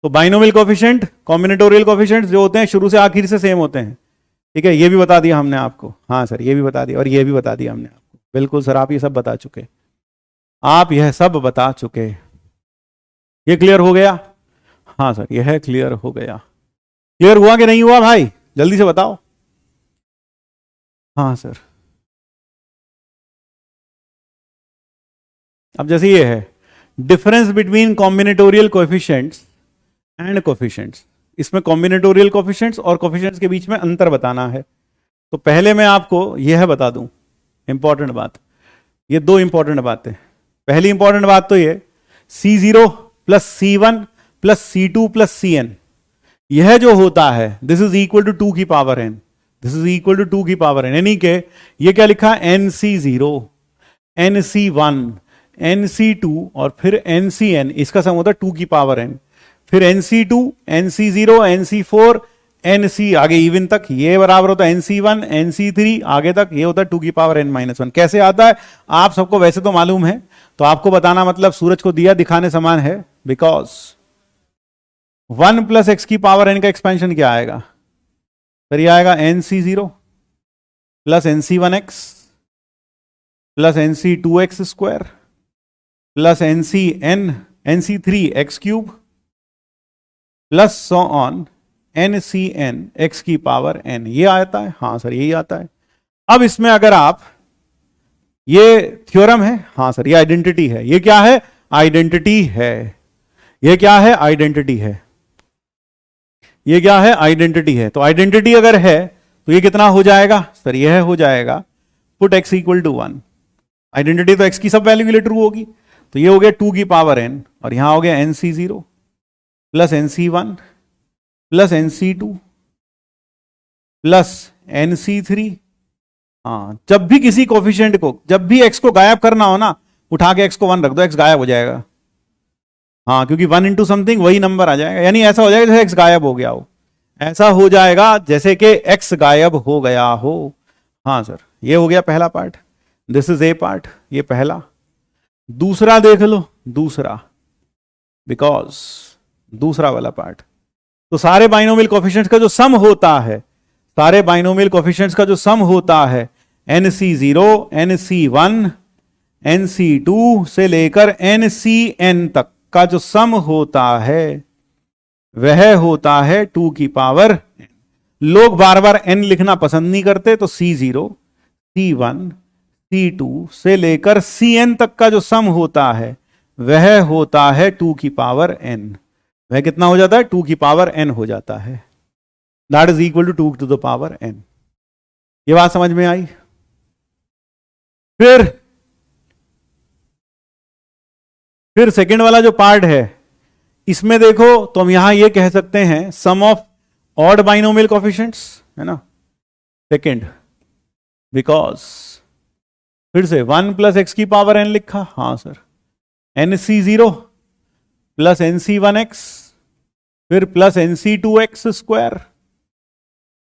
तो बाइनोमियल कोएफिशिएंट, कॉम्बिनेटोरियल कोएफिशिएंट्स जो होते हैं शुरू से आखिर से सेम होते हैं। ठीक है, ये भी बता दिया हमने आपको। हाँ सर, ये भी बता दिया और ये भी बता दिया हमने आपको। बिल्कुल सर, आप ये सब बता चुके, आप यह सब बता चुके। ये क्लियर हो गया। हाँ सर, यह क्लियर हो गया। क्लियर हुआ कि नहीं हुआ भाई, जल्दी से बताओ। हाँ सर, अब जैसे ये है difference between combinatorial coefficients and coefficients, इसमें कॉम्बिनेटोरियल कोएफिशिएंट्स और कोएफिशिएंट्स के बीच में अंतर बताना है। तो पहले मैं आपको यह बता दूं इंपॉर्टेंट बात, ये दो इंपॉर्टेंट बातें। पहली इंपॉर्टेंट बात तो ये C0 plus C1 plus C2 plus Cn, यह जो होता है दिस इज इक्वल टू 2 की power n, this is equal to 2 की पावर n, यानी कि ये क्या लिखा NC0, NC1, NC2 और फिर NCn, इसका सम होता है 2 की पावर n, फिर NC2, NC0, NC4, NC आगे इवन तक, ये बराबर होता है NC1, NC3 आगे तक, ये होता है 2 की पावर n-1। कैसे आता है आप सबको वैसे तो मालूम है, तो आपको बताना मतलब सूरज को दिया दिखाने समान है। बिकॉज 1 प्लस एक्स की पावर n का एक्सपेंशन क्या आएगा सर, ये आएगा NC0 plus NC1x plus NC2x square plus NC3x cube plus so on NCn x की पावर n, ये आता है। हाँ सर, यही आता है। अब इसमें अगर आप, ये थ्योरम है। हाँ सर, ये आइडेंटिटी है। ये क्या है, आइडेंटिटी है। ये क्या है, आइडेंटिटी है। ये क्या है, आइडेंटिटी है। तो आइडेंटिटी अगर है तो ये कितना हो जाएगा सर, यह हो जाएगा put x equal to 1। Identity तो x की सब वैल्यू के लिए ट्रू होगी, तो ये हो गया 2 की पावर n, और यहां हो गया NC0 plus NC1 plus NC2 plus NC3। हाँ, जब भी किसी कोफिशिएंट को, जब भी x को गायब करना हो ना, उठा के x को 1 रख दो, x गायब हो जाएगा। हाँ, क्योंकि 1 इंटू समथिंग वही नंबर आ जाएगा, यानी ऐसा हो जाएगा जैसे x गायब हो गया हो, ऐसा हो जाएगा जैसे कि x गायब हो गया हो। हाँ सर, ये हो गया पहला part, this is a part, ये पहला। दूसरा देख लो, दूसरा, बिकॉज दूसरा वाला पार्ट, तो सारे बाइनोमियल कोएफिशिएंट्स का जो सम होता है, सारे बाइनोमियल कोएफिशिएंट्स का जो सम होता है NC0, NC1, NC2 से लेकर NCn तक का जो सम होता है वह होता है 2 की पावर n। लोग बार बार n लिखना पसंद नहीं करते, तो C0, C1, C2 से लेकर Cn तक का जो सम होता है वह होता है 2 की पावर n। वह कितना हो जाता है? 2 की पावर n हो जाता है। That is equal to 2 to the power n। ये बात समझ में आई? फिर सेकंड वाला जो पार्ट है इसमें देखो तो हम यहां ये कह सकते हैं sum of odd binomial coefficients, है ना, सेकंड, बिकॉज फिर से 1 प्लस एक्स की पावर n लिखा, हां सर, NC0 प्लस NC1x, फिर plus NC2x square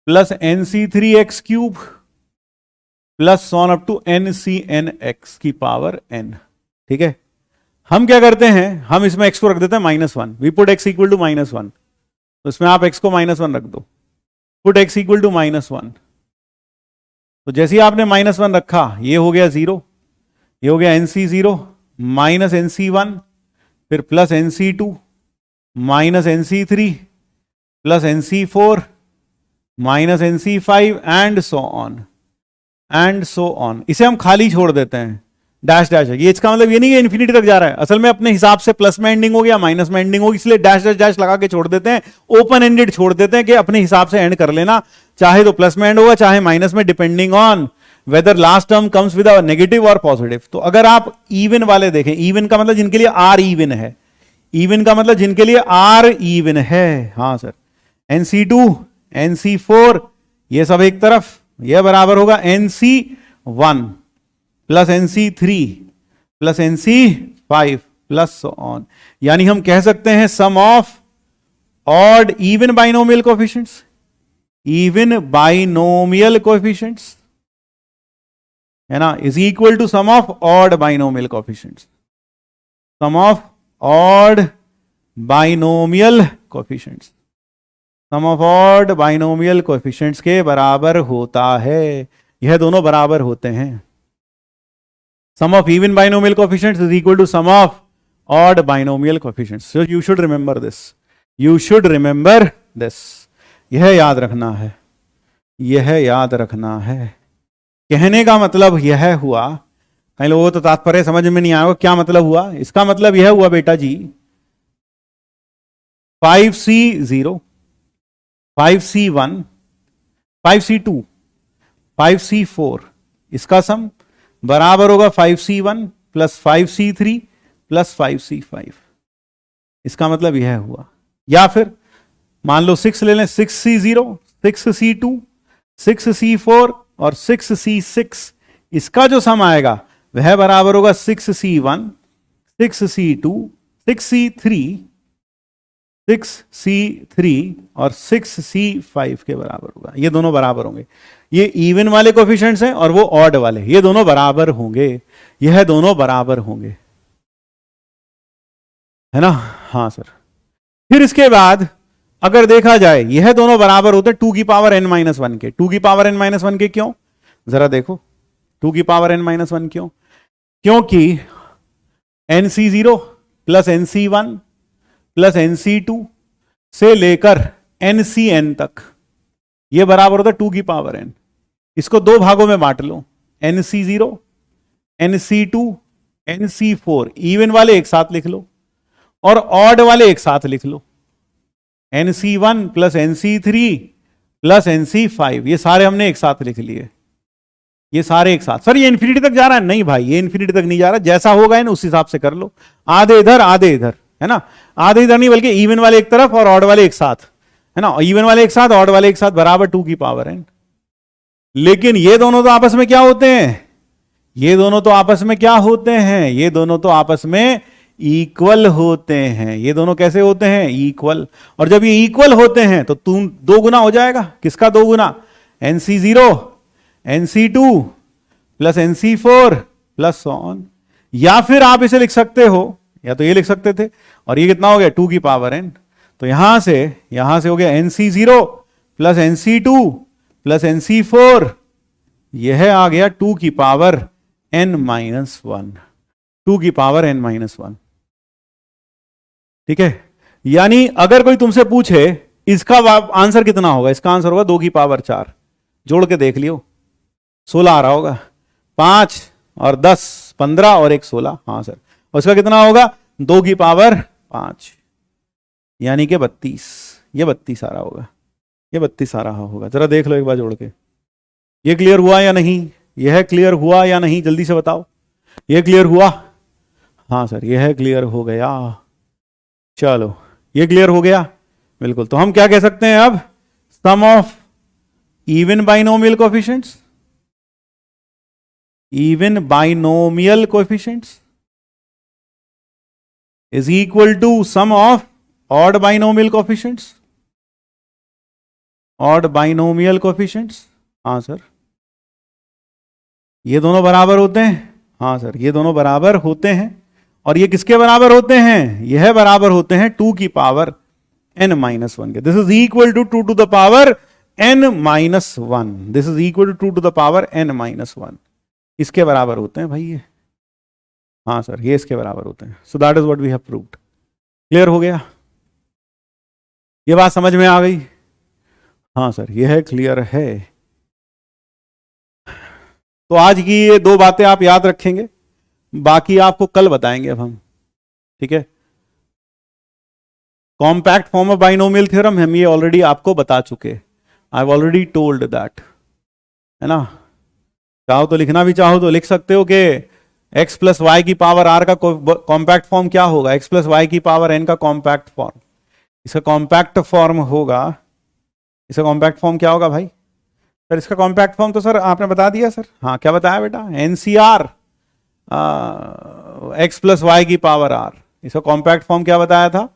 plus NC3x cube plus on up to NCnx की पावर n। ठीक है, हम क्या करते हैं, हम इसमें x को रख देते हैं -1। We put x equal to -1, तो इसमें आप x को -1 रख दो, पुट x इक्वल टू -1। तो जैसे ही आपने -1 रखा ये हो गया 0, ये हो गया NC0 माइनस NC1, फिर plus NC2 minus NC3 plus NC4 minus NC5 and so on. इसे हम खाली छोड़ देते हैं, डैश डैश है। ये इसका मतलब ये नहीं है इन्फिनिटी तक जा रहा है, असल में अपने हिसाब से प्लस में एंडिंग हो गया, माइनस में एंडिंग होगी, इसलिए डैश डैश डैश लगा के छोड़ देते हैं, ओपन एंडेड छोड़ देते हैं कि अपने हिसाब से एंड कर लेना, चाहे तो प्लस में एंड होगा चाहे माइनस में, depending on whether last term comes with a negative और पॉजिटिव। तो अगर आप इवन वाले देखें, इवन का मतलब जिनके लिए आर इवन है, इवन का मतलब जिनके लिए आर इवन है, हाँ सर, NC2 NC4 ये सब एक तरफ, यह बराबर होगा NC1 plus NC3 plus NC5 plus so on. यानी हम कह सकते हैं sum of odd even binomial coefficients, even binomial coefficients, है ना, is equal to sum of odd binomial coefficients, sum of odd binomial coefficients, sum of odd binomial coefficients के बराबर होता है। यह दोनों बराबर होते हैं। Sum of even binomial coefficients is equal to sum of odd binomial coefficients. So you should remember this, you should remember this. यह याद रखना है, यह याद रखना है। कहने का मतलब यह हुआ, कई लोगों को तो तात्पर्य समझ में नहीं आया क्या मतलब हुआ। इसका मतलब यह हुआ बेटा जी 5C0 5C1 5C2 5C4 इसका सम बराबर होगा 5C1 plus 5C3 plus 5C5। इसका मतलब यह हुआ। या फिर मान लो 6 ले लें, 6C0 6C2 6C4 और 6C6, इसका जो सम आएगा वह बराबर होगा 6C1 6C2 6C3 और 6C5 के बराबर होगा। ये दोनों बराबर होंगे। ये इवन वाले कोएफिशिएंट्स हैं और वो ऑड वाले, ये दोनों बराबर होंगे, यह दोनों बराबर होंगे, है ना। हाँ सर। फिर इसके बाद अगर देखा जाए यह दोनों बराबर होते हैं 2 की पावर n-1 के। 2 की पावर n-1 के क्यों, जरा देखो, 2 की पावर n-1 क्यों? क्योंकि NC0 plus NC1 plus NC2 से लेकर NCn तक यह बराबर होता है 2 की पावर n। इसको दो भागों में बांट लो, NC0 NC2 NC4, इवन वाले एक साथ लिख लो और ऑड वाले एक साथ लिख लो, NC1 plus NC3 plus NC5, ये सारे हमने एक साथ लिख लिए, ये सारे एक साथ। सर ये इन्फिनिटी तक जा रहा है? नहीं भाई, ये इन्फिनिटी तक नहीं जा रहा, जैसा होगा ना उस हिसाब से कर लो, आधे इधर आधे इधर, है ना, आधे इधर नहीं बल्कि इवन वाले एक तरफ और ऑड वाले एक साथ, है ना, इवन वाले एक साथ ऑड वाले एक साथ बराबर 2 की पावर n। लेकिन ये दोनों तो आपस में क्या होते हैं, ये दोनों तो आपस में क्या होते हैं, ये दोनों तो आपस में इक्वल होते हैं। ये दोनों कैसे होते हैं, इक्वल। और जब ये इक्वल होते हैं तो तुम दो गुना हो जाएगा। किसका दो गुना, NC0 NC2 plus NC4 plus on. या फिर आप इसे लिख सकते हो, या तो ये लिख सकते थे, और ये कितना हो गया 2 की पावर n। तो यहां से हो गया NC0 plus NC2 plus NC4, यह आ गया 2 की पावर n-1, 2 की पावर n-1। ठीक है, यानी अगर कोई तुमसे पूछे इसका आंसर कितना होगा, इसका आंसर होगा 2 की पावर 4। जोड़ के देख लियो, 16 आ रहा होगा। 5 और 10 15 और एक 16, हाँ सर, और इसका कितना होगा 2 की पावर 5 यानी कि 32, ये 32 आ रहा होगा, ये 32 आ रहा होगा। जरा देख लो एक बार जोड़ के, ये क्लियर हुआ या नहीं, यह क्लियर हुआ या नहीं, जल्दी से बताओ, ये क्लियर हुआ? हाँ सर यह क्लियर हो गया, चलो ये क्लियर हो गया बिल्कुल। तो हम क्या कह सकते हैं अब, sum of even binomial coefficients, even binomial coefficients is equal to sum of odd binomial coefficients, odd binomial coefficients, हाँ सर ये दोनों बराबर होते हैं, हाँ सर ये दोनों बराबर होते हैं, और ये किसके बराबर होते हैं, यह बराबर होते हैं 2 की पावर n-1 के। This is equal to 2 to the power n-1, this is equal to 2 to the power n-1, इसके बराबर होते हैं भाई ये, हाँ सर ये इसके बराबर होते हैं। So that is what we have proved. Clear हो गया, ये बात समझ में आ गई? हाँ सर यह क्लियर है। तो आज की ये 2 बातें आप याद रखेंगे, बाकी आपको कल बताएंगे अब हम, ठीक है। Compact form of binomial theorem हम ये ऑलरेडी आपको बता चुके, I have already told that, है ना। चाहो तो लिखना भी चाहो तो लिख सकते हो कि x प्लस वाई की पावर r का कॉम्पैक्ट फॉर्म क्या होगा, x प्लस वाई की पावर n का कॉम्पैक्ट फॉर्म, इसका कॉम्पैक्ट फॉर्म होगा, इसका कॉम्पैक्ट फॉर्म क्या होगा भाई? सर इसका कॉम्पैक्ट फॉर्म तो सर आपने बता दिया सर, हाँ क्या बताया बेटा, NCR x प्लस वाई की पावर r, इसका कॉम्पैक्ट फॉर्म क्या बताया था,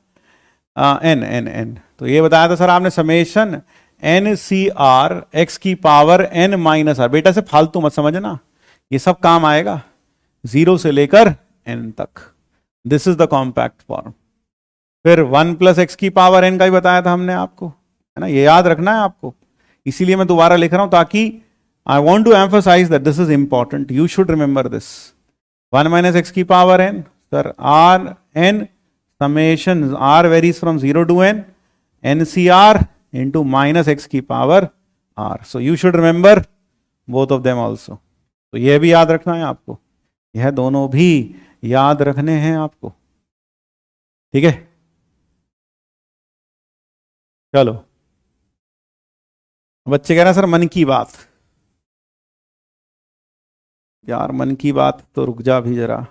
n। तो ये बताया था सर आपने समेशन NCR x की पावर n-r। बेटा से फालतू मत समझना, ये सब काम आएगा 0 से लेकर n तक, this is the compact form. फिर 1 प्लस एक्स की पावर n का भी बताया था हमने आपको, है ना, ये याद रखना है आपको, इसीलिए मैं दोबारा लिख रहा हूं ताकि I want to emphasize that this is important, you should remember this. 1 minus x की power n, sir r n summation r varies from 0 to n, NCR into minus x की power r, so you should remember both of them also. तो यह भी याद रखना है आपको, यह दोनों भी याद रखने हैं आपको, ठीक है। चलो बच्चे कह रहे हैं सर मन की बात, यार मन की बात तो रुक जा भी जरा,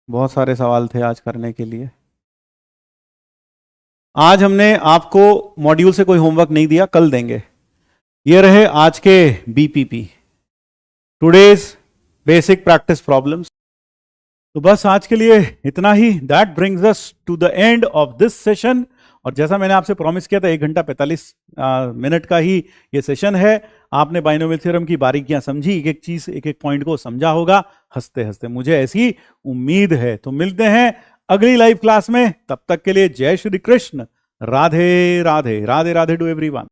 बहुत सारे सवाल थे आज करने के लिए। आज हमने आपको मॉड्यूल से कोई होमवर्क नहीं दिया, कल देंगे। ये रहे आज के BPP, today's basic practice problems. तो बस आज के लिए इतना ही, that brings us to the end of this session. और जैसा मैंने आपसे प्रॉमिस किया था 1 घंटा 45 मिनट का ही ये सेशन है। आपने बाइनोमियल थ्योरम की बारीकियां समझी, एक एक चीज एक एक पॉइंट को समझा होगा हंसते हंसते, मुझे ऐसी उम्मीद है। तो मिलते हैं अगली लाइव क्लास में, तब तक के लिए जय श्री कृष्ण, राधे राधे, राधे राधे टू एवरीवन।